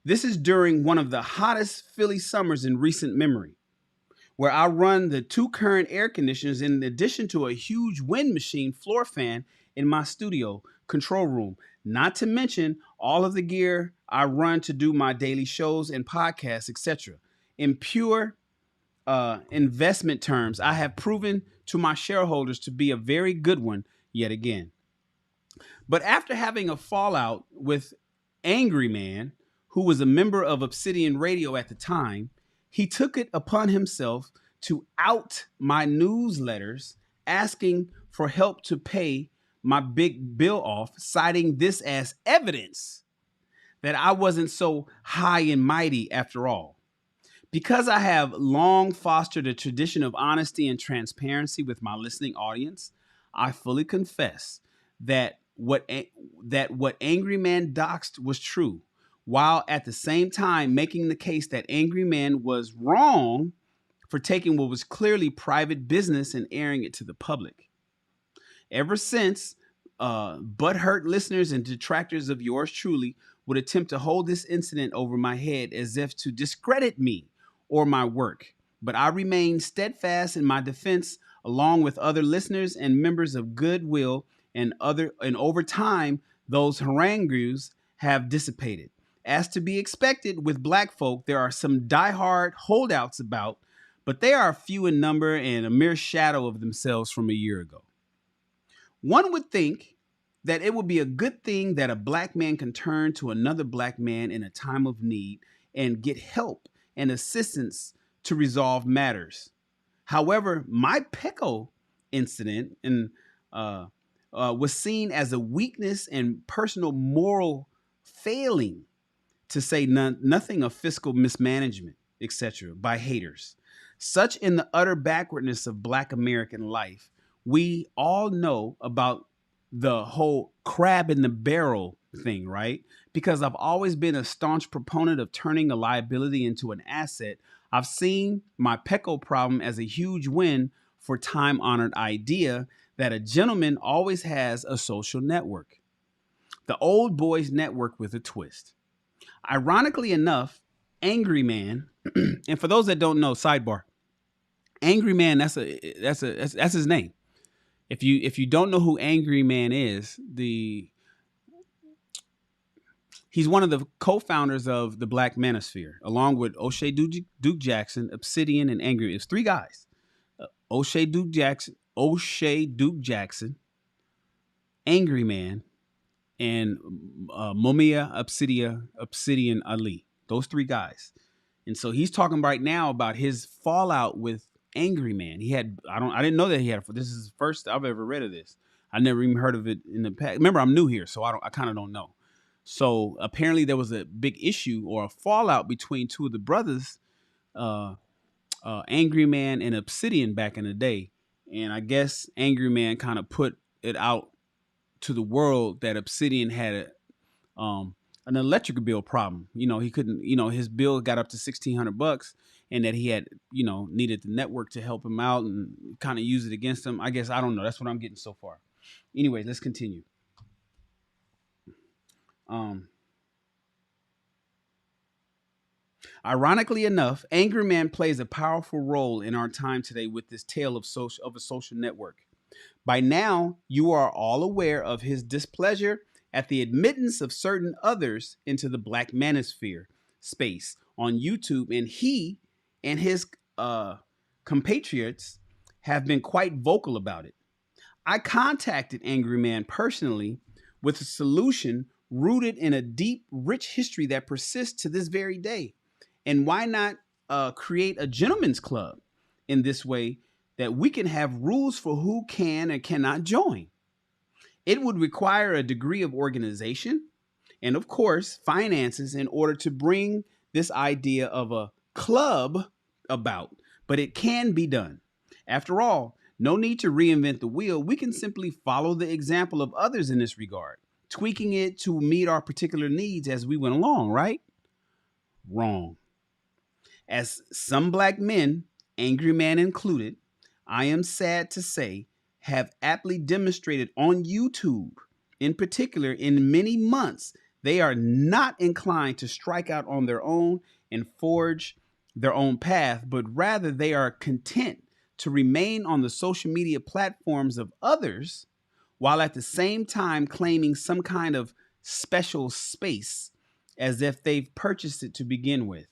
this is during one of the hottest Philly summers in recent memory, where I run the 2 current air conditioners in addition to a huge wind machine floor fan in my studio control room, not to mention all of the gear I run to do my daily shows and podcasts, etc. In pure investment terms, I have proven to my shareholders to be a very good one yet again. But after having a fallout with Angry Man, who was a member of Obsidian Radio at the time, he took it upon himself to out my newsletters, asking for help to pay my big bill off, citing this as evidence that I wasn't so high and mighty after all. Because I have long fostered a tradition of honesty and transparency with my listening audience, I fully confess that what Angry Man doxed was true, while at the same time making the case that Angry Man was wrong for taking what was clearly private business and airing it to the public. Ever since, butthurt listeners and detractors of yours truly would attempt to hold this incident over my head as if to discredit me or my work. But I remain steadfast in my defense, along with other listeners and members of Goodwill, and over time, those harangues have dissipated. As to be expected with black folk, there are some diehard holdouts about, but they are few in number and a mere shadow of themselves from a year ago. One would think that it would be a good thing that a black man can turn to another black man in a time of need and get help and assistance to resolve matters. However, my Pecco incident was seen as a weakness and personal moral failing, to say nothing of fiscal mismanagement, etc., by haters. Such in the utter backwardness of Black American life, we all know about the whole crab in the barrel thing, right? Because I've always been a staunch proponent of turning a liability into an asset. I've seen my Pecco problem as a huge win for time-honored idea that a gentleman always has a social network. The old boys network with a twist. Ironically enough, Angry Man, and for those that don't know, sidebar, Angry Man, that's his name. If you don't know who Angry Man is, he's one of the co-founders of the Black Manosphere, along with O'Shea Duke Jackson, Obsidian, and Angry. It's three guys: O'Shea Duke Jackson, Angry Man, and Mumia Obsidian Ali. Those three guys. And so he's talking right now about his fallout with Angry Man. I didn't know that he had. This is the first I've ever read of this. I never even heard of it in the past. Remember, I'm new here, so I kind of don't know. So apparently there was a big issue or a fallout between two of the brothers, Angry Man and Obsidian, back in the day. And I guess Angry Man kind of put it out to the world that Obsidian had an electric bill problem. He couldn't, his bill got up to $1,600, and that he had, needed the network to help him out and kind of use it against him. I guess, I don't know. That's what I'm getting so far. Anyway, let's continue. Ironically enough, Angry Man plays a powerful role in our time today with this tale of a social network. By now, you are all aware of his displeasure at the admittance of certain others into the Black Manosphere space on YouTube, and he and his compatriots have been quite vocal about it. I contacted Angry Man personally with a solution rooted in a deep, rich history that persists to this very day. And why not create a gentleman's club in this way that we can have rules for who can and cannot join? It would require a degree of organization and, of course, finances in order to bring this idea of a club about, but it can be done. After all, no need to reinvent the wheel. We can simply follow the example of others in this regard, tweaking it to meet our particular needs as we went along, right? Wrong. As some black men, Angry Man included, I am sad to say, have aptly demonstrated on YouTube, in particular, in many months, they are not inclined to strike out on their own and forge their own path, but rather they are content to remain on the social media platforms of others, while at the same time claiming some kind of special space as if they've purchased it to begin with.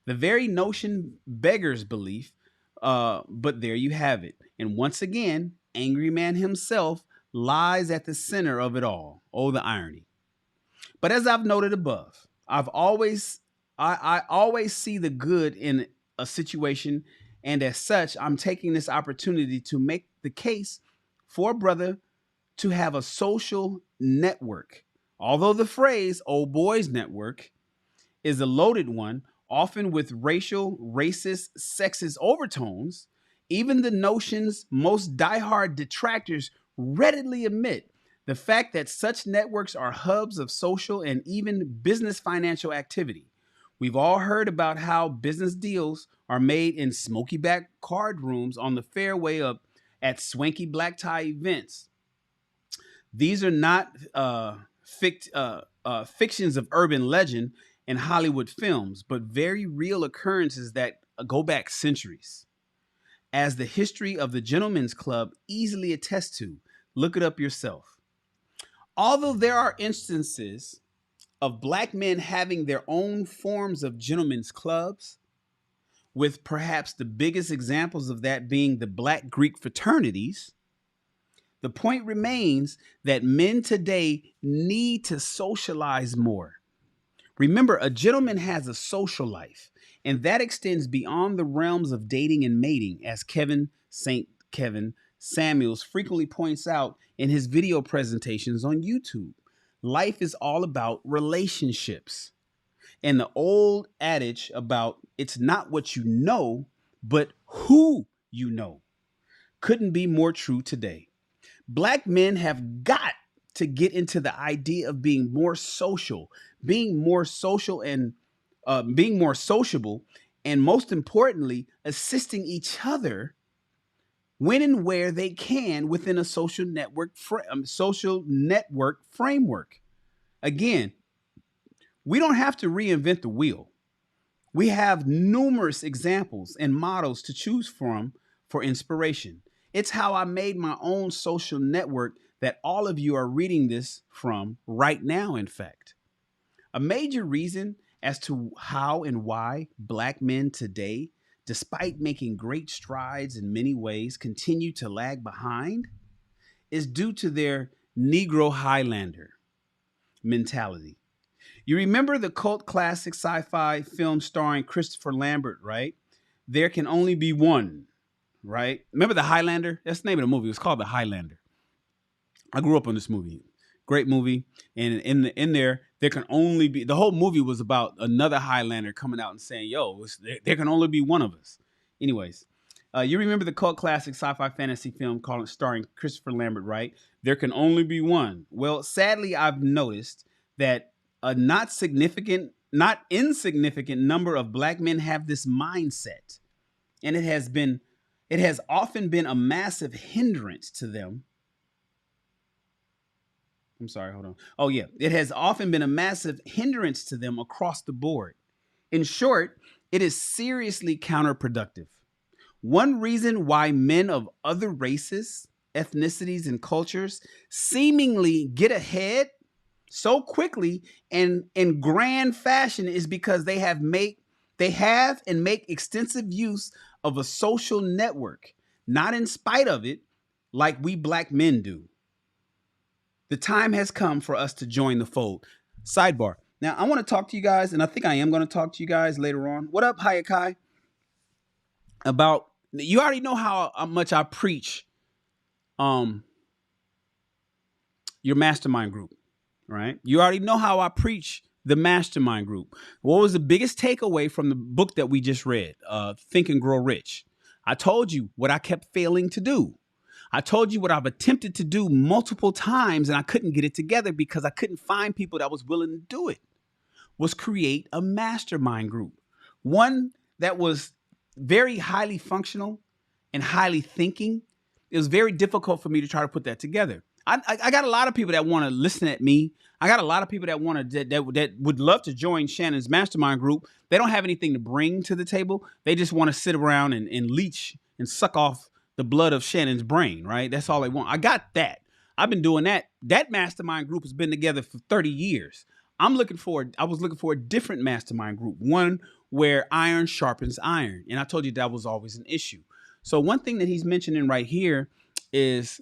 The very notion beggars belief, but there you have it. And once again, Angry Man himself lies at the center of it all. Oh, the irony. But as I've noted above, I always see the good in a situation, and as such, I'm taking this opportunity to make the case for a brother to have a social network. Although the phrase "old boys network" is a loaded one, often with racial, racist, sexist overtones, even the notion's most diehard detractors readily admit the fact that such networks are hubs of social and even business financial activity. We've all heard about how business deals are made in smoky back card rooms on the fairway up at swanky black tie events. These are not fictions of urban legend and Hollywood films, but very real occurrences that go back centuries. As the history of the Gentlemen's Club easily attests to, look it up yourself. Although there are instances of black men having their own forms of gentlemen's clubs, with perhaps the biggest examples of that being the Black Greek fraternities, the point remains that men today need to socialize more. Remember, a gentleman has a social life, and that extends beyond the realms of dating and mating, as St. Kevin Samuels frequently points out in his video presentations on YouTube. Life is all about relationships. And the old adage about it's not what you know, but who you know couldn't be more true today. Black men have got to get into the idea of being more social and being more sociable, and most importantly, assisting each other when and where they can within a social network framework. Again, we don't have to reinvent the wheel. We have numerous examples and models to choose from for inspiration. It's how I made my own social network that all of you are reading this from right now, in fact. A major reason as to how and why black men today, despite making great strides in many ways, continue to lag behind is due to their Negro Highlander mentality. You remember the cult classic sci-fi film starring Christopher Lambert, right? There Can Only Be One, right? Remember The Highlander? That's the name of the movie. It was called The Highlander. I grew up on this movie. Great movie. And in there can only be, the whole movie was about another Highlander coming out and saying, yo, there can only be one of us. Anyways, you remember the cult classic sci-fi fantasy film starring Christopher Lambert, right? There Can Only Be One. Well, sadly, I've noticed that a not insignificant number of black men have this mindset. And it has often been a massive hindrance to them. I'm sorry, hold on. Oh yeah, it has often been a massive hindrance to them across the board. In short, it is seriously counterproductive. One reason why men of other races, ethnicities, and cultures seemingly get ahead so quickly and in grand fashion is because they have and make extensive use of a social network, not in spite of it, like we black men do. The time has come for us to join the fold. Sidebar. Now, I want to talk to you guys, and I think I am going to talk to you guys later on. What up, Hayakai? About, you already know how much I preach your mastermind group, right? You already know how I preach the mastermind group. What was the biggest takeaway from the book that we just read, Think and Grow Rich? I told you what I kept failing to do. I told you what I've attempted to do multiple times and I couldn't get it together because I couldn't find people that was willing to do it, was create a mastermind group. One that was very highly functional and highly thinking. It was very difficult for me to try to put that together. I got a lot of people that want to listen at me. I got a lot of people that want to that would love to join Shannon's mastermind group. They don't have anything to bring to the table. They just want to sit around and leech and suck off the blood of Shannon's brain, right? That's all they want. I got that. I've been doing that. That mastermind group has been together for 30 years. I was looking for a different mastermind group, one where iron sharpens iron. And I told you that was always an issue. So one thing that he's mentioning right here is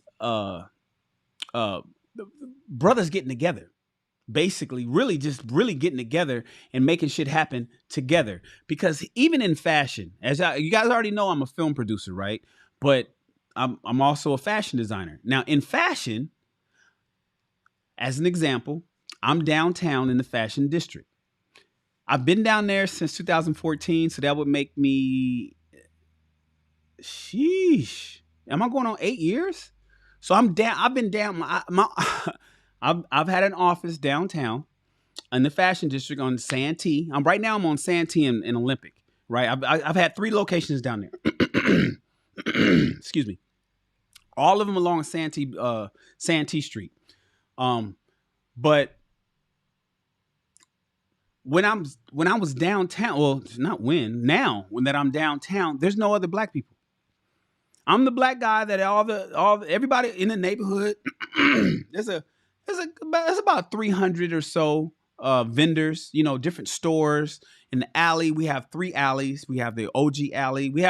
brothers getting together. Basically, really getting together and making shit happen together. Because even in fashion, you guys already know I'm a film producer, right? But I'm also a fashion designer. Now, in fashion, as an example, I'm downtown in the fashion district. I've been down there since 2014, so that would make me, sheesh. Am I going on 8 years? So I'm down. I've been down. I've had an office downtown in the fashion district on Santee. I'm on Santee and Olympic, right? I've had 3 locations down there. Excuse me. All of them along Santee Street. But when I was downtown, well, not when, now when that I'm downtown, there's no other black people. I'm the black guy that everybody in the neighborhood. there's about 300 or so vendors, different stores in the alley. We have 3 alleys. We have the OG alley. We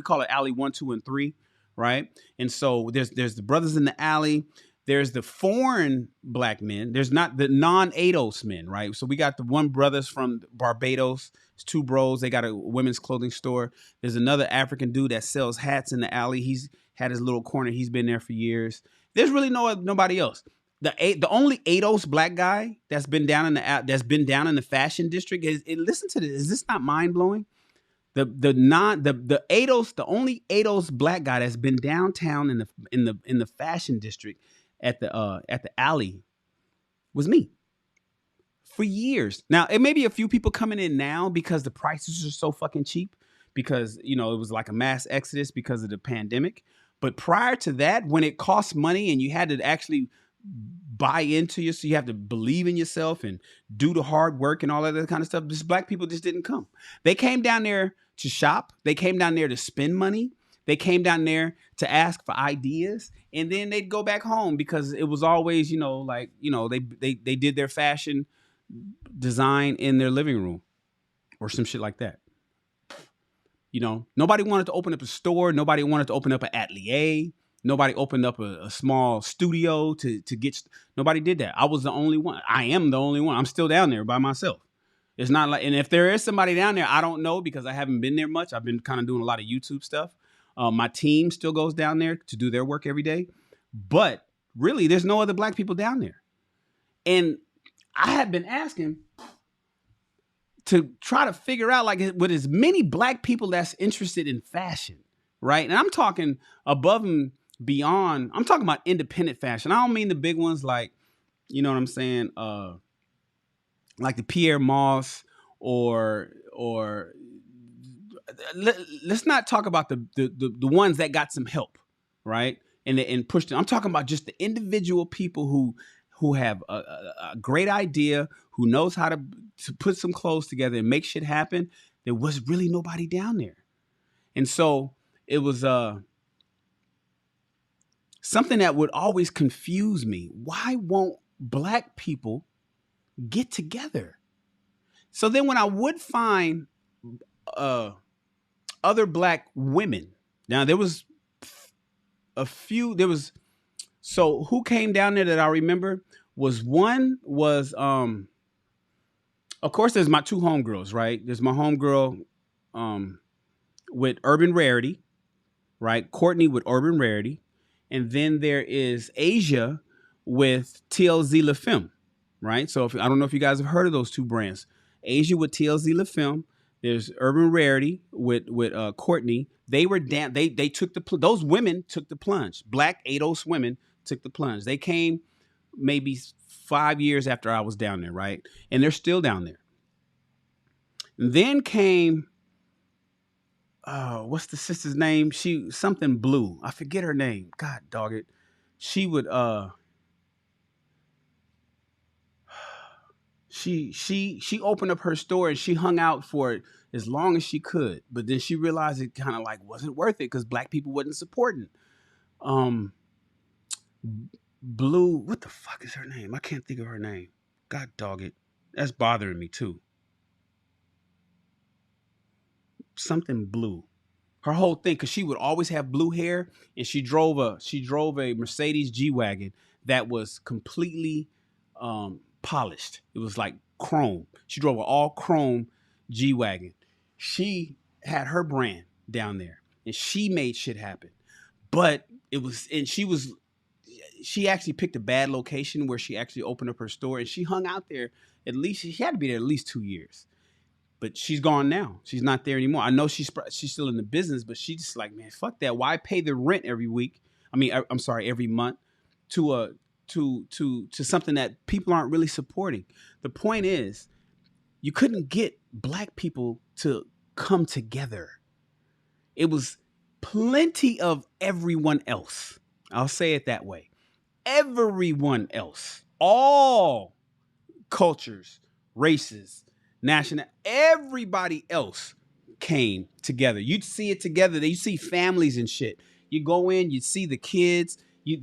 call it alley 1, 2, and 3, right? And so there's the brothers in the alley. There's the foreign black men. There's not the non-ADOS men, right? So we got the one brothers from Barbados. It's 2 bros. They got a women's clothing store. There's another African dude that sells hats in the alley. He's had his little corner. He's been there for years. There's really nobody else. The only ADOS black guy that's been down in the fashion district is. Listen to this. Is this not mind blowing? The ADOS, the only ADOS black guy that's been downtown in the fashion district at the alley was me for years. Now, it may be a few people coming in now because the prices are so fucking cheap because, it was like a mass exodus because of the pandemic. But prior to that, when it cost money and you had to actually buy into you, so you have to believe in yourself and do the hard work and all of that kind of stuff, just black people just didn't come. They came down there to shop. They came down there to spend money. They came down there to ask for ideas, and then they'd go back home because it was always, they did their fashion design in their living room or some shit like that. Nobody wanted to open up a store. Nobody wanted to open up an atelier. Nobody opened up a small studio to get. Nobody did that. I was the only one. I am the only one. I'm still down there by myself. It's not like, and if there is somebody down there, I don't know because I haven't been there much. I've been kind of doing a lot of YouTube stuff. My team still goes down there to do their work every day. But really, there's no other black people down there. And I have been asking to try to figure out, like, with as many black people that's interested in fashion, right? And I'm talking above and beyond. I'm talking about independent fashion. I don't mean the big ones like, you know what I'm saying? Like the Pierre Moss or let's not talk about the ones that got some help, right? And pushed them. I'm talking about just the individual people who have a great idea, who knows how to put some clothes together and make shit happen. There was really nobody down there. And so it was something that would always confuse me. Why won't black people get together? So then when I would find other black women, now there was a few, so who came down there that I remember was of course there's my 2 homegirls, right? There's my homegirl with Urban Rarity, right? Courtney with Urban Rarity. And then there is Asia with TLZ La Femme, right? So I don't know if you guys have heard of those 2 brands. Asia with TLZ La Femme. There's Urban Rarity with Courtney. They were down. They took those women took the plunge. Black ADOS women took the plunge. They came maybe 5 years after I was down there, right? And they're still down there. And then came, what's the sister's name? She something Blue. I forget her name. God dog it. She would She opened up her store and she hung out for it as long as she could, but then she realized it kind of like wasn't worth it because black people wasn't supporting. Blue, what the fuck is her name? I can't think of her name. God dog it, that's bothering me too. Something Blue. Her whole thing, because she would always have blue hair, and she drove a Mercedes G-Wagon that was completely polished. It was like chrome. She drove an all chrome G-Wagon. She had her brand down there and she made shit happen. But she actually picked a bad location where she actually opened up her store, and she hung out there she had to be there at least 2 years. But she's gone now. She's not there anymore. I know she's still in the business, but she's just like, man, fuck that. Why pay the rent every week? I'm sorry, every month to something that people aren't really supporting. The point is, you couldn't get black people to come together. It was plenty of everyone else. I'll say it that way. Everyone else all cultures, races, national, everybody else came together. You'd see it together. You see families and shit. You go in, you see the kids. You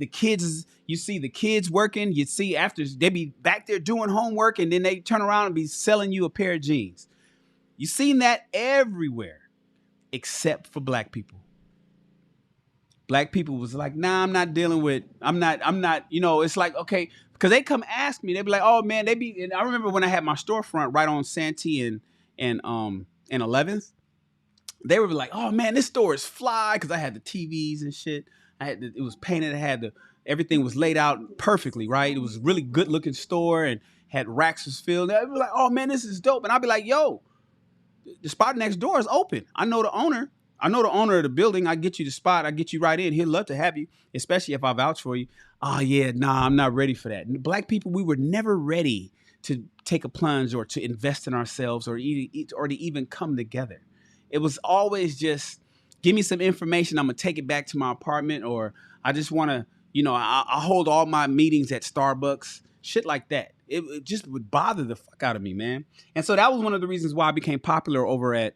see the kids working. You see after they be back there doing homework, and then they turn around and be selling you a pair of jeans. You seen that everywhere, except for black people. Black people was like, nah, I'm not, it's like, okay, because they come ask me, they be like, oh man, and I remember when I had my storefront right on Santee and 11th, they were like, oh man, this store is fly, because I had the TVs and shit. It was painted, everything was laid out perfectly, right? It was a really good looking store and had racks was filled. They were like, oh man, this is dope. And I'd be like, yo, the spot next door is open. I know the owner of the building. I get you the spot. I get you right in. He'd love to have you, especially if I vouch for you. Oh yeah, nah, I'm not ready for that. Black people, we were never ready to take a plunge or to invest in ourselves or to even come together. It was always just, give me some information. I'm gonna take it back to my apartment, or I just want to, I hold all my meetings at Starbucks, shit like that. It just would bother the fuck out of me, man. And so that was one of the reasons why I became popular over at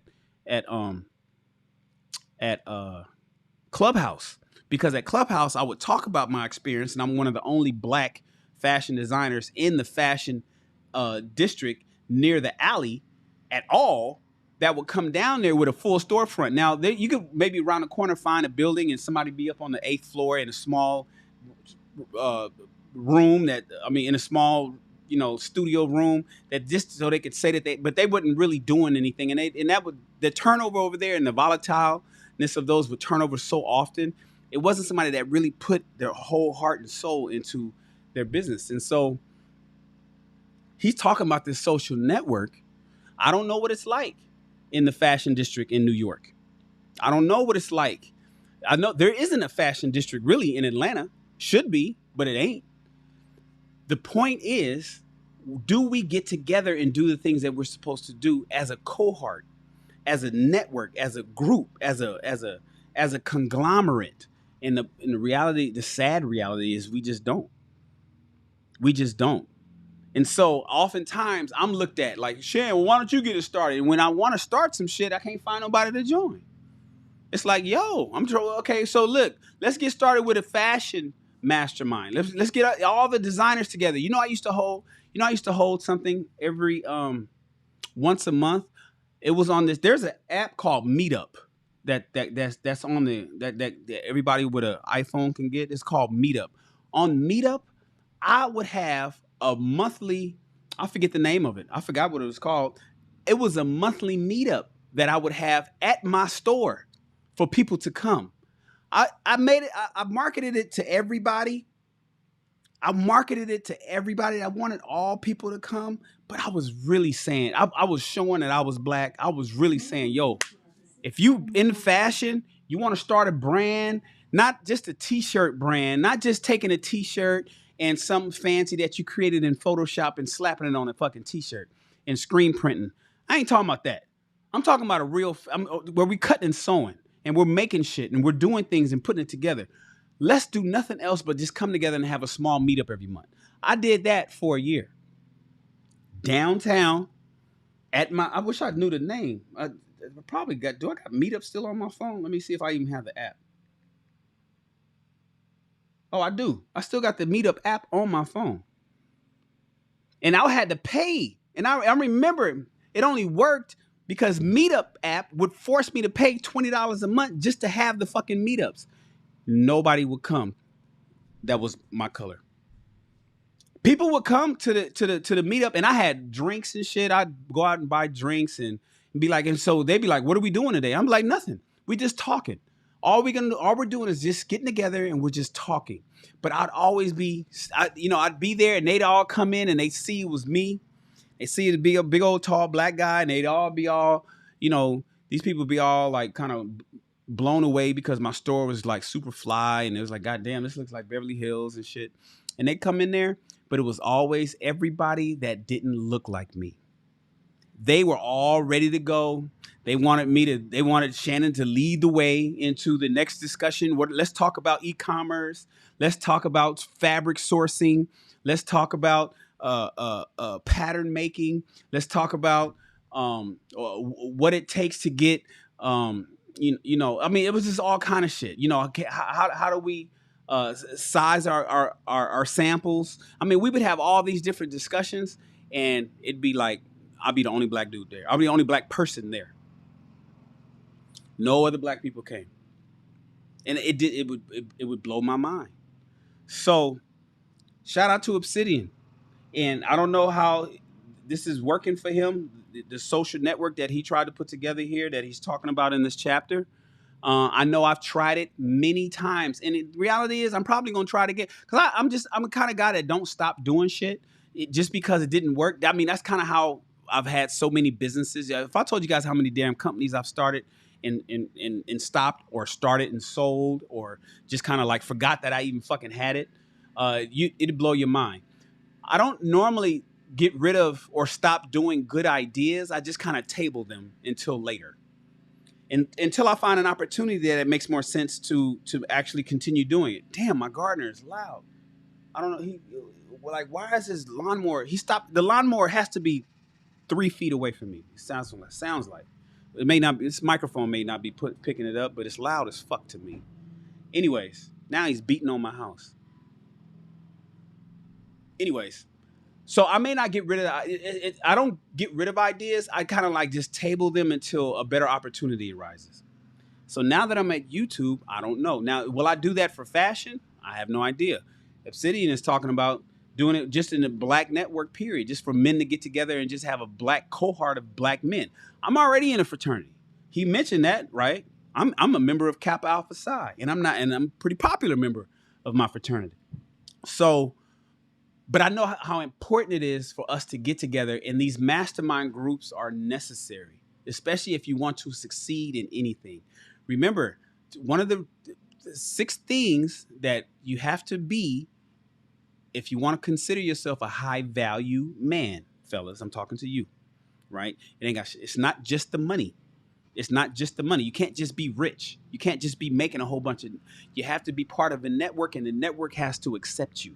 Clubhouse, because at Clubhouse I would talk about my experience, and I'm one of the only black fashion designers in the fashion district near the alley at all that would come down there with a full storefront. Now, you could maybe around the corner find a building and somebody be up on the 8th floor in a small room in a small, studio room, that just so they could say that but they wasn't really doing anything. And the turnover over there and the volatileness of those would turn over so often. It wasn't somebody that really put their whole heart and soul into their business. And so he's talking about this social network. I don't know what it's like in the fashion district in New York. I don't know what it's like. I know there isn't a fashion district really in Atlanta. Should be, but it ain't. The point is, do we get together and do the things that we're supposed to do as a cohort, as a network, as a group, as a conglomerate? And the reality, the sad reality is we just don't. We just don't. And so oftentimes I'm looked at like, Shannon, why don't you get it started? And when I want to start some shit, I can't find nobody to join. It's like, yo, okay, so look, let's get started with a fashion mastermind. Let's get all the designers together. I used to hold something every once a month. It was on this. There's an app called Meetup that's on that everybody with an iPhone can get. It's called Meetup. On Meetup, I would have a monthly, I forget the name of it. I forgot what it was called. It was a monthly meetup that I would have at my store for people to come. I marketed it to everybody. I wanted all people to come, but I was really saying, I was showing that I was black. I was really saying, yo, if you in fashion, you want to start a brand, not just a t-shirt brand, not just taking a t-shirt and something fancy that you created in Photoshop and slapping it on a fucking t-shirt and screen printing. I ain't talking about that. I'm talking about where we cutting and sewing and we're making shit and we're doing things and putting it together. Let's do nothing else but just come together and have a small meetup every month. I did that for a year. Downtown I wish I knew the name. Do I got Meetup still on my phone? Let me see if I even have the app. Oh, I do. I still got the Meetup app on my phone. And I had to pay. And I remember it only worked because Meetup app would force me to pay $20 a month just to have the fucking meetups. Nobody would come. That was my color. People would come to the meetup, and I had drinks and shit. I'd go out and buy drinks and be like, and so they'd be like, "What are we doing today?" I'm like, "Nothing. We just talking. All we're doing is just getting together and we're just talking." But I'd always be, I'd be there and they'd all come in and they'd see it was me. They see it be a big old tall black guy, and they'd all be all, these people be all like kind of blown away because my store was like super fly, and it was like, God damn, this looks like Beverly Hills and shit. And they come in there, but it was always everybody that didn't look like me. They were all ready to go. They wanted Shannon to lead the way into the next discussion. Let's talk about e-commerce. Let's talk about fabric sourcing. Let's talk about pattern making. Let's talk about what it takes to get you know. I mean, it was just all kind of shit. You know, how do we size our samples? I mean, we would have all these different discussions, and it'd be like I'll be the only black dude there. I'll be the only black person there. No other black people came, and it would blow my mind. So, shout out to Obsidian, and I don't know how this is working for him. The social network that he tried to put together here, that he's talking about in this chapter. I know I've tried it many times, and the reality is I'm probably gonna try it again because I'm the kind of guy that don't stop doing shit just because it didn't work. I mean, that's kind of how I've had so many businesses. If I told you guys how many damn companies I've started and stopped, or started and sold, or just kind of like forgot that I even fucking had it, it'd blow your mind. I don't normally get rid of or stop doing good ideas. I just kind of table them until later. Until I find an opportunity that makes more sense to actually continue doing it. Damn, my gardener is loud. I don't know. Why is his lawnmower? He stopped. The lawnmower has to be 3 feet away from me. It sounds like. It may not. This microphone may not be picking it up, but it's loud as fuck to me. Anyways, now he's beating on my house. Anyways, so I may not get rid of I don't get rid of ideas. I kind of like just table them until a better opportunity arises. So now that I'm at YouTube, I don't know. Now, will I do that for fashion? I have no idea. Obsidian is talking about doing it just in the black network period, just for men to get together and just have a black cohort of black men. I'm already in a fraternity. He mentioned that, right? I'm a member of Kappa Alpha Psi, and I'm a pretty popular member of my fraternity. So, but I know how important it is for us to get together, and these mastermind groups are necessary, especially if you want to succeed in anything. Remember, one of the 6 things that you have to be if you want to consider yourself a high value man, fellas. I'm talking to you, right? It's not just the money. It's not just the money. You can't just be rich. You can't just be making a whole bunch of. You have to be part of a network, and the network has to accept you.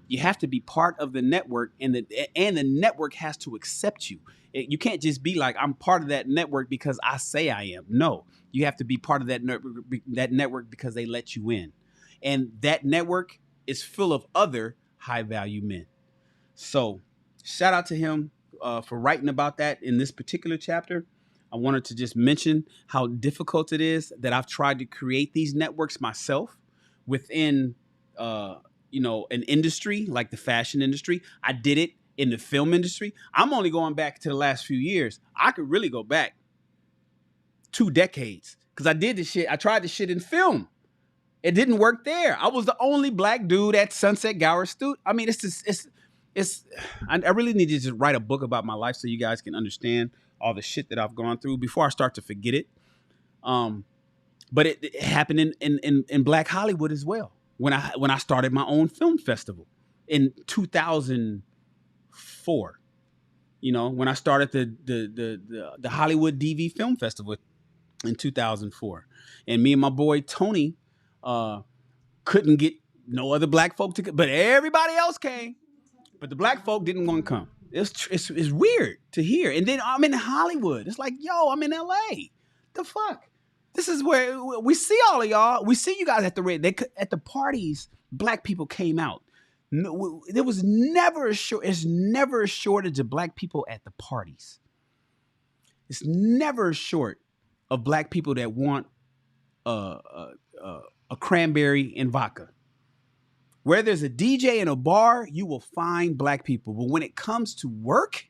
You have to be part of the network, and the network has to accept you. You can't just be like, I'm part of that network because I say I am. No, you have to be part of that network because they let you in. And that network is full of other high value men. So shout out to him for writing about that in this particular chapter. I wanted to just mention how difficult it is that I've tried to create these networks myself within an industry like the fashion industry. I did it in the film industry. I'm only going back to the last few years. I could really go back 2 decades because I did this shit. I tried this shit in film. It didn't work there. I was the only black dude at Sunset Gower Studio. I mean, I really need to just write a book about my life so you guys can understand all the shit that I've gone through before I start to forget it. But it happened in Black Hollywood as well. When I started my own film festival in 2004, when I started the Hollywood DV Film Festival in 2004, and me and my boy Tony couldn't get no other black folk to, but everybody else came, but the black folk didn't want to come. It's weird to hear. And then I'm in Hollywood. It's like, yo, I'm in LA. The fuck. This is where we see all of y'all. We see you guys at the parties. Black people came out. No, there was never a shortage of black people at the parties. It's never a short of black people that want a cranberry and vodka. Where there's a DJ in a bar, you will find black people. But when it comes to work,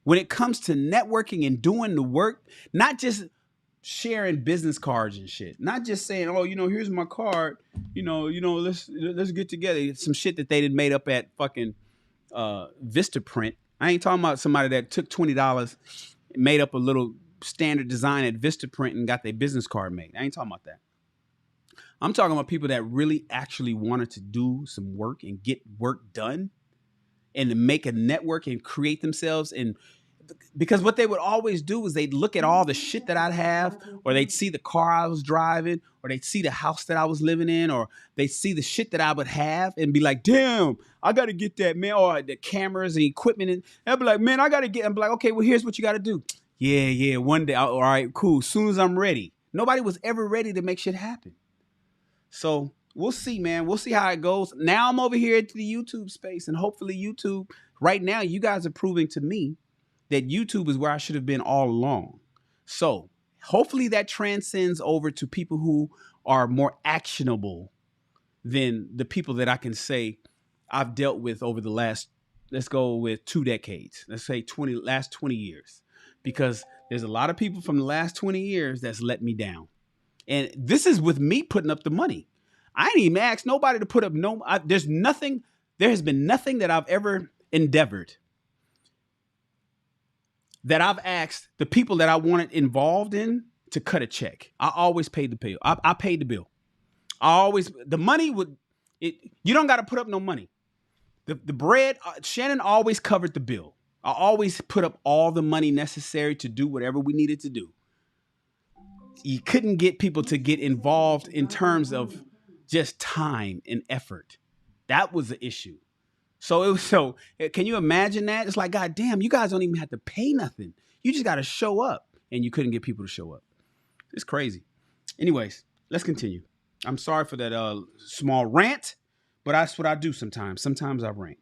when it comes to networking and doing the work, not just sharing business cards and shit, not just saying, oh, here's my card, let's get together. It's some shit that they did made up at fucking Vistaprint. I ain't talking about somebody that took $20, made up a little standard design at Vistaprint and got their business card made. I ain't talking about that. I'm talking about people that really actually wanted to do some work and get work done and to make a network and create themselves. And because what they would always do is they'd look at all the shit that I'd have, or they'd see the car I was driving, or they'd see the house that I was living in, or they'd see the shit that I would have and be like, damn, I got to get that, man. Or the cameras and equipment. And I'd be like, man, I got to get, I'm like, okay, well, here's what you got to do. Yeah, one day. All right, cool. As soon as I'm ready. Nobody was ever ready to make shit happen. So we'll see, man. We'll see how it goes. Now I'm over here into the YouTube space, and hopefully YouTube, right now, you guys are proving to me that YouTube is where I should have been all along. So hopefully that transcends over to people who are more actionable than the people that I can say I've dealt with over the last, let's go with 2 decades. Let's say last 20 years. Because there's a lot of people from the last 20 years that's let me down. And this is with me putting up the money. I ain't even asked nobody to put up there has been nothing that I've ever endeavored that I've asked the people that I wanted involved in to cut a check. I always paid the bill. I paid the bill. You don't got to put up no money. The bread, Shannon always covered the bill. I always put up all the money necessary to do whatever we needed to do. You couldn't get people to get involved in terms of just time and effort. That was the issue. So can you imagine that? It's like, God damn, you guys don't even have to pay nothing. You just got to show up, and you couldn't get people to show up. It's crazy. Anyways, let's continue. I'm sorry for that small rant, but that's what I do sometimes. Sometimes I rant.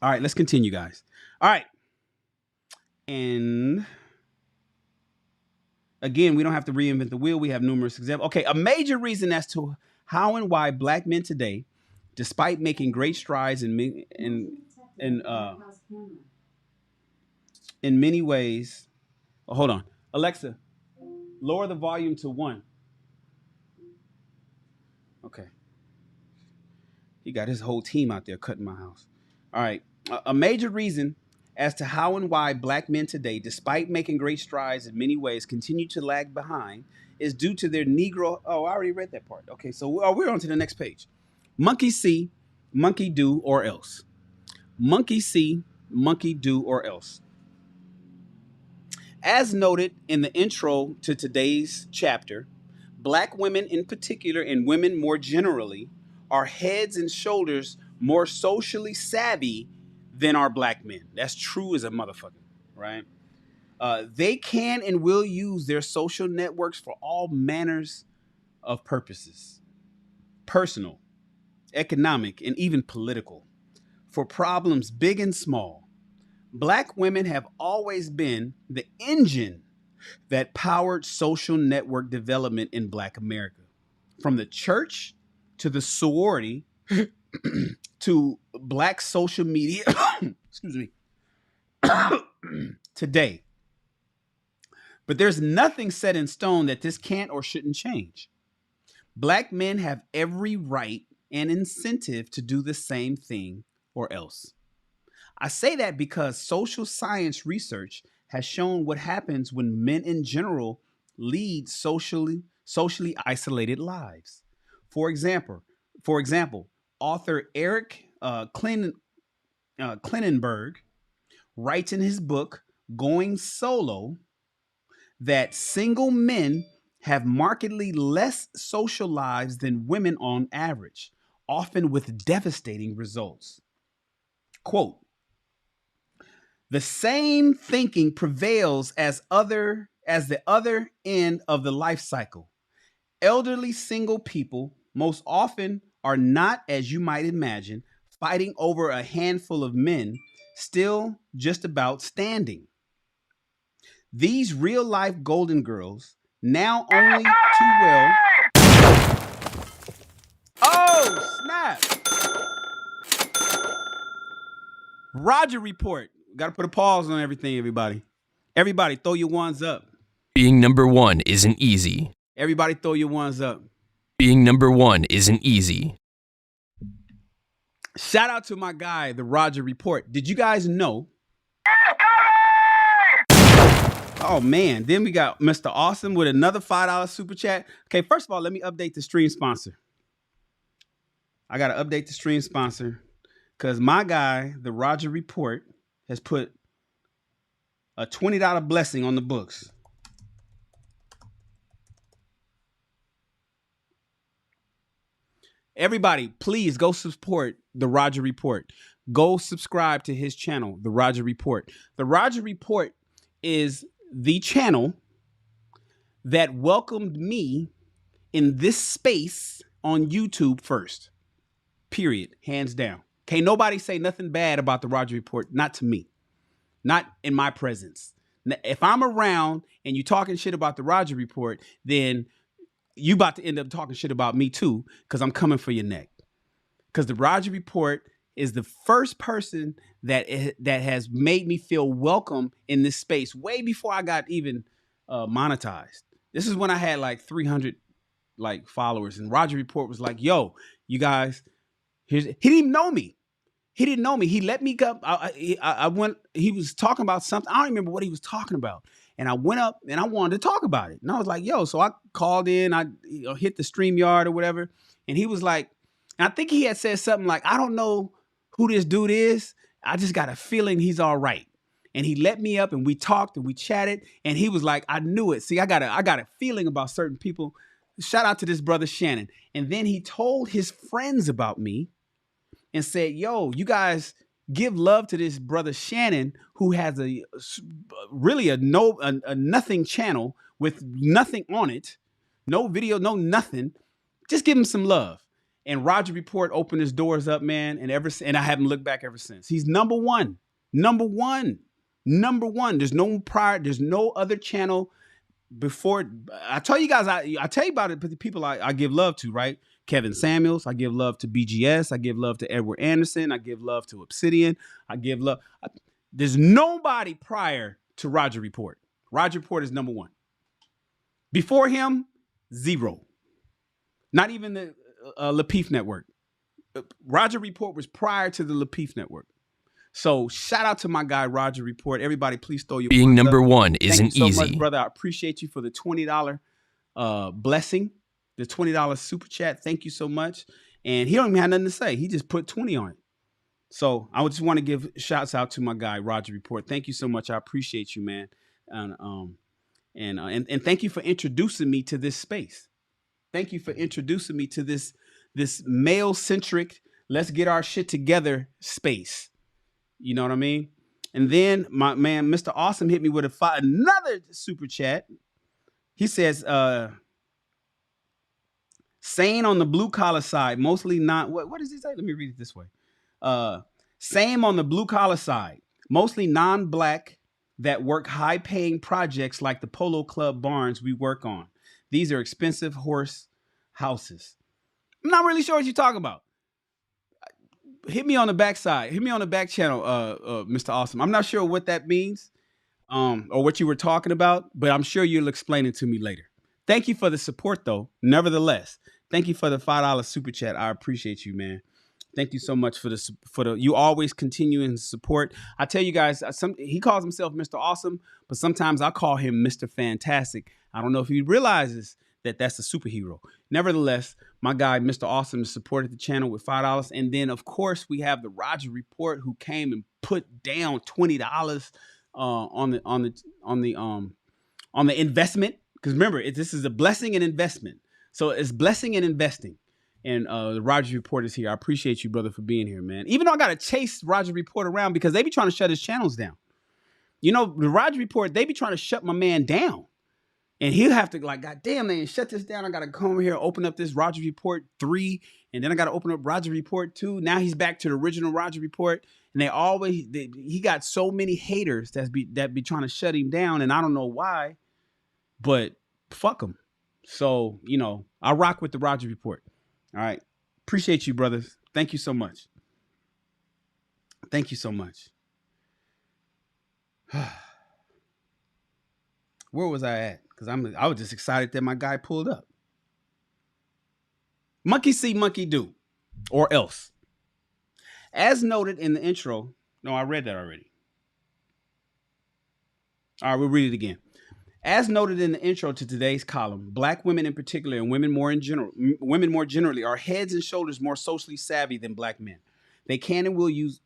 All right, let's continue, guys. All right. And again, we don't have to reinvent the wheel. We have numerous examples. Okay, a major reason as to how and why black men today, despite making great strides in many ways. Oh, hold on. Alexa, lower the volume to 1. Okay. He got his whole team out there cutting my house. All right. A major reason as to how and why black men today, despite making great strides in many ways, continue to lag behind is due to their Negro. Oh, I already read that part. Okay, so we're on to the next page. Monkey see, monkey do, or else. Monkey see, monkey do, or else. As noted in the intro to today's chapter, black women in particular, and women more generally, are heads and shoulders more socially savvy than our black men. That's true as a motherfucker, right? They can and will use their social networks for all manners of purposes. Personal, economic, and even political. For problems big and small. Black women have always been the engine that powered social network development in Black America. From the church to the sorority to Black social media, excuse me, today. But there's nothing set in stone that this can't or shouldn't change. Black men have every right and incentive to do the same thing or else. I say that because social science research has shown what happens when men in general lead socially isolated lives. For example, author Eric Klinenberg writes in his book, Going Solo, that single men have markedly less social lives than women on average, often with devastating results. Quote, the same thinking prevails as the other end of the life cycle. Elderly single people most often are not, as you might imagine, fighting over a handful of men, still just about standing. These real-life golden girls, now only too well... Oh, snap! Roger report. Got to put a pause on everything, everybody. Everybody, throw your ones up. Being number one isn't easy. Everybody, throw your ones up. Being number one isn't easy. Shout out to my guy, the Roger report. Did you guys know? Oh, man. Then we got Mr. Awesome with another $5 super chat. Okay, first of all, let me update the stream sponsor. I got to update the stream sponsor because my guy, the Roger report, has put A $20 blessing on the books. Everybody, please go support the Roger Report. Go subscribe to his channel, the Roger Report. The Roger Report is the channel that welcomed me in this space on YouTube first. Period. Hands down. Can't nobody say nothing bad about the Roger Report. Not to me. Not in my presence. If I'm around and you talking shit about the Roger Report, then you about to end up talking shit about me too, because I'm coming for your neck. Because the Roger Report is the first person that has made me feel welcome in this space way before I got even monetized. This is when I had like 300 like followers, and Roger Report was like, "Yo, you guys, he didn't even know me. He didn't know me. He let me go. I went. He was talking about something. I don't remember what he was talking about. And I went up and I wanted to talk about it. And I was like, yo, so I called in, I hit the StreamYard or whatever. And he was like, and I think he had said something like, I don't know who this dude is. I just got a feeling he's all right. And he let me up and we talked and we chatted. And he was like, I knew it. See, I got a feeling about certain people. Shout out to this brother Shannon. And then he told his friends about me and said, yo, you guys give love to this brother Shannon, who has a nothing channel with nothing on it, no video, no nothing. Just give him some love. And Roger Report opened his doors up, man, and I haven't looked back ever since. He's number one. There's no other channel before. I tell you guys, I tell you about it, but the people I give love to, right? Kevin Samuels, I give love to BGS, I give love to Edward Anderson, I give love to Obsidian, I give love. There's nobody prior to Roger Report. Roger Report is number one. Before him, zero. Not even the Lapeef Network. Roger Report was prior to the Lapeef Network. So shout out to my guy Roger Report. Everybody, please throw your being number up. one isn't Thank you so easy. much, brother. I appreciate you for the $20 blessing. The $20 super chat. Thank you so much. And he don't even have nothing to say. He just put 20 on it. So I just want to give shouts out to my guy, Roger Report. Thank you so much. I appreciate you, man. And thank you for introducing me to this space. Thank you for introducing me to this male-centric, let's get our shit together space. You know what I mean? And then my man, Mr. Awesome, hit me with another super chat. He says, sane on the blue collar side, mostly not. What does he say? Let me read it this way. Same on the blue collar side, mostly non-black that work high paying projects like the Polo Club barns we work on. These are expensive horse houses. I'm not really sure what you're talking about. Hit me on the backside. Hit me on the back channel, Mr. Awesome. I'm not sure what that means or what you were talking about, but I'm sure you'll explain it to me later. Thank you for the support, though. Nevertheless, thank you for the $5 super chat. I appreciate you, man. Thank you so much for the you always continuing to support. I tell you guys, he calls himself Mr. Awesome, but sometimes I call him Mr. Fantastic. I don't know if he realizes that that's a superhero. Nevertheless, my guy, Mr. Awesome, supported the channel with $5. And then, of course, we have the Roger Report, who came and put down $20 on the investment. Because remember, this is a blessing and investment. So it's blessing and investing. And the Roger Report is here. I appreciate you, brother, for being here, man. Even though I got to chase Roger Report around because they be trying to shut his channels down. You know, the Roger Report, they be trying to shut my man down. And he'll have to like, God damn, they shut this down. I got to come over here, open up this Roger Report 3. And then I got to open up Roger Report 2. Now he's back to the original Roger Report. And he got so many haters that be trying to shut him down. And I don't know why, but fuck him. So, you know, I rock with the Roger Report. All right. Appreciate you, brothers. Thank you so much. Thank you so much. Where was I at? Because I was just excited that my guy pulled up. Monkey see, monkey do. Or else. As noted in the intro. No, I read that already. All right, we'll read it again. As noted in the intro to today's column, Black women in particular and women more generally are heads and shoulders more socially savvy than Black men. They can and will use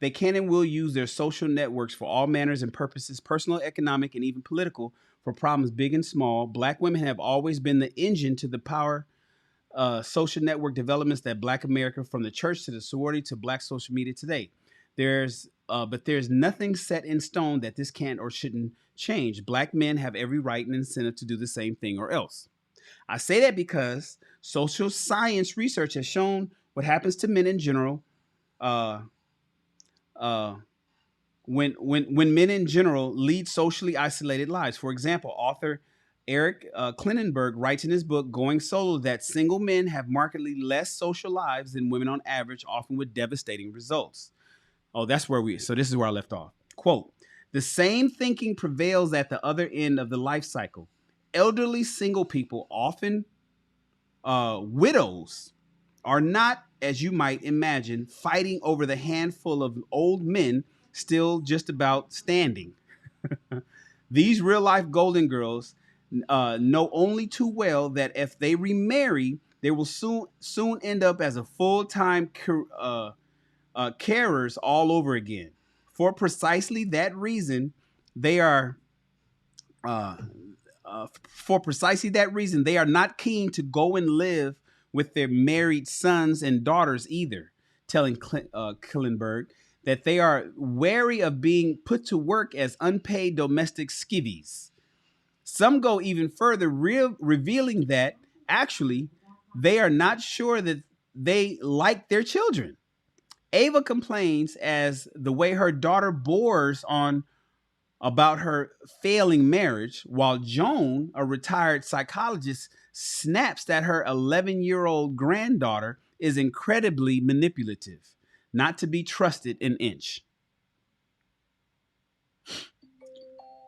They can and will use their social networks for all manners and purposes, personal, economic, and even political, for problems big and small. Black women have always been the engine to the power social network developments that Black America, from the church to the sorority to Black social media today. But there's nothing set in stone that this can't or shouldn't change. Black men have every right and incentive to do the same thing or else. I say that because social science research has shown what happens to men in general when men in general lead socially isolated lives. For example, author Eric Klinenberg writes in his book Going Solo that single men have markedly less social lives than women on average, often with devastating results. Oh, this is where I left off. Quote, the same thinking prevails at the other end of the life cycle. Elderly single people, often widows, are not, as you might imagine, fighting over the handful of old men still just about standing. These real life Golden Girls know only too well that if they remarry, they will soon end up as a full-time carers all over again. For precisely that reason, they are not keen to go and live with their married sons and daughters either, telling Killenberg that they are wary of being put to work as unpaid domestic skivvies. Some go even further, revealing that actually they are not sure that they like their children. Ava complains as the way her daughter bores on about her failing marriage, while Joan, a retired psychologist, snaps that her 11-year-old granddaughter is incredibly manipulative, not to be trusted an inch.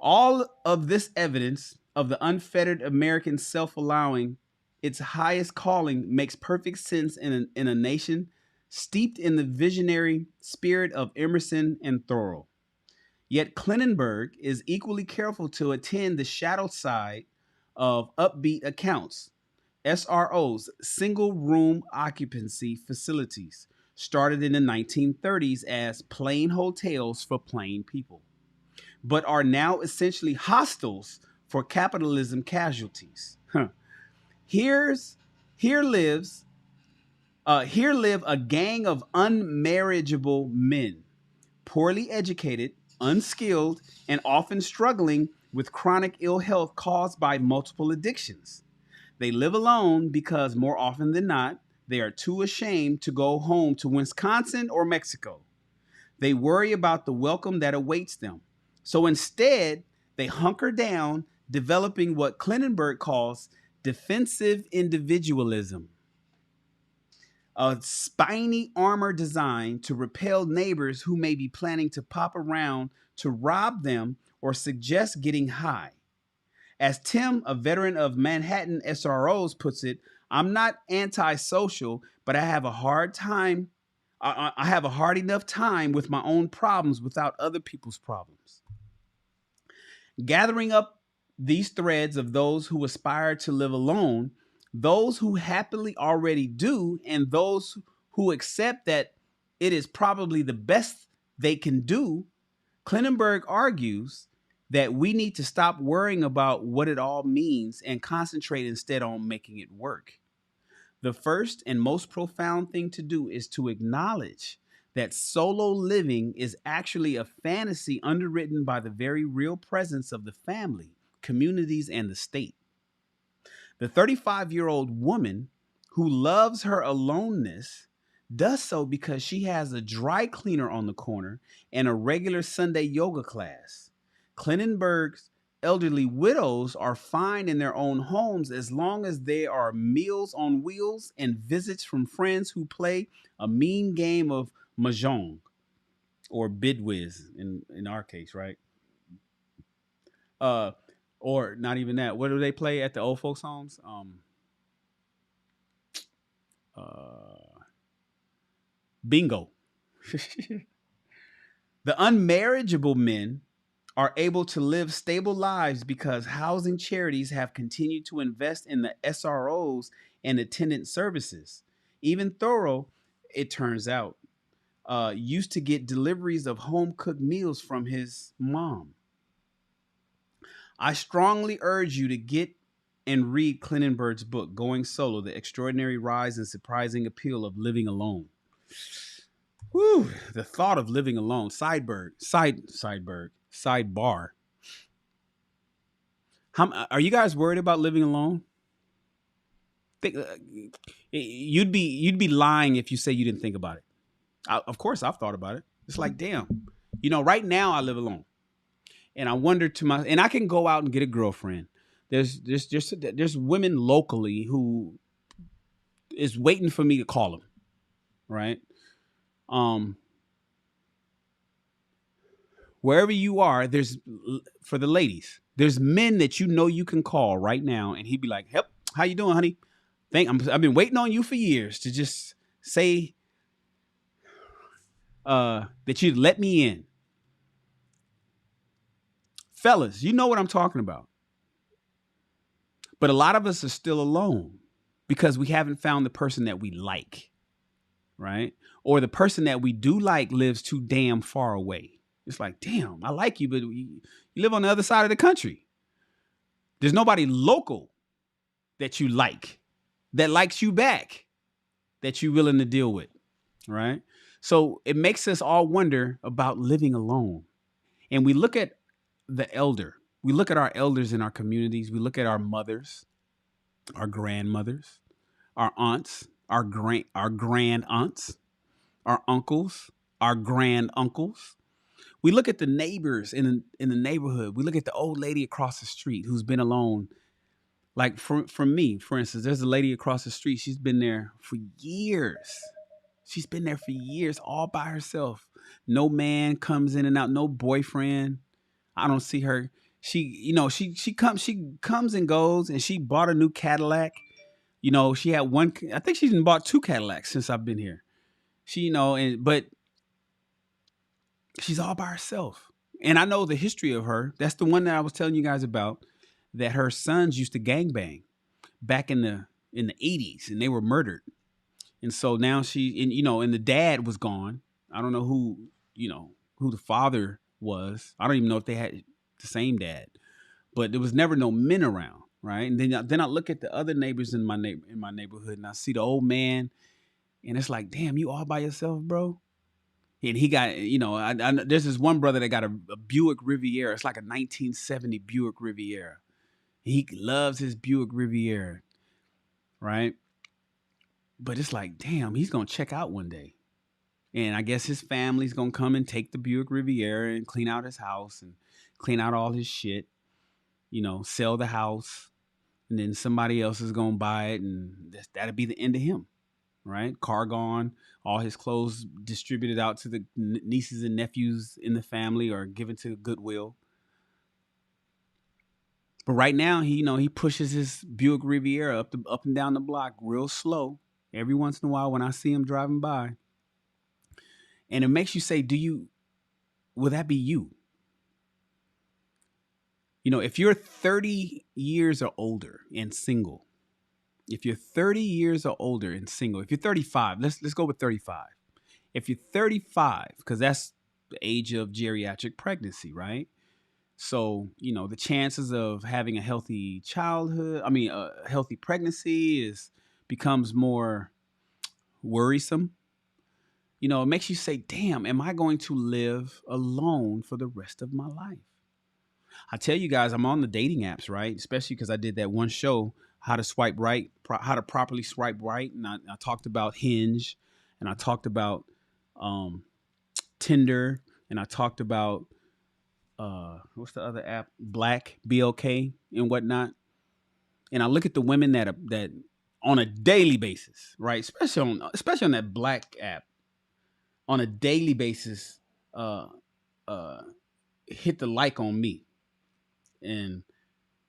All of this evidence of the unfettered American self-allowing its highest calling makes perfect sense in a nation steeped in the visionary spirit of Emerson and Thoreau. Yet Klinenberg is equally careful to attend the shadow side of upbeat accounts. SROs, single room occupancy facilities, started in the 1930s as plain hotels for plain people, but are now essentially hostels for capitalism casualties. Here live a gang of unmarriageable men, poorly educated, unskilled, and often struggling with chronic ill health caused by multiple addictions. They live alone because more often than not, they are too ashamed to go home to Wisconsin or Mexico. They worry about the welcome that awaits them. So instead, they hunker down, developing what Klinenberg calls defensive individualism, a spiny armor designed to repel neighbors who may be planning to pop around to rob them or suggest getting high. As Tim, a veteran of Manhattan SROs, puts it, I'm not antisocial, but I have a hard time. I have a hard enough time with my own problems without other people's problems. Gathering up these threads of those who aspire to live alone, those who happily already do, and those who accept that it is probably the best they can do, Klinenberg argues that we need to stop worrying about what it all means and concentrate instead on making it work. The first and most profound thing to do is to acknowledge that solo living is actually a fantasy underwritten by the very real presence of the family, communities, and the state. The 35-year-old woman who loves her aloneness does so because she has a dry cleaner on the corner and a regular Sunday yoga class. Klinenberg's elderly widows are fine in their own homes as long as there are meals on wheels and visits from friends who play a mean game of mahjong or bidwiz in our case, right? Or not even that. What do they play at the old folks' homes? Bingo. The unmarriageable men are able to live stable lives because housing charities have continued to invest in the SROs and attendant services. Even Thoreau, it turns out, used to get deliveries of home cooked meals from his mom. I strongly urge you to get and read Clintonberg's book, Going Solo: The Extraordinary Rise and Surprising Appeal of Living Alone. Whew, the thought of living alone. Sidebar. Are you guys worried about living alone? You'd be lying if you say you didn't think about it. Of course, I've thought about it. It's like, damn, right now I live alone, and I wonder and I can go out and get a girlfriend. There's women locally who is waiting for me to call them, right? Wherever you are, for the ladies, there's men that you can call right now, and he'd be like, "Yep, how you doing, honey? I've been waiting on you for years to just say that you'd let me in." Fellas, you know what I'm talking about. But a lot of us are still alone because we haven't found the person that we like, right? Or the person that we do like lives too damn far away. It's like, damn, I like you, but you live on the other side of the country. There's nobody local that you like, that likes you back, that you're willing to deal with, right? So it makes us all wonder about living alone. And we look at the elder. We look at our elders in our communities. We look at our mothers, our grandmothers, our aunts, our grand aunts, our uncles, our grand uncles. We look at the neighbors in the neighborhood. We look at the old lady across the street who's been alone. Like for me, for instance, there's a lady across the street. She's been there for years. She's been there for years all by herself. No man comes in and out, no boyfriend. I don't see her. She comes and goes, and she bought a new Cadillac. She had one. I think she's bought 2 Cadillacs since I've been here. But she's all by herself. And I know the history of her. That's the one that I was telling you guys about, that her sons used to gangbang back in the 80s, and they were murdered. And so now and the dad was gone. I don't know who the father was. I don't even know if they had the same dad, but there was never no men around, right? And then I look at the other neighbors in my neighborhood, and I see the old man, and it's like, damn, you all by yourself, bro. And he got, there's this one brother that got a Buick Riviera. It's like a 1970 Buick Riviera. He loves his Buick Riviera, right? But it's like, damn, he's gonna check out one day. And I guess his family's going to come and take the Buick Riviera and clean out his house and clean out all his shit, sell the house. And then somebody else is going to buy it, and that'll be the end of him, right? Car gone, all his clothes distributed out to the nieces and nephews in the family or given to Goodwill. But right now, he pushes his Buick Riviera up and down the block real slow. Every once in a while when I see him driving by. And it makes you say, will that be you? If you're 30 years or older and single, if you're 30 years or older and single, if you're 35, let's go with 35. If you're 35, because that's the age of geriatric pregnancy, right? So, the chances of having a healthy a healthy pregnancy becomes more worrisome. It makes you say, damn, am I going to live alone for the rest of my life? I tell you guys, I'm on the dating apps, right? Especially because I did that one show, how to swipe right, how to properly swipe right. And I talked about Hinge, and I talked about Tinder, and I talked about, what's the other app? Black, BLK, and whatnot. And I look at the women that on a daily basis, right? Especially on that Black app, on a daily basis, hit the like on me. And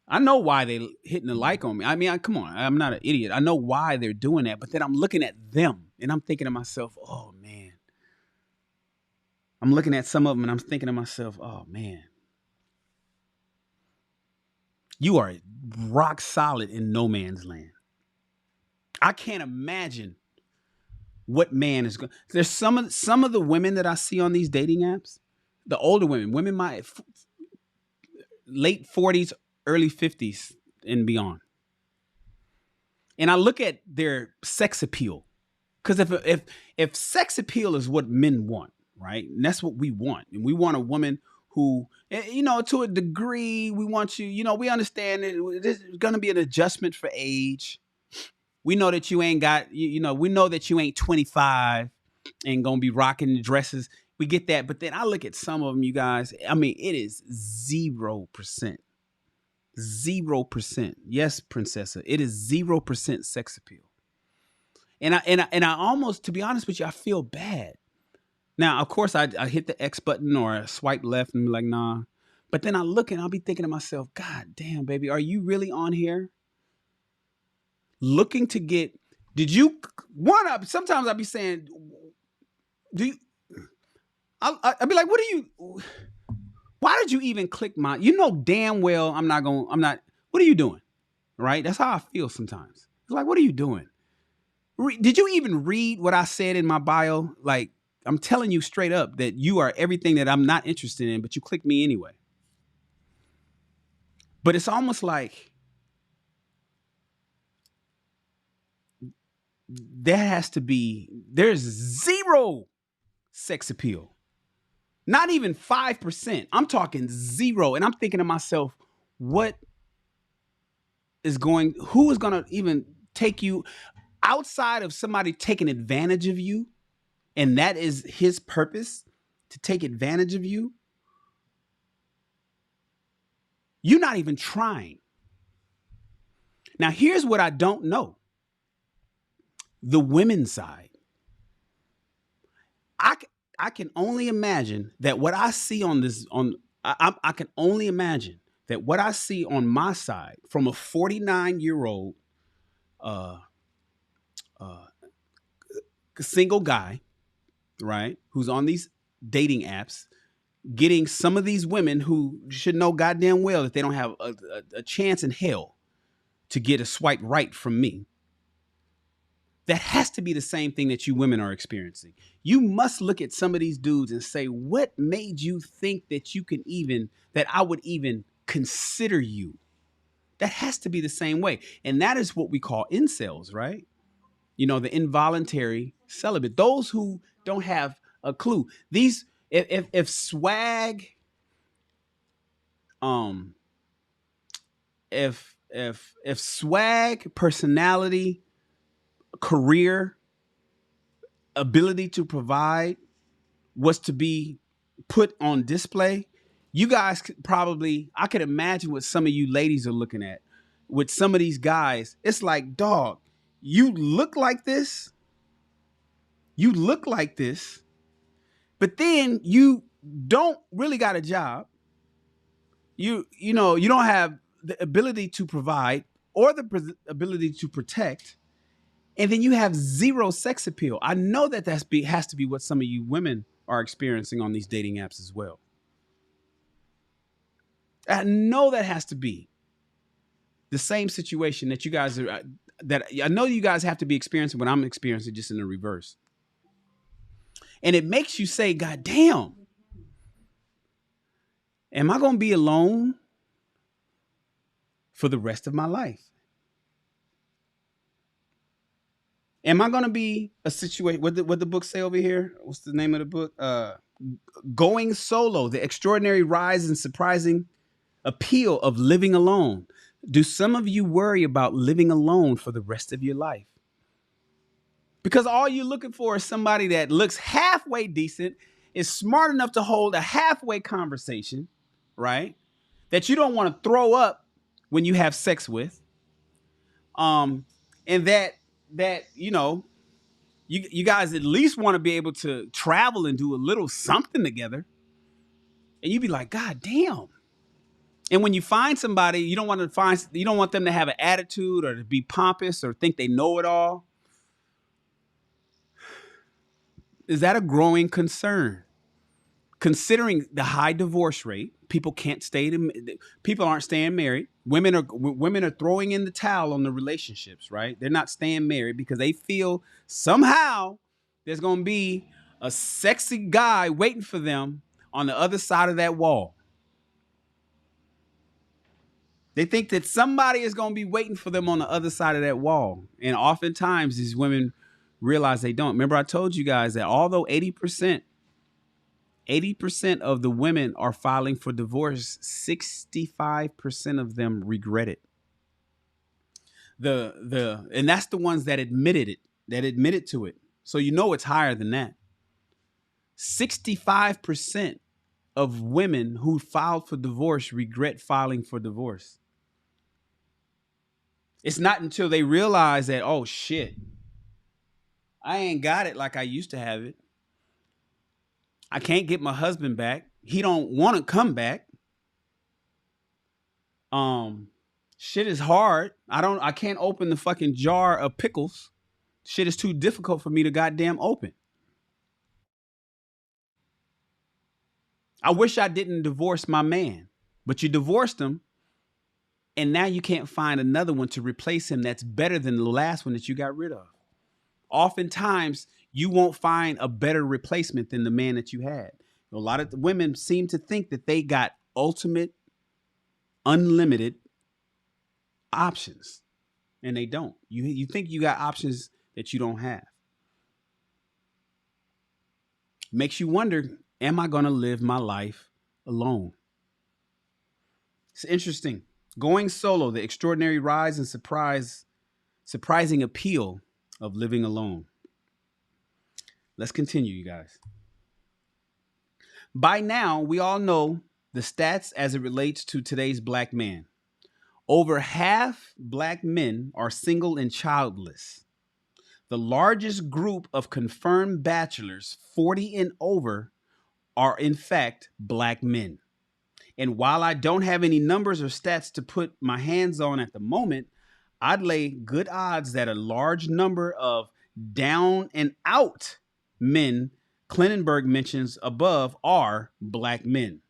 I know why they hitting the like on me. I mean, come on, I'm not an idiot. I know why they're doing that, but then I'm looking at them and I'm thinking to myself, oh man. I'm looking at some of them and I'm thinking to myself, oh man. You are rock solid in no man's land. I can't imagine what man is going. There's some of the women that I see on these dating apps, the older women my late 40s, early 50s and beyond. And I look at their sex appeal. Because if sex appeal is what men want, right? And that's what we want. And we want a woman who, you know, to a degree, we want you, you know, we understand that there's going to be an adjustment for age. We know that you ain't got, you know, we know that you ain't 25 and going to be rocking the dresses. We get that. But then I look at some of them, you guys. I mean, it is 0%. 0%. Yes, Princessa. It is 0% sex appeal. And I almost, to be honest with you, I feel bad. Now, of course, I hit the X button or I swipe left and be like, nah. But then I look and I'll be thinking to myself, God damn, baby, are you really on here looking to get, sometimes I'll be saying, I'll be like, why did you even click my, you know damn well what are you doing? Right? That's how I feel sometimes. It's like, what are you doing? Did you even read what I said in my bio? Like, I'm telling you straight up that you are everything that I'm not interested in, but you clicked me anyway. But it's almost like there's zero sex appeal. Not even 5%. I'm talking 0. And I'm thinking to myself, who is going to even take you outside of somebody taking advantage of you? And that is his purpose, to take advantage of you. You're not even trying. Now, here's what I don't know. The women's side. I can only imagine that what I see I can only imagine that what I see on my side from a 49-year-old single guy, right, who's on these dating apps, getting some of these women who should know goddamn well that they don't have a chance in hell to get a swipe right from me. That has to be the same thing that you women are experiencing. You must look at some of these dudes and say, what made you think that I would even consider you? That has to be the same way. And that is what we call incels, right? You know, the involuntary celibate, those who don't have a clue. These, if swag, if swag, personality, career, ability to provide was to be put on display, you guys could probably, I could imagine what some of you ladies are looking at with some of these guys. It's like, dog, you look like this, but then you don't really got a job. You don't have the ability to provide or the ability to protect. And then you have 0 sex appeal. I know that has to be what some of you women are experiencing on these dating apps as well. I know that has to be the same situation that you guys are, that I know you guys have to be experiencing what I'm experiencing, just in the reverse. And it makes you say, God damn, am I going to be alone for the rest of my life? Am I going to be a situation, what the book say over here? What's the name of the book? Going Solo, The Extraordinary Rise and Surprising Appeal of Living Alone. Do some of you worry about living alone for the rest of your life? Because all you're looking for is somebody that looks halfway decent, is smart enough to hold a halfway conversation, right? That you don't want to throw up when you have sex with. And that you guys at least want to be able to travel and do a little something together. And you'd be like, God damn. And when you find somebody, you don't want them to have an attitude or to be pompous or think they know it all. Is that a growing concern? Considering the high divorce rate, people aren't staying married. Women are throwing in the towel on the relationships, right? They're not staying married because they feel somehow there's going to be a sexy guy waiting for them on the other side of that wall. They think that somebody is going to be waiting for them on the other side of that wall. And oftentimes these women realize they don't. Remember, I told you guys that although 80% of the women are filing for divorce, 65% of them regret it. And that's the ones that admitted to it. So you know it's higher than that. 65% of women who filed for divorce regret filing for divorce. It's not until they realize that, oh shit, I ain't got it like I used to have it. I can't get my husband back. He don't want to come back. Shit is hard. I can't open the fucking jar of pickles. Shit is too difficult for me to goddamn open. I wish I didn't divorce my man, but you divorced him. And now you can't find another one to replace him that's better than the last one that you got rid of. Oftentimes, you won't find a better replacement than the man that you had. A lot of women seem to think that they got ultimate, unlimited options, and they don't. You think you got options that you don't have. Makes you wonder, am I going to live my life alone? It's interesting. Going solo, the extraordinary rise and surprising appeal of living alone. Let's continue, you guys. By now, we all know the stats as it relates to today's black man. Over half black men are single and childless. The largest group of confirmed bachelors, 40 and over, are in fact black men. And while I don't have any numbers or stats to put my hands on at the moment, I'd lay good odds that a large number of down and out men Klinenberg mentions above are black men.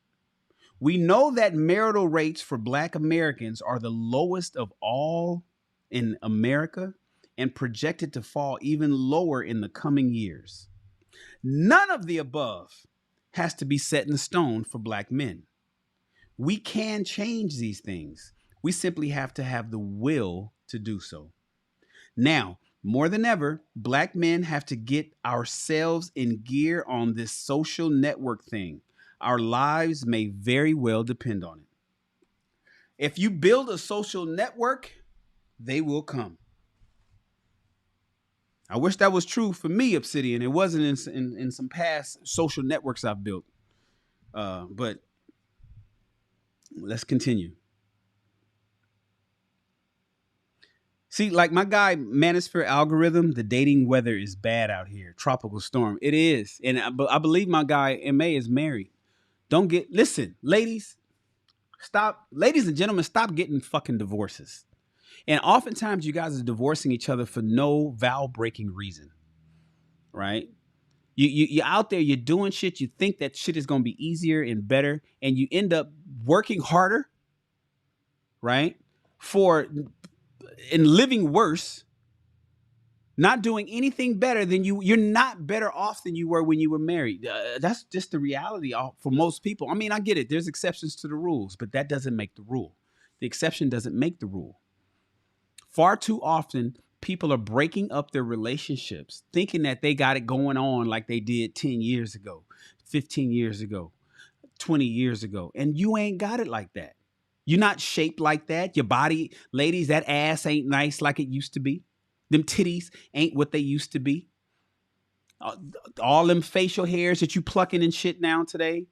We know that marital rates for black Americans are the lowest of all in America and projected to fall even lower in the coming years. None of the above has to be set in stone for black men. We can change these things. We simply have to have the will to do so. Now, more than ever, black men have to get ourselves in gear on this social network thing. Our lives may very well depend on it. If you build a social network, they will come. I wish that was true for me, Obsidian. It wasn't in some past social networks I've built. But let's continue. See, like my guy, Manosphere algorithm, the dating weather is bad out here. Tropical storm. It is. And I believe my guy, MA, is married. Listen, ladies and gentlemen, stop getting fucking divorces. And oftentimes you guys are divorcing each other for no vow breaking reason, right? You're out there, you're doing shit. You think that shit is going to be easier and better. And you end up working harder, right? And living worse, not doing anything better than you're not better off than you were when you were married. That's just the reality for most people. I mean, I get it. There's exceptions to the rules, but that doesn't make the rule. The exception doesn't make the rule. Far too often, people are breaking up their relationships, thinking that they got it going on like they did 10 years ago, 15 years ago, 20 years ago. And you ain't got it like that. You're not shaped like that. Your body, ladies, that ass ain't nice like it used to be. Them titties ain't what they used to be. All them facial hairs that you plucking and shit now today.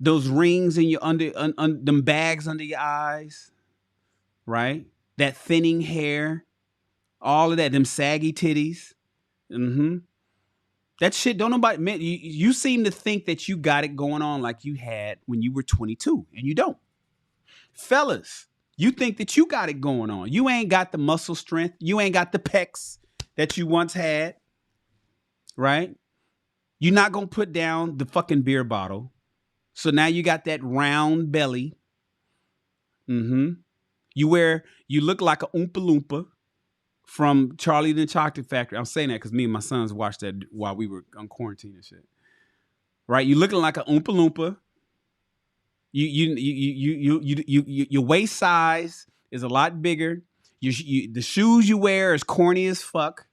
Those rings in your them bags under your eyes, right? That thinning hair, all of that, them saggy titties. That shit, don't nobody, man, you seem to think that you got it going on like you had when you were 22, and you don't. Fellas, you think that you got it going on. You ain't got the muscle strength. You ain't got the pecs that you once had, right? You're not going to put down the fucking beer bottle. So now you got that round belly. You look like a Oompa Loompa. from Charlie and the Chocolate Factory. I'm saying that because me and my sons watched that while we were on quarantine and shit. Right? You looking like an Oompa Loompa. Your waist size is a lot bigger. The shoes you wear is corny as fuck.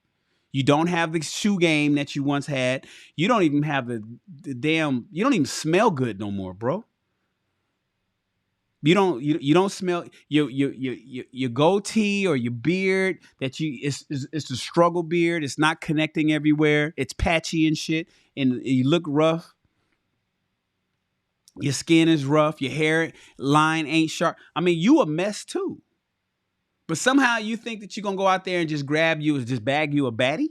You don't have the shoe game that you once had. You don't even have the damn. You don't even smell good no more, bro. You don't smell your goatee or your beard that it's a struggle beard. It's not connecting everywhere. It's patchy and shit, and you look rough. Your skin is rough. Your hair line ain't sharp. I mean, you a mess too. But somehow you think that you're going to go out there and just bag you a baddie?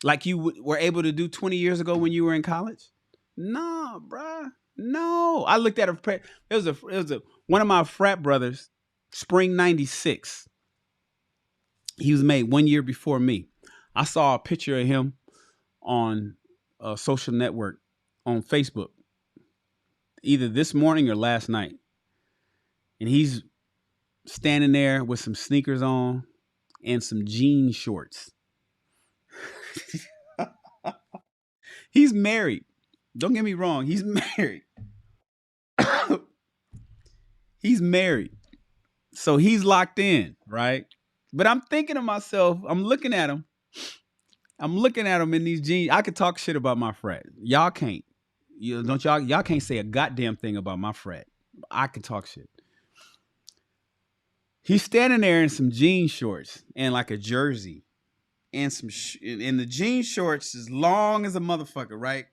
Like you were able to do 20 years ago when you were in college? No, bruh. No. I looked at it was one of my frat brothers, spring 96. He was made 1 year before me. I saw a picture of him on a social network on Facebook, either this morning or last night. And he's standing there with some sneakers on and some jean shorts. He's married. Don't get me wrong. He's married. He's married. So he's locked in, right? But I'm thinking to myself, I'm looking at him in these jeans. I could talk shit about my frat. Y'all can't. Y'all can't say a goddamn thing about my frat. I can talk shit. He's standing there in some jean shorts and like a jersey and and the jean shorts is long as a motherfucker, right?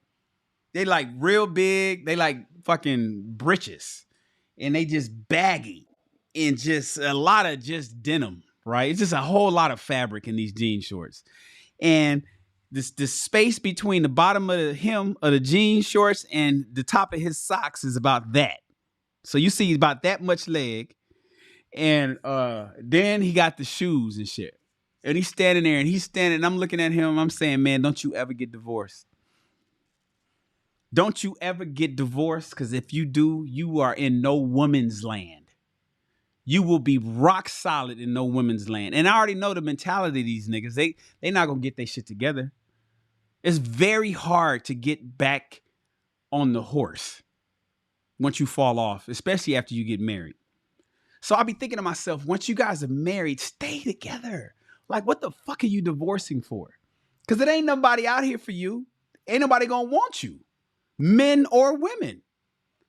They like real big. They like fucking breeches and they just baggy and just a lot of just denim, right? It's just a whole lot of fabric in these jean shorts. And this space between the bottom of the jean shorts and the top of his socks is about that. So you see about that much leg. And then he got the shoes and shit. And he's standing there and I'm looking at him. I'm saying, man, don't you ever get divorced. Don't you ever get divorced, because if you do, you are in no woman's land. You will be rock solid in no woman's land. And I already know the mentality of these niggas. They not going to get their shit together. It's very hard to get back on the horse once you fall off, especially after you get married. So I'll be thinking to myself, once you guys are married, stay together. Like, what the fuck are you divorcing for? Because it ain't nobody out here for you. Ain't nobody going to want you, men or women.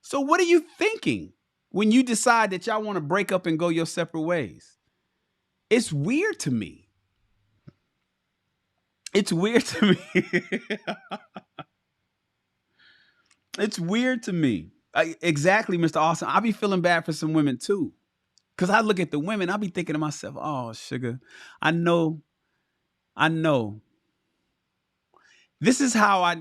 So what are you thinking when you decide that y'all want to break up and go your separate ways? It's weird to me. It's weird to me. It's weird to me. Exactly, Mr. Austin. I be feeling bad for some women too. Because I look at the women, I be thinking to myself, oh, sugar, I know. This is how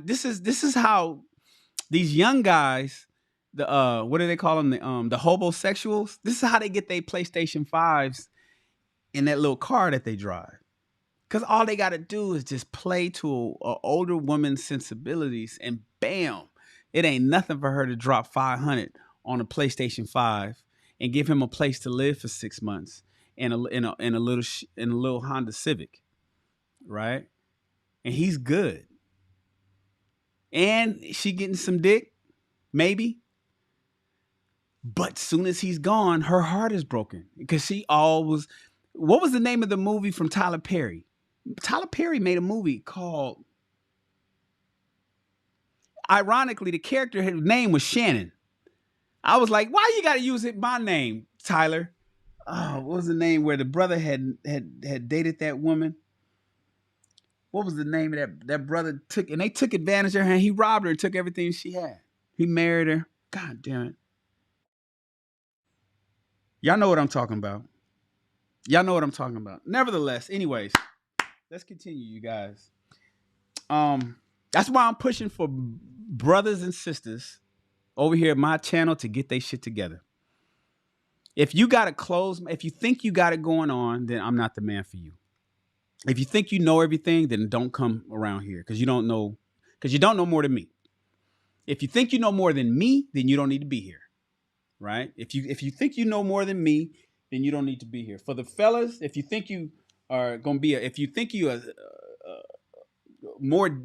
these young guys, what do they call them? The hobosexuals. This is how they get their PlayStation 5s in that little car that they drive. Because all they got to do is just play to an older woman's sensibilities and bam, it ain't nothing for her to drop $500 on a PlayStation 5 and give him a place to live for 6 months in a little Honda Civic, right? And he's good. And she getting some dick, maybe. But soon as he's gone, her heart is broken because she always. What was the name of the movie from Tyler Perry? Tyler Perry made a movie called. Ironically, the character, his name was Shannon. I was like, why you got to use my name, Tyler? Oh, what was the name where the brother had dated that woman? What was the name of that brother they took advantage of her and he robbed her and took everything she had. He married her. God damn it. Y'all know what I'm talking about. Nevertheless, anyways, let's continue, you guys. That's why I'm pushing for brothers and sisters over here at my channel to get their shit together. If you think you got it going on, then I'm not the man for you. If you think you know everything, then don't come around here because you don't know more than me. If you think you know more than me, then you don't need to be here. Right? If you think you know more than me, then you don't need to be here. For the fellas, if you think you are going to be if you think you are more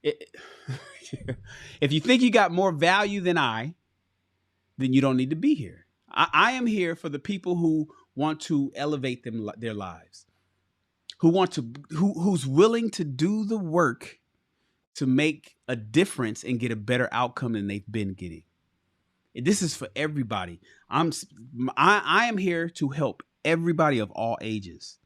it, if you think you got more value than I, then you don't need to be here. I am here for the people who want to elevate their lives, who's willing to do the work to make a difference and get a better outcome than they've been getting. This is for everybody. I am here to help everybody of all ages.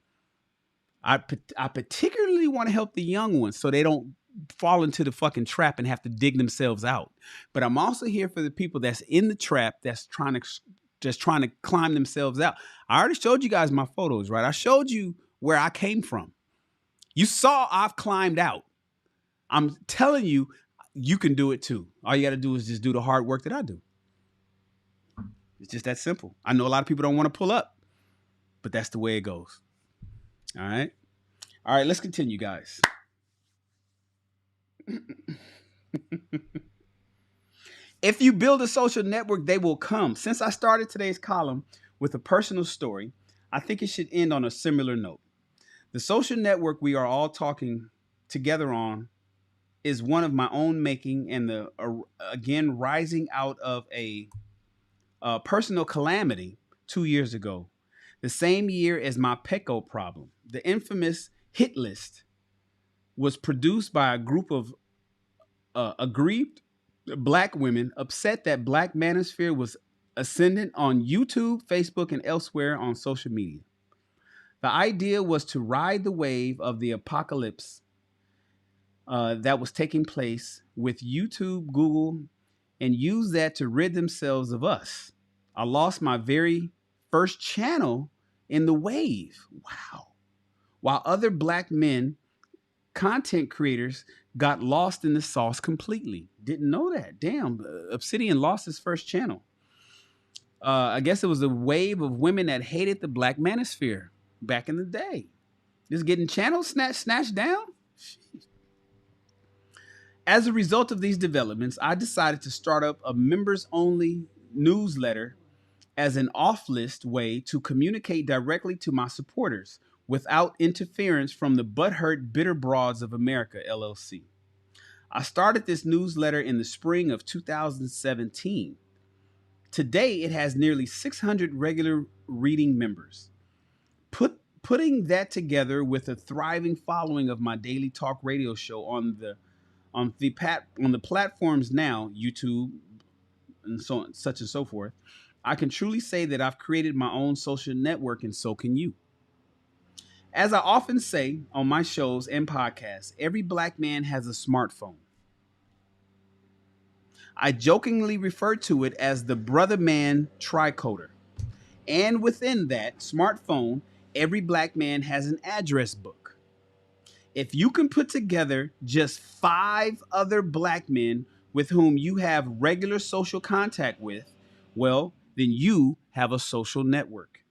I particularly want to help the young ones so they don't fall into the fucking trap and have to dig themselves out. But I'm also here for the people that's in the trap, that's trying to climb themselves out. I already showed you guys my photos, right? I showed you where I came from. You saw I've climbed out. I'm telling you, you can do it too. All you got to do is just do the hard work that I do. It's just that simple. I know a lot of people don't want to pull up, but that's the way it goes. All right. All right, let's continue, guys. If you build a social network, they will come. Since I started today's column with a personal story, I think it should end on a similar note. The social network we are all talking together on is one of my own making, and again rising out of a personal calamity 2 years ago, the same year as my Petco problem. The infamous hit list was produced by a group of aggrieved Black women upset that Black Manosphere was ascendant on YouTube, Facebook, and elsewhere on social media. The idea was to ride the wave of the apocalypse that was taking place with YouTube, Google, and use that to rid themselves of us. I lost my very first channel in the wave. Wow. While other Black men, content creators, got lost in the sauce completely. Didn't know that. Damn, Obsidian lost his first channel. I guess it was a wave of women that hated the Black Manosphere back in the day. Just getting channels snatched down. As a result of these developments, I decided to start up a members-only newsletter as an off-list way to communicate directly to my supporters without interference from the butthurt bitter broads of America, LLC. I started this newsletter in the spring of 2017. Today, it has nearly 600 regular reading members. Putting that together with a thriving following of my daily talk radio show on the platforms now, YouTube and so on, such and so forth, I can truly say that I've created my own social network, and so can you. As I often say on my shows and podcasts, every Black man has a smartphone. I jokingly refer to it as the brother man tricoder. And within that smartphone, every Black man has an address book. If you can put together just 5 other Black men with whom you have regular social contact with, well, then you have a social network.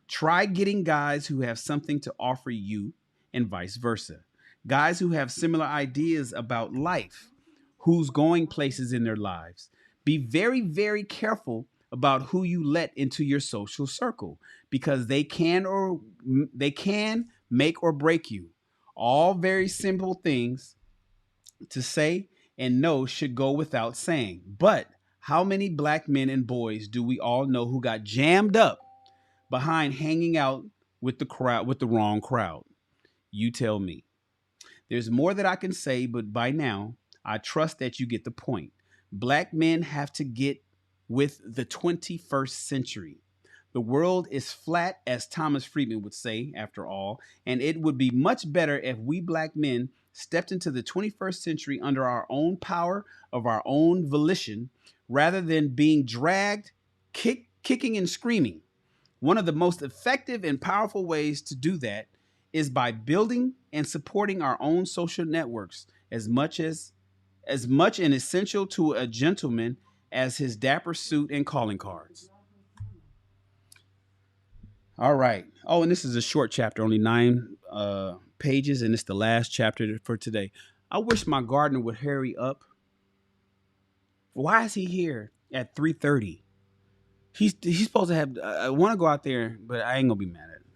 Try getting guys who have something to offer you and vice versa. Guys who have similar ideas about life, who's going places in their lives. Be very, very careful about who you let into your social circle, because they can make or break you. All very simple things to say and know should go without saying. But how many Black men and boys do we all know who got jammed up behind hanging out with the crowd, with the wrong crowd? You tell me. There's more that I can say, but by now, I trust that you get the point. Black men have to get with the 21st century. The world is flat, as Thomas Friedman would say, after all, and it would be much better if we Black men stepped into the 21st century under our own power of our own volition, rather than being dragged, kicking and screaming. One of the most effective and powerful ways to do that is by building and supporting our own social networks as much and essential to a gentleman as his dapper suit and calling cards. All right. Oh, and this is a short chapter, only 9 pages, and it's the last chapter for today. I wish my gardener would hurry up. Why is he here at 3:30? He's supposed to have. I want to go out there, but I ain't gonna be mad at him.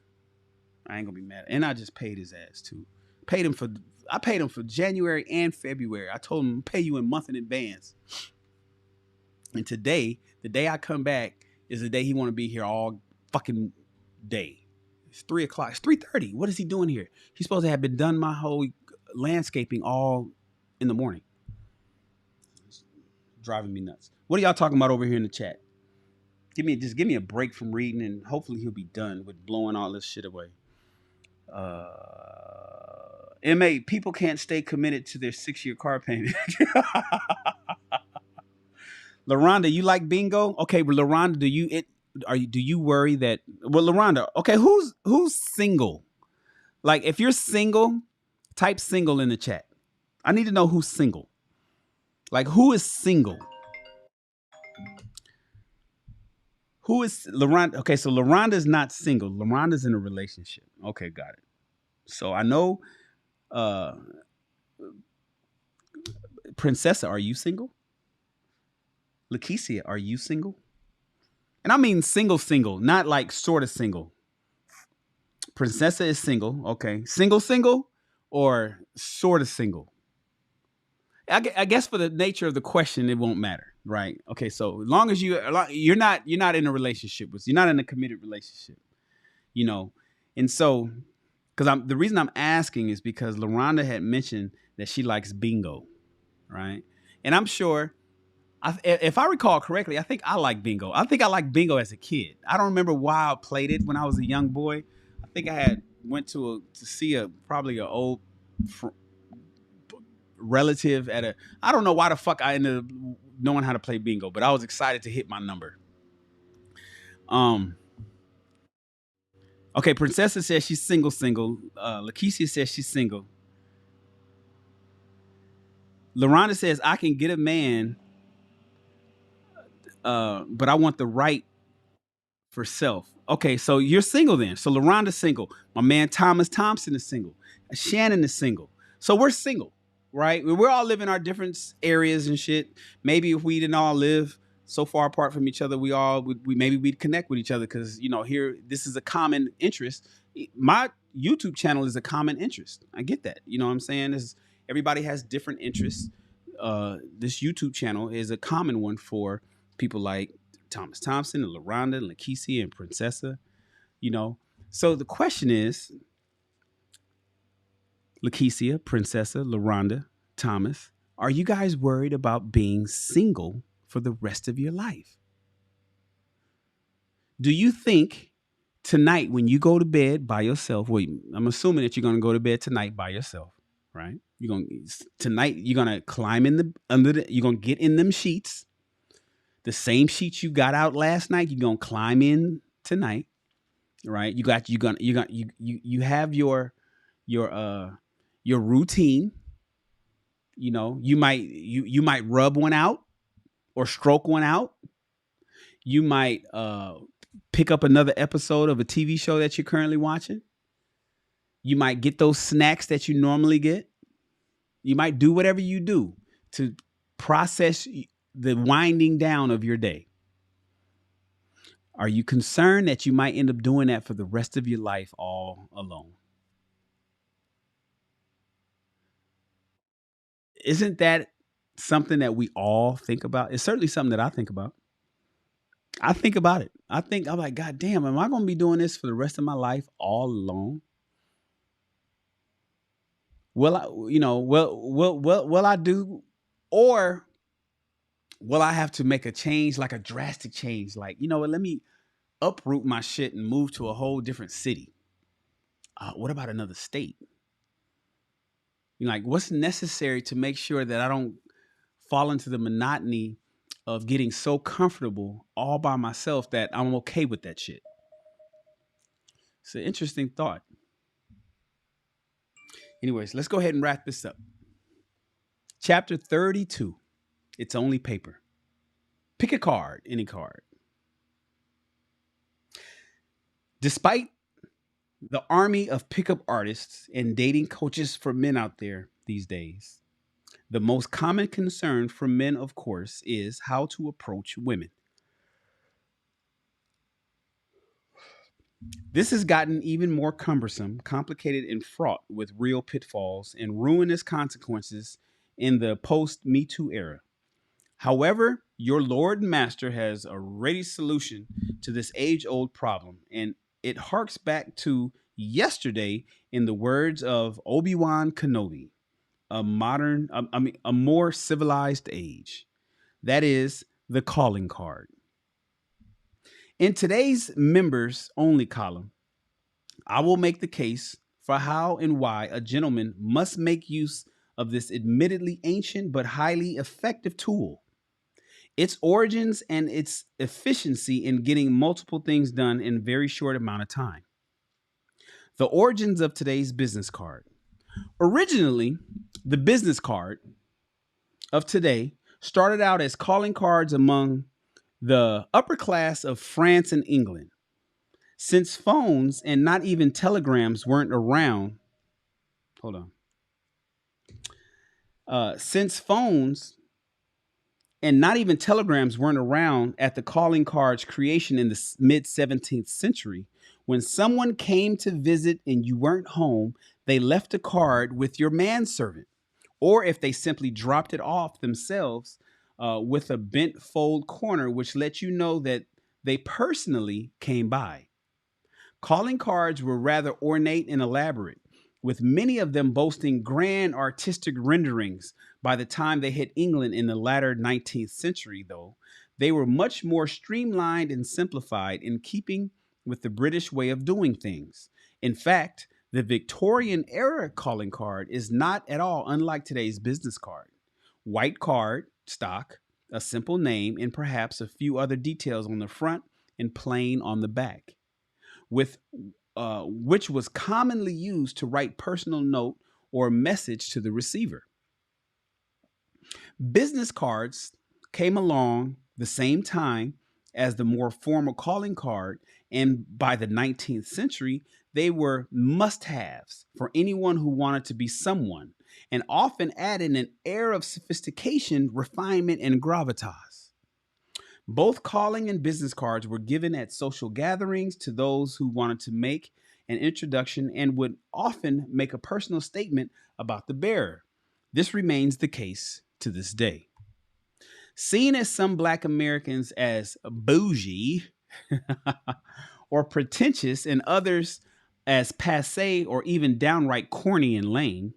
I ain't gonna be mad. And I just paid his ass too. I paid him for January and February. I told him pay you a month in advance. And today, the day I come back, is the day he want to be here all fucking day. It's 3 o'clock. It's 3:30. What is he doing here? He's supposed to have been done my whole landscaping all in the morning. It's driving me nuts. What are y'all talking about over here in the chat? Give me a break from reading, and hopefully he'll be done with blowing all this shit away. MA, people can't stay committed to their 6-year car payment. LaRonda, you like bingo? Okay, but LaRonda, do you worry that? Well, LaRonda, okay, who's single? Like, if you're single, type single in the chat. I need to know who's single. Like, who is single? Who is LaRonda? Okay, so LaRonda's not single. LaRonda's in a relationship. Okay, got it. So I know, Princessa, are you single? Lakeisha, are you single? And I mean single, not like sort of single. Princessa is single. Okay. Single, or sort of single? I guess for the nature of the question, it won't matter, right? Okay. So as long as you're not in a relationship you're not in a committed relationship, you know. And so, because the reason I'm asking is because LaRonda had mentioned that she likes bingo, right? And I'm sure, if I recall correctly, I think I like bingo. I think I liked bingo as a kid. I don't remember why I played it when I was a young boy. I think I had went to see probably an old relative at I don't know why the fuck I ended up knowing how to play bingo, but I was excited to hit my number. Okay, Princessa says she's single. Lakeisha says she's single. LaRonda says I can get a man, but I want the right for self. Okay, so you're single then. So LaRonda's single. My man Thomas Thompson is single. Shannon is single. So we're single, right? We're all living our different areas and shit. Maybe if we didn't all live so far apart from each other, we'd connect with each other because, you know, here, this is a common interest. My YouTube channel is a common interest. I get that. You know what I'm saying? Everybody has different interests. This YouTube channel is a common one for people like Thomas Thompson and LaRonda and Lakeisha and Princessa, you know. So the question is, Lakeisha, Princessa, LaRonda, Thomas, are you guys worried about being single for the rest of your life? Do you think tonight when you go to bed by yourself, I'm assuming that you're going to go to bed tonight by yourself, right? Tonight you're going to climb you're going to get in them sheets. The same sheets you got out last night, you're gonna climb in tonight, right? You have your routine. You know, you might rub one out or stroke one out. You might pick up another episode of a TV show that you're currently watching. You might get those snacks that you normally get. You might do whatever you do to process the winding down of your day. Are you concerned that you might end up doing that for the rest of your life all alone? Isn't that something that we all think about? It's certainly something that I think about. I think about it. I'm like, God damn, am I going to be doing this for the rest of my life all alone? Will I do, or will I have to make a change, like a drastic change? Like, you know what, let me uproot my shit and move to a whole different city. What about another state? You know, like, what's necessary to make sure that I don't fall into the monotony of getting so comfortable all by myself that I'm okay with that shit? It's an interesting thought. Anyways, let's go ahead and wrap this up. Chapter 32. It's only paper. Pick a card, any card. Despite the army of pickup artists and dating coaches for men out there these days, the most common concern for men, of course, is how to approach women. This has gotten even more cumbersome, complicated, and fraught with real pitfalls and ruinous consequences in the post Me Too era. However, your Lord and Master has a ready solution to this age old problem, and it harks back to yesterday in the words of Obi-Wan Kenobi, a more civilized age. That is the calling card. In today's members only column, I will make the case for how and why a gentleman must make use of this admittedly ancient but highly effective tool, its origins and its efficiency in getting multiple things done in a very short amount of time. The origins of today's business card. Originally, the business card of today started out as calling cards among the upper class of France and England. Since phones and not even telegrams weren't around, hold on. Since phones and not even telegrams weren't around at the calling card's creation in the mid 17th century, when someone came to visit and you weren't home, they left a card with your manservant. Or if they simply dropped it off themselves with a bent fold corner, which let you know that they personally came by. Calling cards were rather ornate and elaborate, with many of them boasting grand artistic renderings. By the time they hit England in the latter 19th century, though, they were much more streamlined and simplified, in keeping with the British way of doing things. In fact, the Victorian era calling card is not at all unlike today's business card. White card, stock, a simple name, and perhaps a few other details on the front and plain on the back, which was commonly used to write personal note or message to the receiver. Business cards came along the same time as the more formal calling card, and by the 19th century, they were must-haves for anyone who wanted to be someone, and often added an air of sophistication, refinement, and gravitas. Both calling and business cards were given at social gatherings to those who wanted to make an introduction and would often make a personal statement about the bearer. This remains the case to this day. Seen as some Black Americans as bougie or pretentious, and others as passe or even downright corny and lame,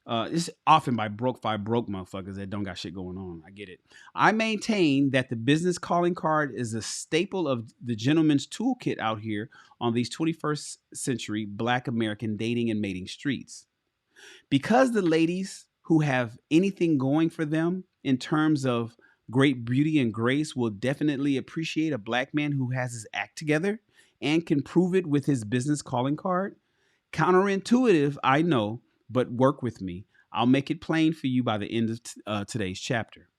it's often by broke motherfuckers that don't got shit going on. I get it. I maintain that the business calling card is a staple of the gentleman's toolkit out here on these 21st century Black American dating and mating streets. Because the ladies who have anything going for them in terms of great beauty and grace will definitely appreciate a Black man who has his act together and can prove it with his business calling card. Counterintuitive, I know, but work with me. I'll make it plain for you by the end of today's chapter.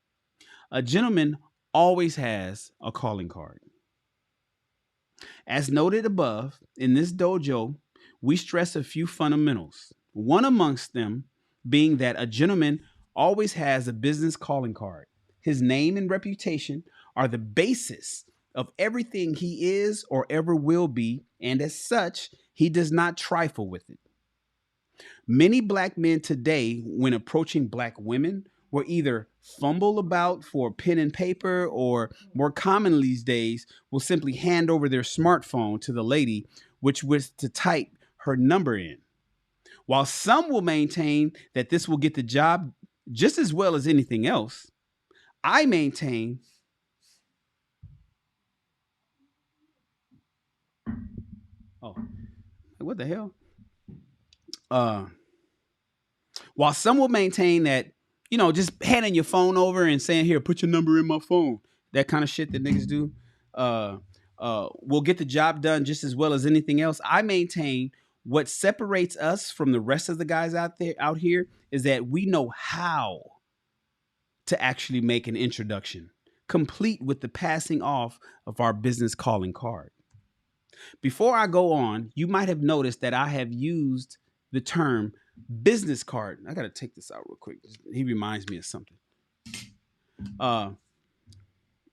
A gentleman always has a calling card. As noted above, in this dojo, we stress a few fundamentals. One amongst them being that a gentleman always has a business calling card. His name and reputation are the basis of everything he is or ever will be, and as such, he does not trifle with it. Many Black men today, when approaching Black women, will either fumble about for pen and paper, or more commonly these days, will simply hand over their smartphone to the lady, which was to type her number in. While some will maintain that this will get the job just as well as anything else, I maintain what the hell? While some will maintain that, just handing your phone over and saying, here, put your number in my phone, that kind of shit that niggas do, will get the job done just as well as anything else. I maintain what separates us from the rest of the guys out here is that we know how to actually make an introduction, complete with the passing off of our business calling card. Before I go on, you might have noticed that I have used the term business card. I got to take this out real quick. He reminds me of something.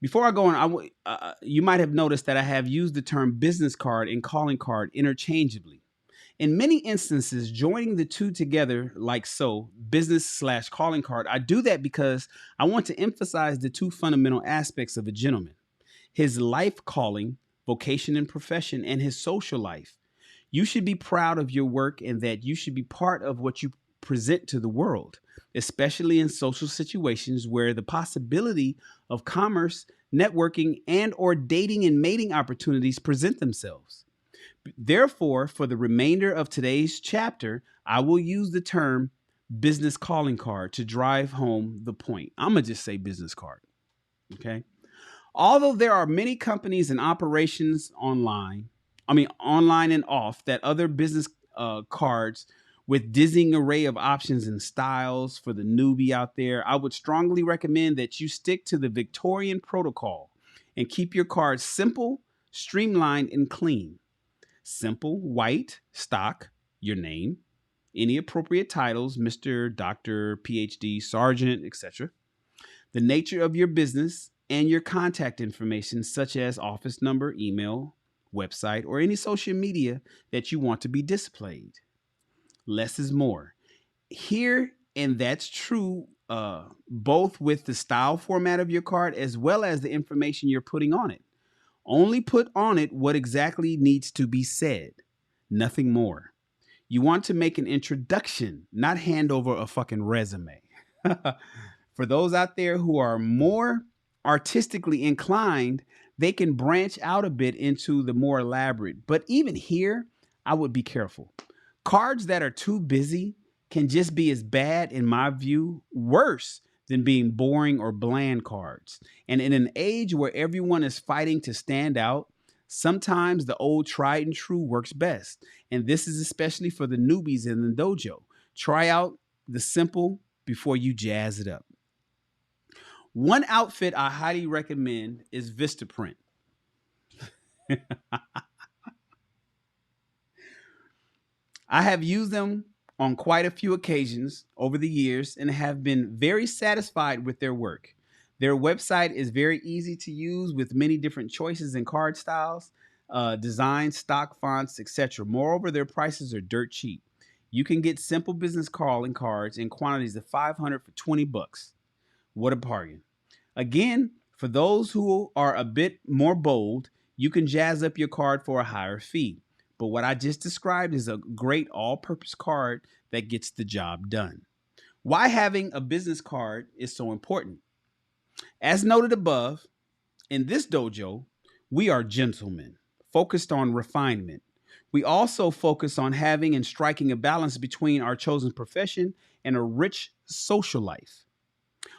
Before I go on, you might have noticed that I have used the term business card and calling card interchangeably. In many instances, joining the two together, like so, business/calling card, I do that because I want to emphasize the two fundamental aspects of a gentleman: his life calling, vocation and profession, and his social life. You should be proud of your work and that you should be part of what you present to the world, especially in social situations where the possibility of commerce, networking, and or dating and mating opportunities present themselves. Therefore, for the remainder of today's chapter, I will use the term business calling card to drive home the point. I'm going to just say business card. Okay. Although there are many companies and operations online and off, that other business cards with dizzying array of options and styles for the newbie out there, I would strongly recommend that you stick to the Victorian protocol and keep your cards simple, streamlined, and clean. Simple, white, stock, your name, any appropriate titles, Mr., Dr., PhD, Sergeant, etc. The nature of your business and your contact information, such as office number, email, website, or any social media that you want to be displayed. Less is more. Here, and that's true both with the style format of your card as well as the information you're putting on it. Only put on it what exactly needs to be said, nothing more. You want to make an introduction, not hand over a fucking resume. For those out there who are more artistically inclined, they can branch out a bit into the more elaborate. But even here, I would be careful. Cards that are too busy can just be as bad, in my view, worse than being boring or bland cards. And in an age where everyone is fighting to stand out, sometimes the old tried and true works best. And this is especially for the newbies in the dojo. Try out the simple before you jazz it up. One outfit I highly recommend is Vistaprint. I have used them on quite a few occasions over the years and have been very satisfied with their work. Their website is very easy to use with many different choices in card styles, designs, stock fonts, etc. Moreover, their prices are dirt cheap. You can get simple business calling cards in quantities of 500 for $20. What a bargain. Again, for those who are a bit more bold, you can jazz up your card for a higher fee. But what I just described is a great all-purpose card that gets the job done. Why having a business card is so important. As noted above, in this dojo, we are gentlemen, focused on refinement. We also focus on having and striking a balance between our chosen profession and a rich social life.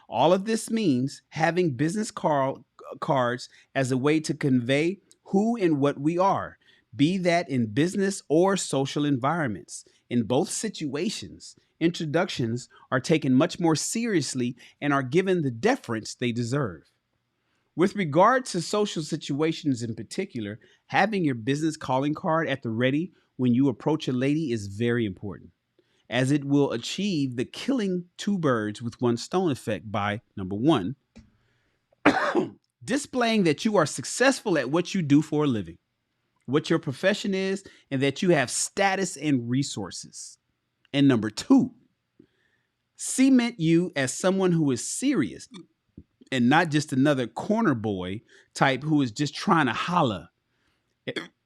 All of this means having business cards as a way to convey who and what we are, be that in business or social environments. In both situations, introductions are taken much more seriously and are given the deference they deserve. With regard to social situations in particular, having your business calling card at the ready when you approach a lady is very important, as it will achieve the killing two birds with one stone effect by, number one, displaying that you are successful at what you do for a living, what your profession is, and that you have status and resources. And number two, cement you as someone who is serious and not just another corner boy type who is just trying to holla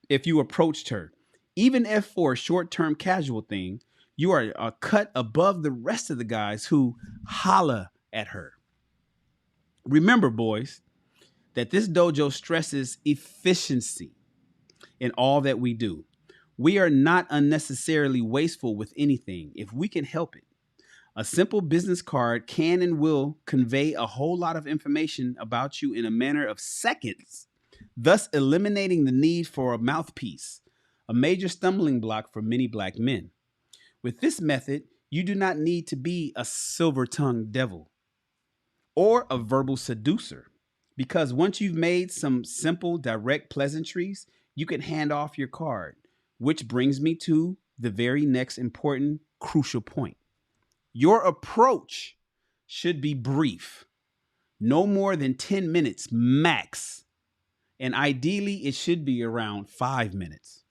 if you approached her. Even if for a short-term casual thing, you are a cut above the rest of the guys who holla at her. Remember, boys, that this dojo stresses efficiency in all that we do. We are not unnecessarily wasteful with anything if we can help it. A simple business card can and will convey a whole lot of information about you in a matter of seconds, thus eliminating the need for a mouthpiece, a major stumbling block for many black men. With this method, you do not need to be a silver-tongued devil or a verbal seducer, because once you've made some simple, direct pleasantries, you can hand off your card, which brings me to the very next important, crucial point. Your approach should be brief. No more than 10 minutes max. And ideally, it should be around 5 minutes.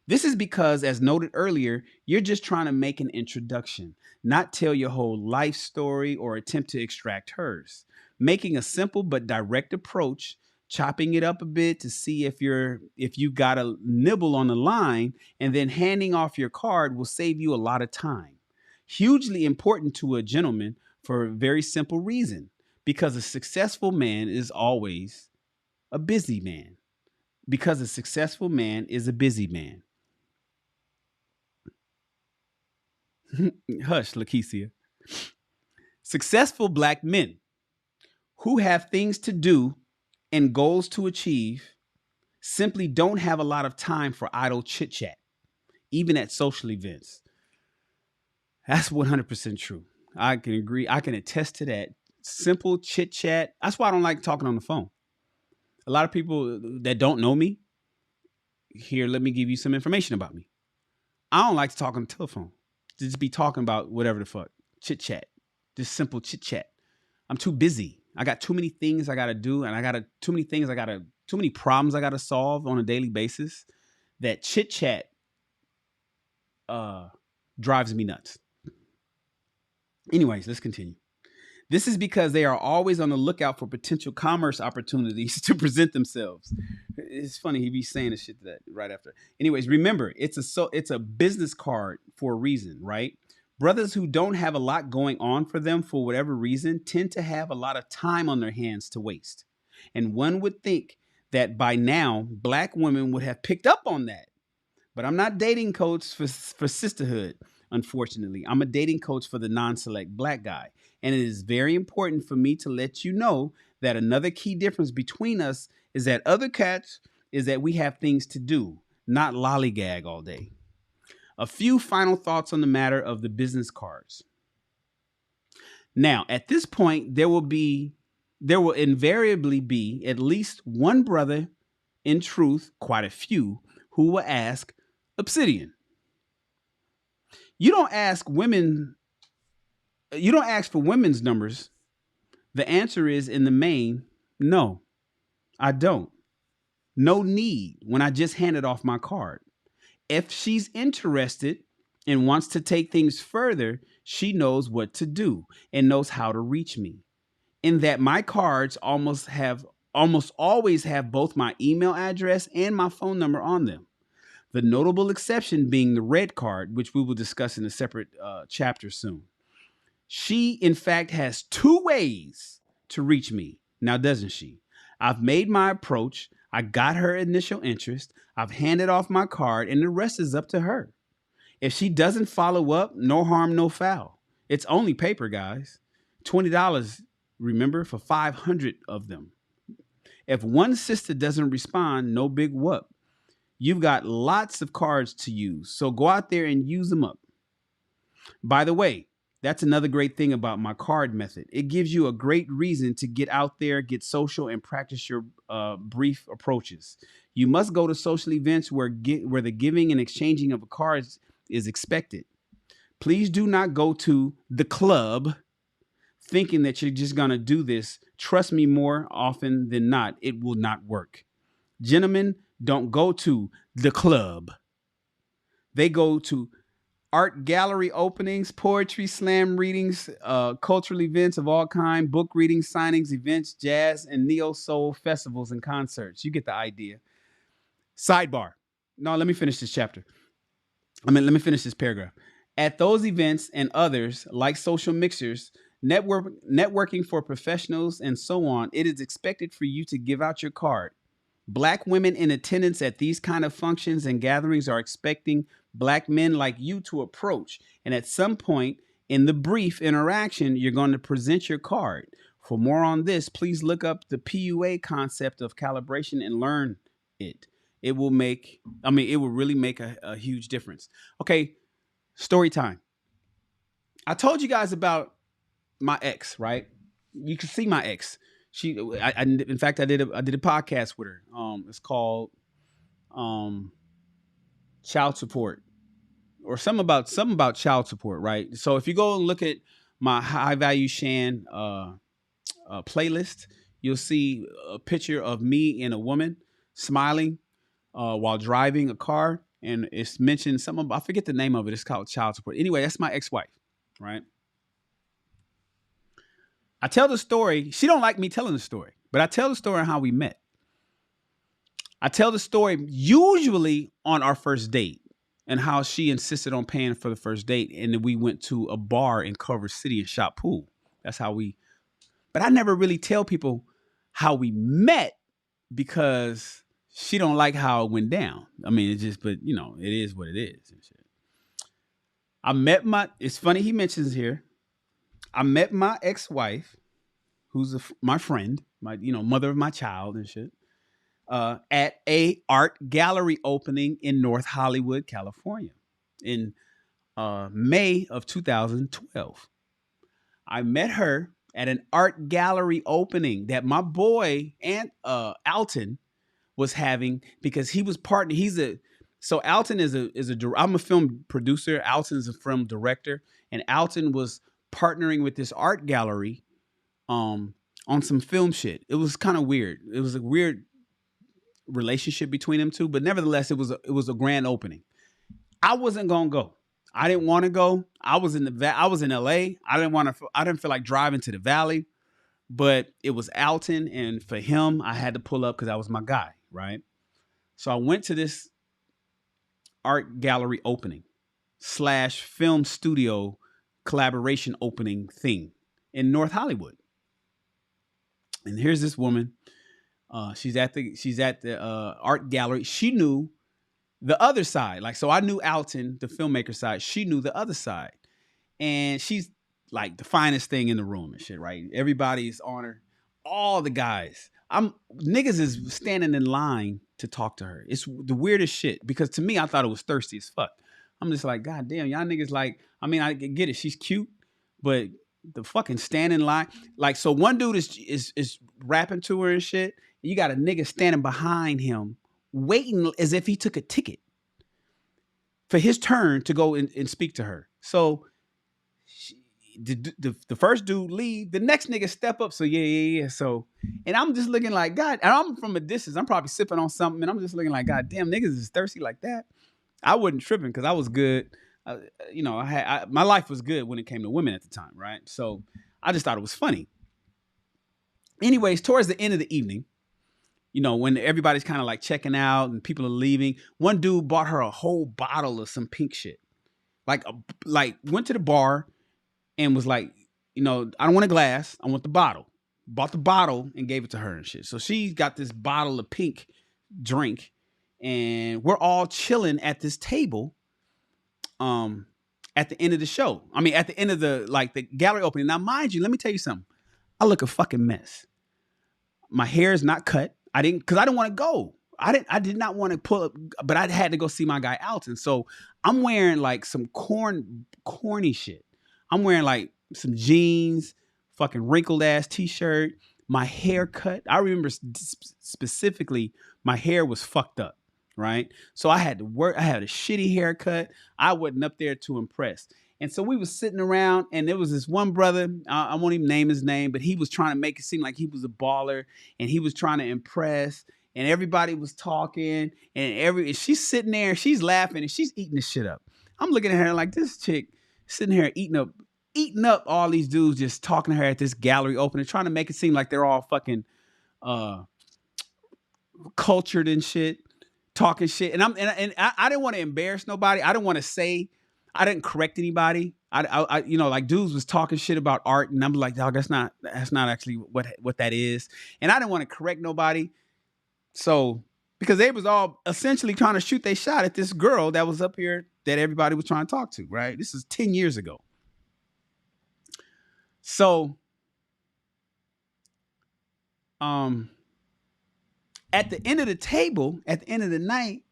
This is because, as noted earlier, you're just trying to make an introduction, not tell your whole life story or attempt to extract hers. Making a simple but direct approach, chopping it up a bit to see if you got a nibble on the line, and then handing off your card will save you a lot of time. Hugely important to a gentleman for a very simple reason, because a successful man is always a busy man. Because a successful man is a busy man. Hush, Lakeisha. Successful black men who have things to do and goals to achieve simply don't have a lot of time for idle chit chat, even at social events. That's 100% true. I can agree. I can attest to that. Simple chit chat. That's why I don't like talking on the phone. A lot of people that don't know me, here, let me give you some information about me. I don't like to talk on the telephone. Just be talking about whatever the fuck. Chit chat. Just simple chit chat. I'm too busy. I got too many things I got to do, and too many problems I got to solve on a daily basis, that chit chat drives me nuts. Anyways, let's continue. This is because they are always on the lookout for potential commerce opportunities to present themselves. It's funny, he be saying this shit that right after. Anyways, remember, it's a business card for a reason, right? Brothers who don't have a lot going on for them for whatever reason tend to have a lot of time on their hands to waste. And one would think that by now, black women would have picked up on that. But I'm not dating coach for sisterhood, unfortunately. I'm a dating coach for the non-select black guy. And it is very important for me to let you know that another key difference between us is that other cats is that we have things to do, not lollygag all day. A few final thoughts on the matter of the business cards. Now, at this point, there will invariably be at least one brother, in truth, quite a few, who will ask, Obsidian, you don't ask for women's numbers. The answer is, in the main, no, I don't. No need when I just handed off my card. If she's interested and wants to take things further, she knows what to do and knows how to reach me. In that my cards almost always have both my email address and my phone number on them. The notable exception being the red card, which we will discuss in a separate chapter soon. She, in fact, has 2 ways to reach me. Now, doesn't she? I've made my approach. I got her initial interest. I've handed off my card, and the rest is up to her. If she doesn't follow up, no harm, no foul. It's only paper, guys. $20, remember, for 500 of them. If one sister doesn't respond, no big whoop. You've got lots of cards to use, so go out there and use them up. By the way, that's another great thing about my card method. It gives you a great reason to get out there, get social, and practice your brief approaches. You must go to social events where the giving and exchanging of cards is expected. Please do not go to the club thinking that you're just going to do this. Trust me, more often than not, it will not work. Gentlemen, don't go to the club. They go to art gallery openings, poetry slam readings, cultural events of all kinds, book readings, signings, events, jazz, and neo-soul festivals and concerts. You get the idea. Sidebar. No, let me finish this chapter. Let me finish this paragraph. At those events and others, like social mixers, networking for professionals, and so on, it is expected for you to give out your card. Black women in attendance at these kind of functions and gatherings are expecting black men like you to approach. And at some point in the brief interaction, you're going to present your card. For more on this, please look up the PUA concept of calibration and learn it. It will really make a huge difference. Okay, story time. I told you guys about my ex, right? You can see my ex. In fact, I did a podcast with her. It's called Child Support, or something about child support, right? So if you go and look at my High Value Shan playlist, you'll see a picture of me and a woman smiling while driving a car, and it's mentioned some. I forget the name of it. It's called child support. Anyway, that's my ex-wife, right? I tell the story. She don't like me telling the story, but I tell the story on how we met. I tell the story usually on our first date and how she insisted on paying for the first date. And then we went to a bar in Culver City and shot pool. That's how but I never really tell people how we met because she don't like how it went down. I mean, it is what it is. And shit. It's funny he mentions here, I met my ex-wife, who's my friend, my mother of my child and shit, at a art gallery opening in North Hollywood, California, in May of 2012. I met her at an art gallery opening that my boy Alton was having because he was partner. So Alton I'm a film producer. Alton is a film director, and Alton was partnering with this art gallery on some film shit. It was kind of weird. It was a weird relationship between them two, but nevertheless, it was a grand opening. I wasn't gonna go. I didn't want to go. I was in LA. I didn't feel like driving to the Valley, but it was Alton, and for him, I had to pull up because that was my guy, right? So I went to this art gallery opening / film studio collaboration opening thing in North Hollywood. And here's this woman. She's at the art gallery. She knew the other side. So I knew Alton, the filmmaker side. She knew the other side. And she's like the finest thing in the room and shit, right? Everybody's on her. All the guys. Niggas is standing in line to talk to her. It's the weirdest shit because to me, I thought it was thirsty as fuck. I'm just like, God damn, y'all niggas I get it. She's cute, but the fucking stand in line. So one dude is rapping to her and shit. And you got a nigga standing behind him, waiting as if he took a ticket for his turn to go and speak to her. So the first dude leave, the next nigga step up. So yeah. So, and I'm just looking like, God, and I'm from a distance. I'm probably sipping on something, and I'm just looking like, God damn, niggas is thirsty like that. I wasn't tripping because I was good. My life was good when it came to women at the time, right? So I just thought it was funny. Anyways, towards the end of the evening, when everybody's kind of like checking out and people are leaving, one dude bought her a whole bottle of some pink shit. Went to the bar and was like, I don't want a glass. I want the bottle. Bought the bottle and gave it to her and shit. So she got this bottle of pink drink and we're all chilling at this table at the end of the show. I mean, at the end of the gallery opening. Now, mind you, let me tell you something. I look a fucking mess. My hair is not cut. Because I didn't want to go. I did not want to pull up, but I had to go see my guy Alton. So I'm wearing some corny shit. I'm wearing some jeans, fucking wrinkled ass t-shirt, my hair cut. I remember specifically my hair was fucked up, right? So I had to work. I had a shitty haircut. I wasn't up there to impress. And so we was sitting around, and there was this one brother, I won't even name his name, but he was trying to make it seem like he was a baller, and he was trying to impress, and everybody was talking, and she's sitting there, she's laughing, and she's eating this shit up. I'm looking at her like, this chick sitting here eating up all these dudes just talking to her at this gallery opening, trying to make it seem like they're all fucking cultured and shit, talking shit. And I didn't want to embarrass nobody. I didn't want to say, I didn't correct anybody. I dudes was talking shit about art, and I'm like, dog, that's not actually what that is. And I didn't want to correct nobody. So, because they was all essentially trying to shoot their shot at this girl that was up here that everybody was trying to talk to, right? This is 10 years ago. So, at the end of the table, at the end of the night,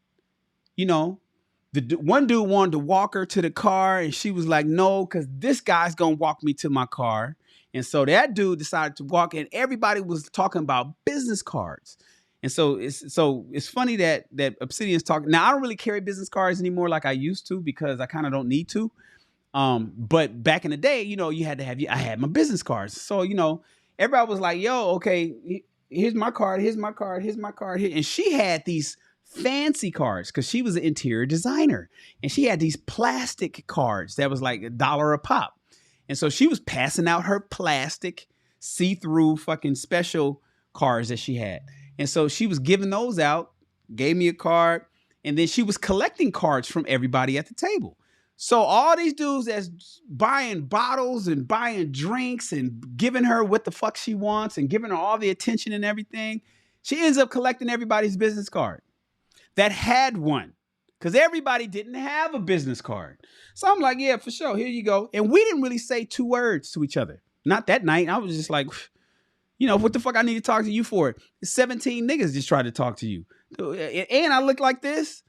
the one dude wanted to walk her to the car, and she was like, no, because this guy's going to walk me to my car. And so that dude decided to walk, and everybody was talking about business cards. And so it's funny that Obsidian's talking. Now, I don't really carry business cards anymore like I used to because I kind of don't need to. But back in the day, you had to have, I had my business cards. So, everybody was like, yo, okay, here's my card, here's my card, here's my card. And she had these fancy cards because she was an interior designer. And she had these plastic cards that was like $1 a pop. And so she was passing out her plastic see-through fucking special cards that she had. And so she was giving those out, gave me a card, and then she was collecting cards from everybody at the table. So all these dudes that's buying bottles and buying drinks and giving her what the fuck she wants and giving her all the attention and everything, she ends up collecting everybody's business card that had one, because everybody didn't have a business card. So I'm like, yeah, for sure, here you go. And we didn't really say 2 words to each other. Not that night. I was just like, you know, what the fuck I need to talk to you for? 17 niggas just tried to talk to you. And I look like this.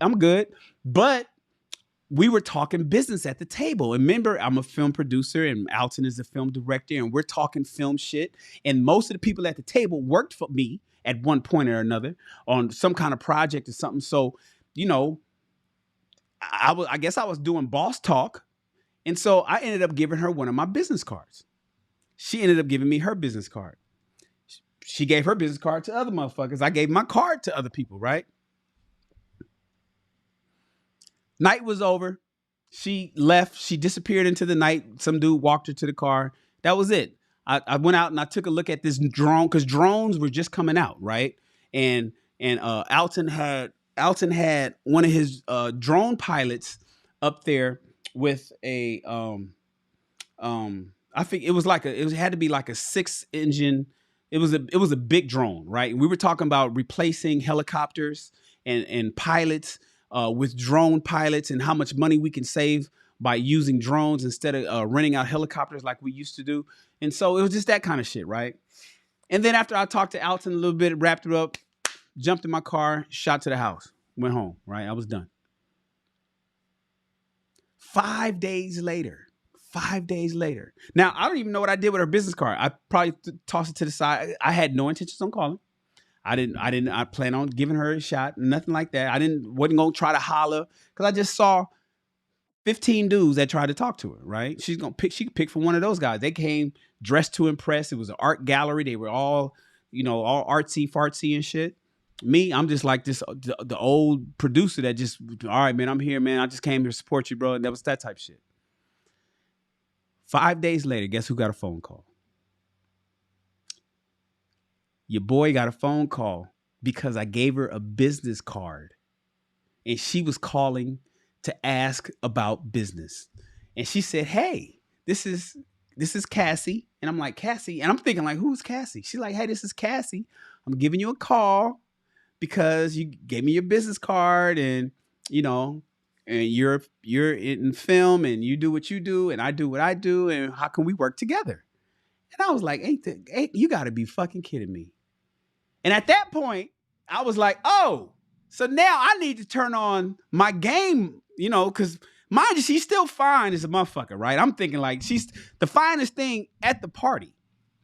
I'm good. But we were talking business at the table. And remember, I'm a film producer and Alton is a film director, and we're talking film shit. And most of the people at the table worked for me at one point or another on some kind of project or something. So, you know, I guess I was doing boss talk. And so I ended up giving her one of my business cards. She ended up giving me her business card. She gave her business card to other motherfuckers. I gave my card to other people, right? Night was over. She left. She disappeared into the night. Some dude walked her to the car. That was it. I went out and I took a look at this drone, because drones were just coming out, right? And Alton had one of his drone pilots up there with a I think it had to be like a 6-engine. It was a big drone, right? And we were talking about replacing helicopters and pilots with drone pilots, and how much money we can save by using drones instead of renting out helicopters like we used to do. And so it was just that kind of shit, right? And then after I talked to Alton a little bit, wrapped it up, jumped in my car, shot to the house, went home, right? I was done. 5 days later. Now, I don't even know what I did with her business card. I probably tossed it to the side. I had no intentions on calling. I plan on giving her a shot, nothing like that. Wasn't going to try to holler, because I just saw 15 dudes that tried to talk to her, right? She could pick from one of those guys. They came dressed to impress. It was an art gallery. They were all, you know, all artsy fartsy and shit. Me, I'm just like the old producer that just, all right, man, I'm here, man. I just came here to support you, bro. And that was that type of shit. 5 days later, guess who got a phone call? Your boy got a phone call because I gave her a business card, and she was calling to ask about business. And she said, hey, this is Cassie. And I'm like, Cassie? And I'm thinking, like, who's Cassie? She's like, hey, this is Cassie. I'm giving you a call because you gave me your business card, and, you know, and you're in film, and you do what you do, and I do what I do, and how can we work together? And I was like, you got to be fucking kidding me. And at that point, I was like, oh, so now I need to turn on my game, you know, because mind you, she's still fine as a motherfucker, right? I'm thinking like she's the finest thing at the party.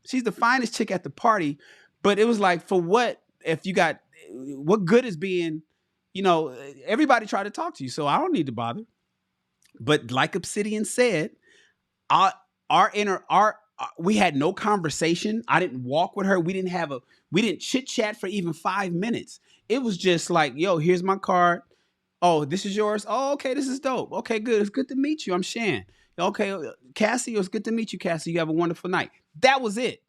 She's the finest chick at the party. But it was like, for what, what good is being, you know, everybody tried to talk to you, so I don't need to bother. But like Obsidian said, we had no conversation. I didn't walk with her. We didn't chit chat for even 5 minutes. It was just like, yo, here's my card. Oh, this is yours. Oh, okay, this is dope. Okay, good. It's good to meet you. I'm Shan. Okay, Cassie, it was good to meet you, Cassie. You have a wonderful night. That was it.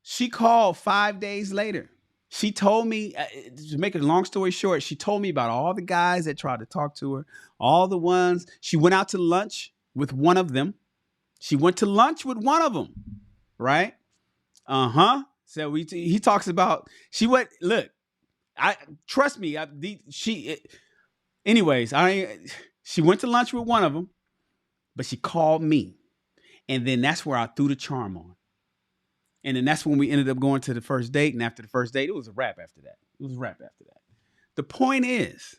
She called 5 days later. She told me, to make a long story short, she told me about all the guys that tried to talk to her, all the ones. She went out to lunch with one of them. Right? Uh-huh. So he talks about, she went, look, trust me, she went to lunch with one of them, but she called me. And then that's where I threw the charm on. And then that's when we ended up going to the first date. And after the first date, it was a wrap after that. The point is,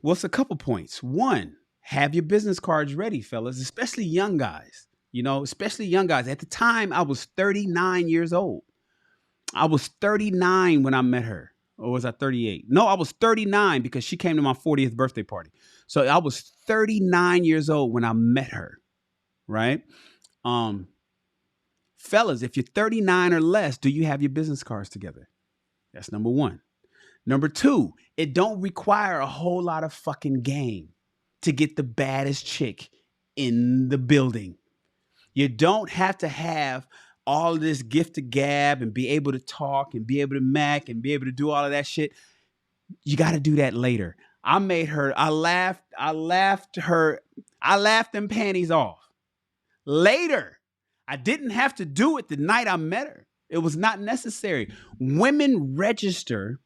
well, it's a couple points. One, have your business cards ready, fellas, especially young guys. You know, especially young guys. At the time, I was 39 years old. I was 39 when I met her. Or was I 38? No, I was 39 because she came to my 40th birthday party. So I was 39 years old when I met her. right? Fellas, if you're 39 or less, do you have your business cards together? That's number one. Number two, it don't require a whole lot of fucking game to get the baddest chick in the building. You don't have to have all this gift of gab and be able to talk and be able to mac and be able to do all of that shit. You got to do that later. I laughed them panties off. Later, I didn't have to do it the night I met her. It was not necessary. Women register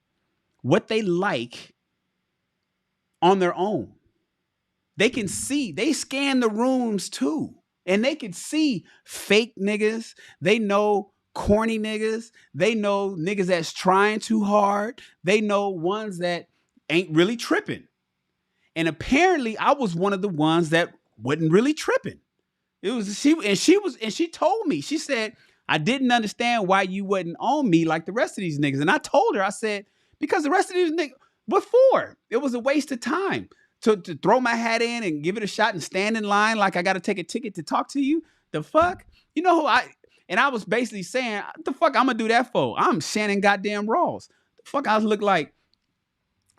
what they like on their own. They can see, they scan the rooms too. And they can see fake niggas. They know corny niggas. They know niggas that's trying too hard. They know ones that ain't really tripping. And apparently I was one of the ones that wasn't really tripping. She told me, she said, I didn't understand why you wasn't on me like the rest of these niggas. And I told her, I said, because the rest of these niggas, before, it was a waste of time to throw my hat in and give it a shot and stand in line like I got to take a ticket to talk to you. The fuck? You know who I was basically saying, the fuck I'm going to do that for? I'm Shannon goddamn Rawls. The fuck I look like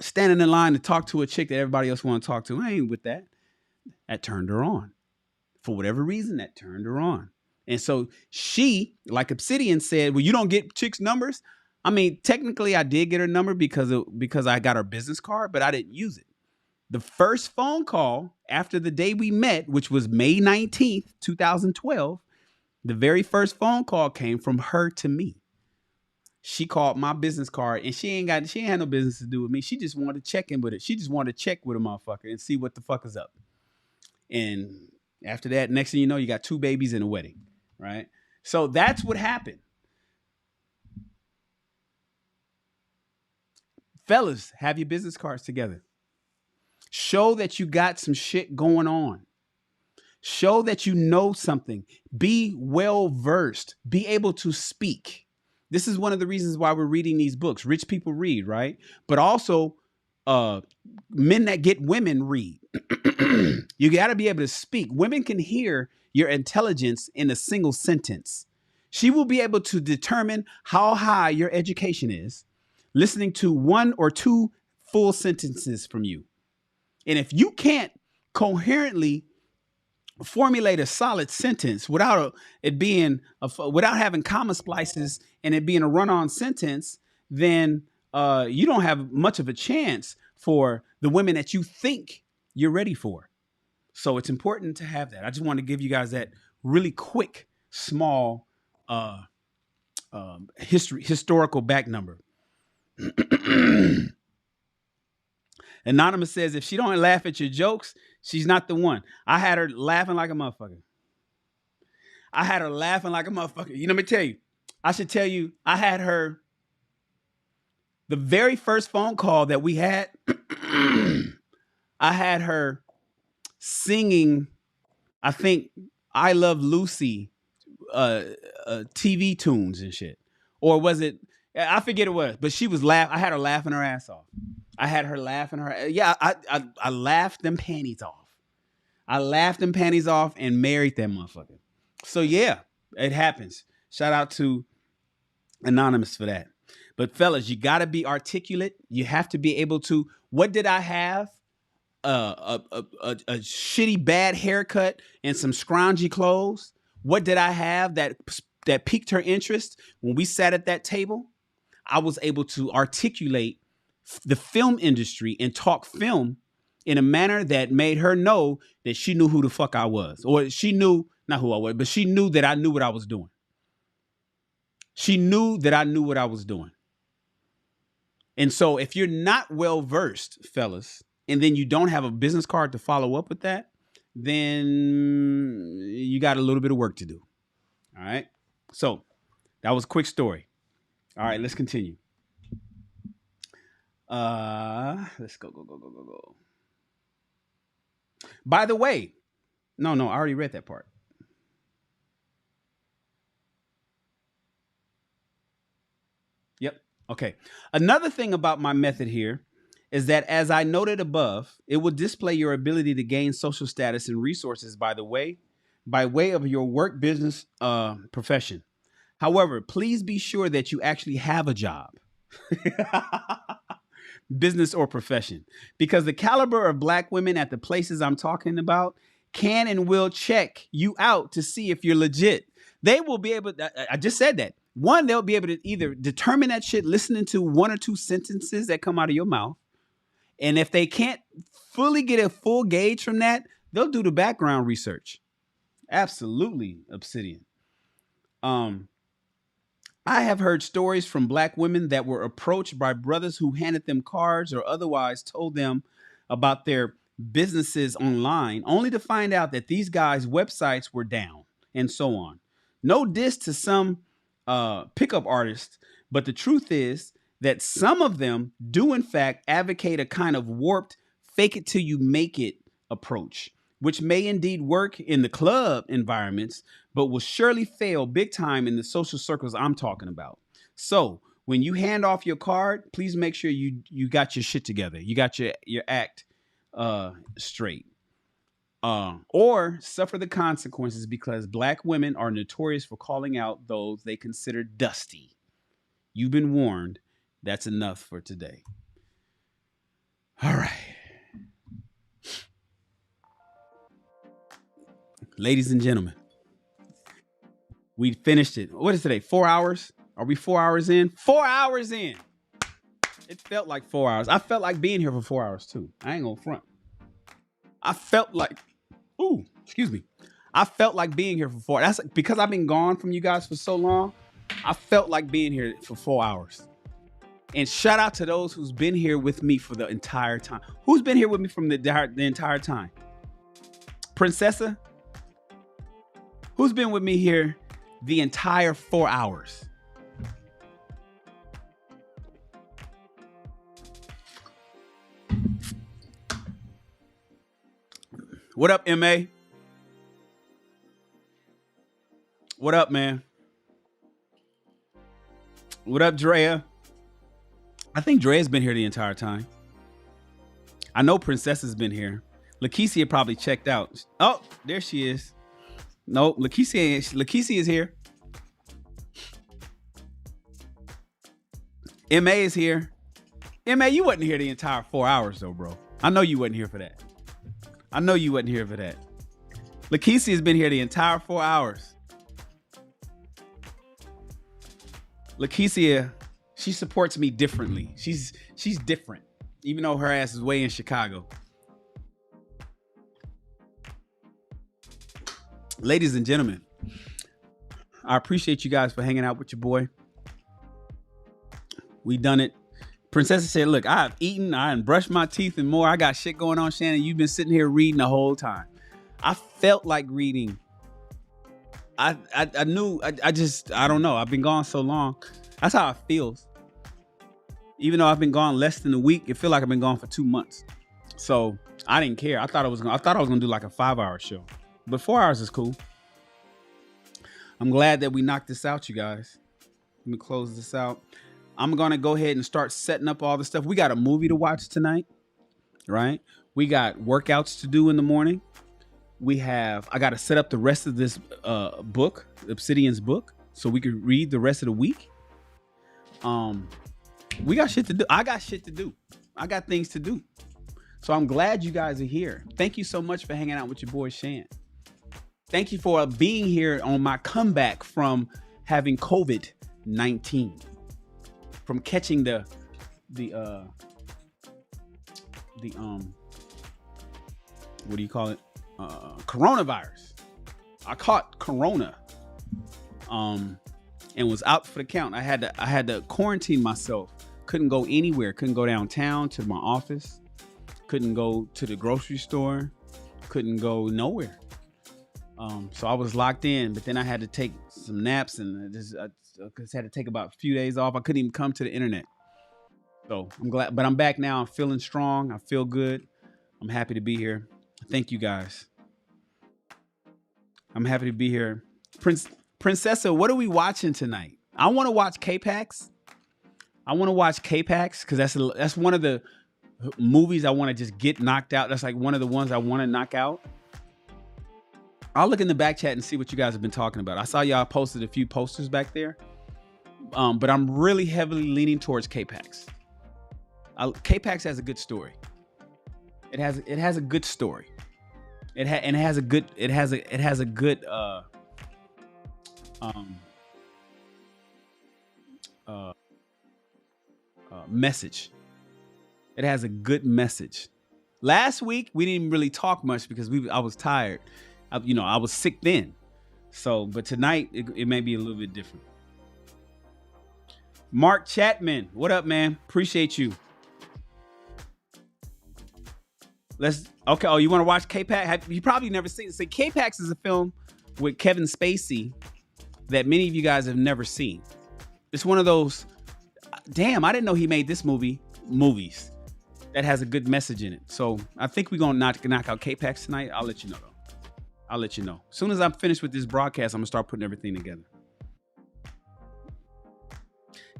standing in line to talk to a chick that everybody else want to talk to. I ain't with that. That turned her on. For whatever reason, that turned her on. And so she, like Obsidian said, well, you don't get chicks' numbers. I mean, technically I did get her number because I got her business card, but I didn't use it. The first phone call after the day we met, which was May 19th, 2012, the very first phone call came from her to me. She called my business card and she ain't had no business to do with me. She just wanted to check in with it. She just wanted to check with a motherfucker and see what the fuck is up. And after that, next thing you know, you got 2 babies and a wedding, right? So that's what happened. Fellas, have your business cards together. Show that you got some shit going on. Show that you know something. Be well versed. Be able to speak. This is one of the reasons why we're reading these books. Rich people read, right? But also, men that get women read. You got to be able to speak. Women can hear your intelligence in a single sentence. She will be able to determine how high your education is, listening to 1 or 2 full sentences from you. And if you can't coherently formulate a solid sentence without without having comma splices and it being a run-on sentence, then you don't have much of a chance for the women that you think you're ready for. So it's important to have that. I just want to give you guys that really quick, small historical back number. Anonymous says, if she don't laugh at your jokes, she's not the one. I had her laughing like a motherfucker. You know, let me tell you. I should tell you, I had her, the very first phone call that we had, I had her singing, I think, I Love Lucy TV tunes and shit. Or was it, I forget it was, but she was I had her laughing her ass off. Yeah, I laughed them panties off. I laughed them panties off and married that motherfucker. So yeah, it happens. Shout out to Anonymous for that. But fellas, you got to be articulate. You have to be able to, what did I have? A shitty bad haircut and some scroungy clothes. What did I have that piqued her interest? When we sat at that table, I was able to articulate the film industry and talk film in a manner that made her know that she knew who the fuck I was. Or she knew, not who I was, but she knew that I knew what I was doing. She knew that I knew what I was doing. And so if you're not well versed, fellas, and then you don't have a business card to follow up with that, then you got a little bit of work to do. All right. So that was a quick story. All right, let's continue. Let's go. By the way, no, I already read that part. Yep. Okay. Another thing about my method here is that, as I noted above, it will display your ability to gain social status and resources by the way by way of your work, business, profession. However, please be sure that you actually have a job, business or profession, because the caliber of Black women at the places I'm talking about can and will check you out to see if you're legit. They will be able to, I just said that. One, they'll be able to either determine that shit listening to one or two sentences that come out of your mouth. And if they can't fully get a full gauge from that, they'll do the background research. Absolutely, Obsidian. I have heard stories from Black women that were approached by brothers who handed them cards or otherwise told them about their businesses online, only to find out that these guys' websites were down and so on. No diss to some pickup artists, but the truth is that some of them do in fact advocate a kind of warped fake it till you make it approach, which may indeed work in the club environments, but will surely fail big time in the social circles I'm talking about. So when you hand off your card, please make sure you got your shit together. You got your act straight. Or suffer the consequences, because Black women are notorious for calling out those they consider dusty. You've been warned. That's enough for today. All right. Ladies and gentlemen, we finished it. What is today? 4 hours? Are we 4 hours in? 4 hours in. It felt like 4 hours. I felt like being here for 4 hours too. I ain't gonna front. I felt like, excuse me. I felt like being here for 4. That's because I've been gone from you guys for so long. I felt like being here for 4 hours. And shout out to those who's been here with me for the entire time. Who's been here with me from the entire time? Princessa? Who's been with me here the entire 4 hours? What up, MA? What up, man? What up, Drea? I think Drea's been here the entire time. I know Princess has been here. Lakeisha probably checked out. Oh, there she is. No, Lakeisha is here. MA is here. MA, you wasn't here the entire 4 hours though, bro. I know you wasn't here for that. I know you wasn't here for that. Lakeisha has been here the entire 4 hours. Lakeisha, she supports me differently. She's different, even though her ass is way in Chicago. Ladies and gentlemen, I appreciate you guys for hanging out with your boy. We done it. Princess said, look, I've eaten, I done brushed my teeth and more. I got shit going on, Shannon. You've been sitting here reading the whole time. I felt like reading. I knew, I don't know. I've been gone so long. That's how it feels. Even though I've been gone less than a week, it feels like I've been gone for 2 months. So I didn't care. I thought I was gonna do like a 5-hour show. But 4 hours is cool. I'm glad that we knocked this out, you guys. Let me close this out. I'm going to go ahead and start setting up all the stuff. We got a movie to watch tonight, right? We got workouts to do in the morning. I got to set up the rest of this book, Obsidian's book, so we could read the rest of the week. We got shit to do. I got shit to do. I got things to do. So I'm glad you guys are here. Thank you so much for hanging out with your boy Shan. Thank you for being here on my comeback from having COVID-19, from catching the what do you call it? Coronavirus. I caught corona, and was out for the count. I had to quarantine myself. Couldn't go anywhere. Couldn't go downtown to my office. Couldn't go to the grocery store. Couldn't go nowhere. So I was locked in, but then I had to take some naps and I had to take about a few days off. I couldn't even come to the internet. So I'm glad, but I'm back now. I'm feeling strong. I feel good. I'm happy to be here. Thank you guys. I'm happy to be here. Princessa, what are we watching tonight? I want to watch K-Pax. I want to watch K-Pax because that's one of the movies I want to just get knocked out. That's like one of the ones I want to knock out. I'll look in the back chat and see what you guys have been talking about. I saw y'all posted a few posters back there. But I'm really heavily leaning towards K-Pax. K-Pax has a good story. It has a good story. It has a good message. It has a good message. Last week we didn't really talk much because I was tired. I was sick then. So, but tonight it may be a little bit different. Mark Chapman, what up, man? Appreciate you. Okay. Oh, you want to watch K-Pax? You probably never seen it. So K-Pax is a film with Kevin Spacey that many of you guys have never seen. It's one of those, damn, I didn't know he made this movies that has a good message in it. So I think we're going to knock out K-Pax tonight. I'll let you know, though. I'll let you know. As soon as I'm finished with this broadcast, I'm going to start putting everything together.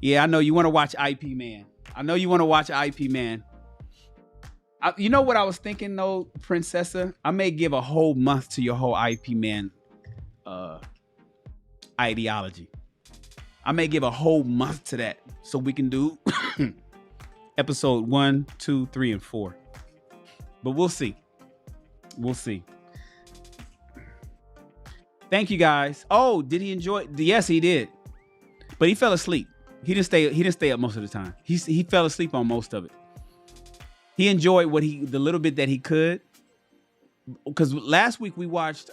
Yeah, I know you want to watch IP Man. You know what I was thinking, though, Princessa? I may give a whole month to your whole IP Man ideology. I may give a whole month to that so we can do episode 1, 2, 3, and 4. But we'll see. Thank you, guys. Oh, did he enjoy it? Yes, he did. But he fell asleep. He didn't stay up most of the time. He fell asleep on most of it. He enjoyed the little bit that he could. Because last week we watched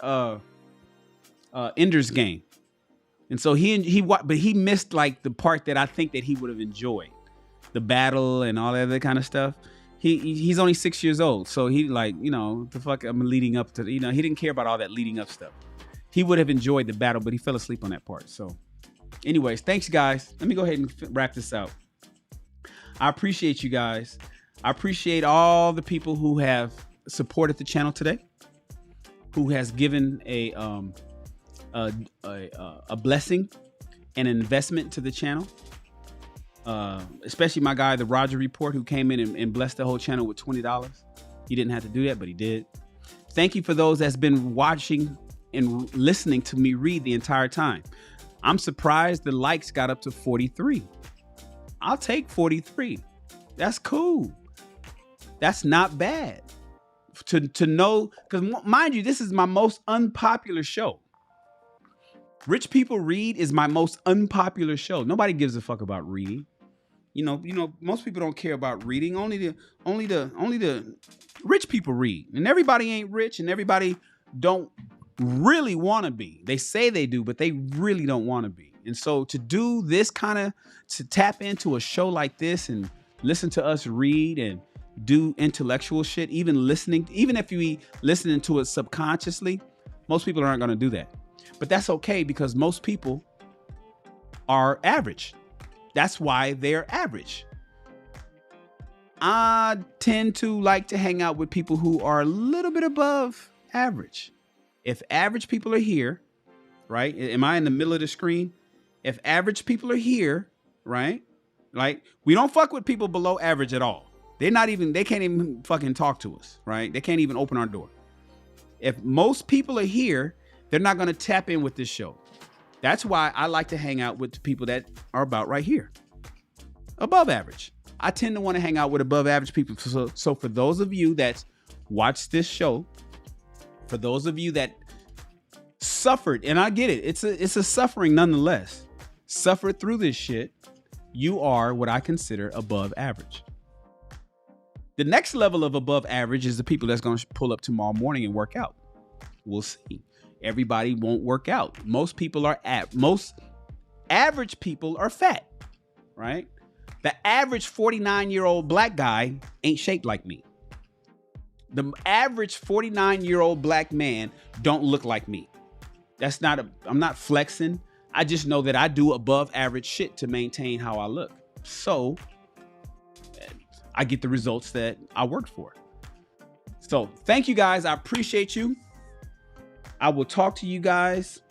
Ender's Game. And so but he missed like the part that I think that he would have enjoyed. The battle and all that other kind of stuff. He's only 6 years old. So he the fuck I'm leading up to, he didn't care about all that leading up stuff. He would have enjoyed the battle, but he fell asleep on that part. So anyways, thanks, guys. Let me go ahead and wrap this out. I appreciate you guys. I appreciate all the people who have supported the channel today, who has given a blessing and an investment to the channel. Especially my guy, the Roger Report, who came in and blessed the whole channel with $20. He didn't have to do that, but he did. Thank you for those that's been watching and listening to me read the entire time. I'm surprised the likes got up to 43. I'll take 43. That's cool. That's not bad. To know, because mind you, this is my most unpopular show. Rich People Read is my most unpopular show. Nobody gives a fuck about reading. Most people don't care about reading. Only the rich people read. And everybody ain't rich, and everybody don't really want to be. They say they do, but they really don't want to be. And so to do this to tap into a show like this and listen to us read and do intellectual shit, even if you listening to it subconsciously, most people aren't going to do that. But that's okay, because most people are average. That's why they're average. I tend to like to hang out with people who are a little bit above average. If average people are here, right? Am I in the middle of the screen? If average people are here, right? Like, we don't fuck with people below average at all. They can't even fucking talk to us, right? They can't even open our door. If most people are here, they're not going to tap in with this show. That's why I like to hang out with the people that are about right here. Above average. I tend to want to hang out with above average people. So for those of you that watch this show, for those of you that suffered, and I get it, it's a suffering nonetheless, suffered through this shit, you are what I consider above average. The next level of above average is the people that's going to pull up tomorrow morning and work out. We'll see. Everybody won't work out. Most average people are fat, right? The average 49-year-old black guy ain't shaped like me. The average 49-year-old black man don't look like me. I'm not flexing. I just know that I do above average shit to maintain how I look. So I get the results that I worked for. So thank you guys. I appreciate you. I will talk to you guys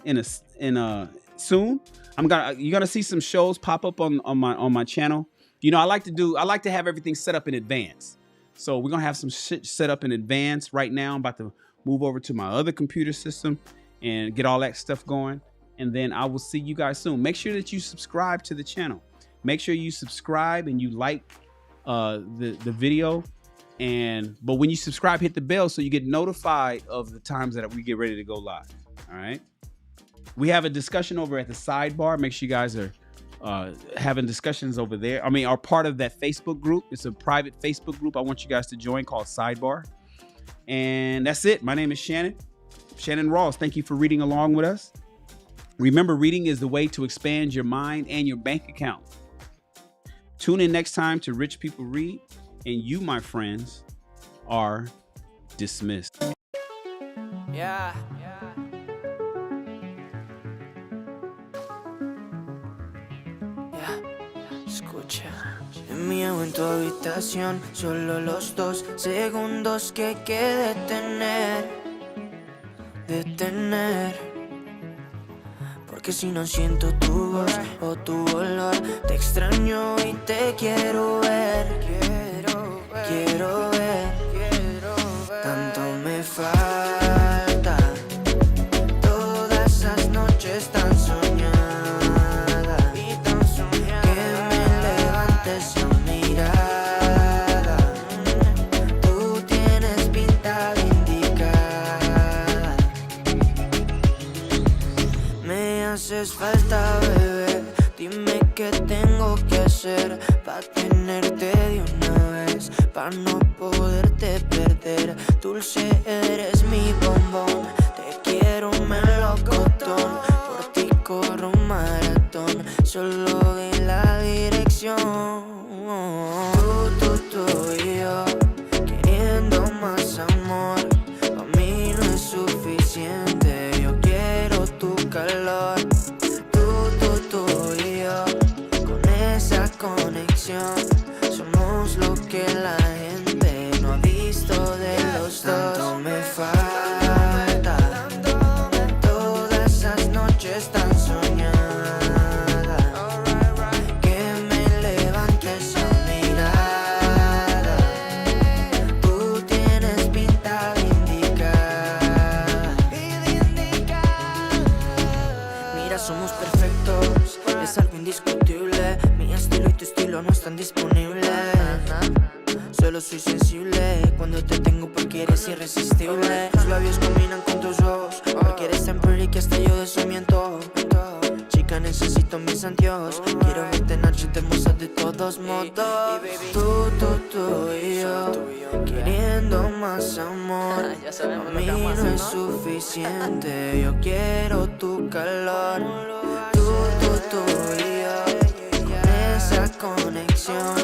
soon. You're gonna see some shows pop up on my channel. I like to have everything set up in advance. So we're gonna have some shit set up in advance right now. I'm about to move over to my other computer system, and get all that stuff going. And then I will see you guys soon. Make sure that you subscribe to the channel. Make sure you subscribe and you like the video. But when you subscribe, hit the bell so you get notified of the times that we get ready to go live. All right. We have a discussion over at the sidebar. Make sure you guys are having discussions over there. I mean, are part of that Facebook group. It's a private Facebook group I want you guys to join called Sidebar. And that's it. My name is Shannon Rawls. Thank you for reading along with us. Remember, reading is the way to expand your mind and your bank account. Tune in next time to Rich People Read, and you, my friends, are dismissed. Yeah. Escucha. Mío en tu habitación, solo los 2 segundos que hay que detener. Porque si no siento tu voz o tu olor, te extraño y te quiero ver. Quiero ver. Tanto me falta. Todas esas noches tan soñadas. Que me levantes a mirada. Tú tienes pinta de indicada. Me haces falta, bebé. Dime qué tengo que hacer pa' tenerte de una vez, pa' no poderte perder. Dulce, eres mi bombón. Te quiero melocotón. Por ti corro un maratón. Solo de la dirección. Tú y yo, queriendo más amor. Pa' mí no es suficiente. Yo quiero tu calor. Tú y yo, con esa conexión. Somos lo que la gente no ha visto de los dos. Tanto me falta. Todas esas noches tan soñadas. Que me levantes a mirada. Tú tienes pinta de indicada. Mira, somos perfectos. Es algo indiscutible. Mi estilo y tu estilo no están disponibles. Solo soy sensible cuando te tengo porque eres irresistible. Tus labios combinan con tus ojos. Porque eres tan pretty que hasta yo de eso me antojo. Chica, necesito mis anteojos. Quiero verte en noche hermosa de todos modos. Tú y yo, queriendo más amor. A mí no es suficiente. Yo quiero tu calor. Tú y yo, con esa conexión.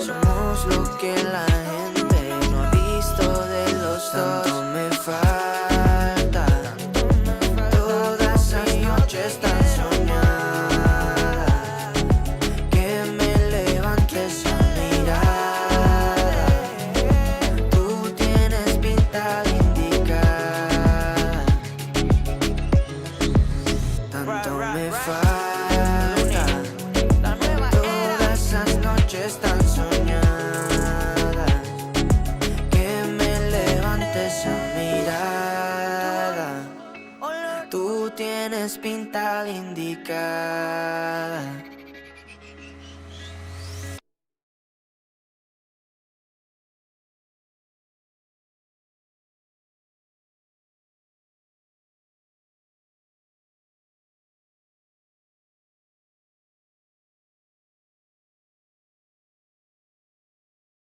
Somos lo que la gente no ha visto de los dos. Tanto me falta. Todas esas noches tan soñadas. Que me levantes a mirada. Tú tienes pinta de indicada. Tanto me falta. Tan soñada, que me levantes a mirada. Tú tienes pinta de indicada.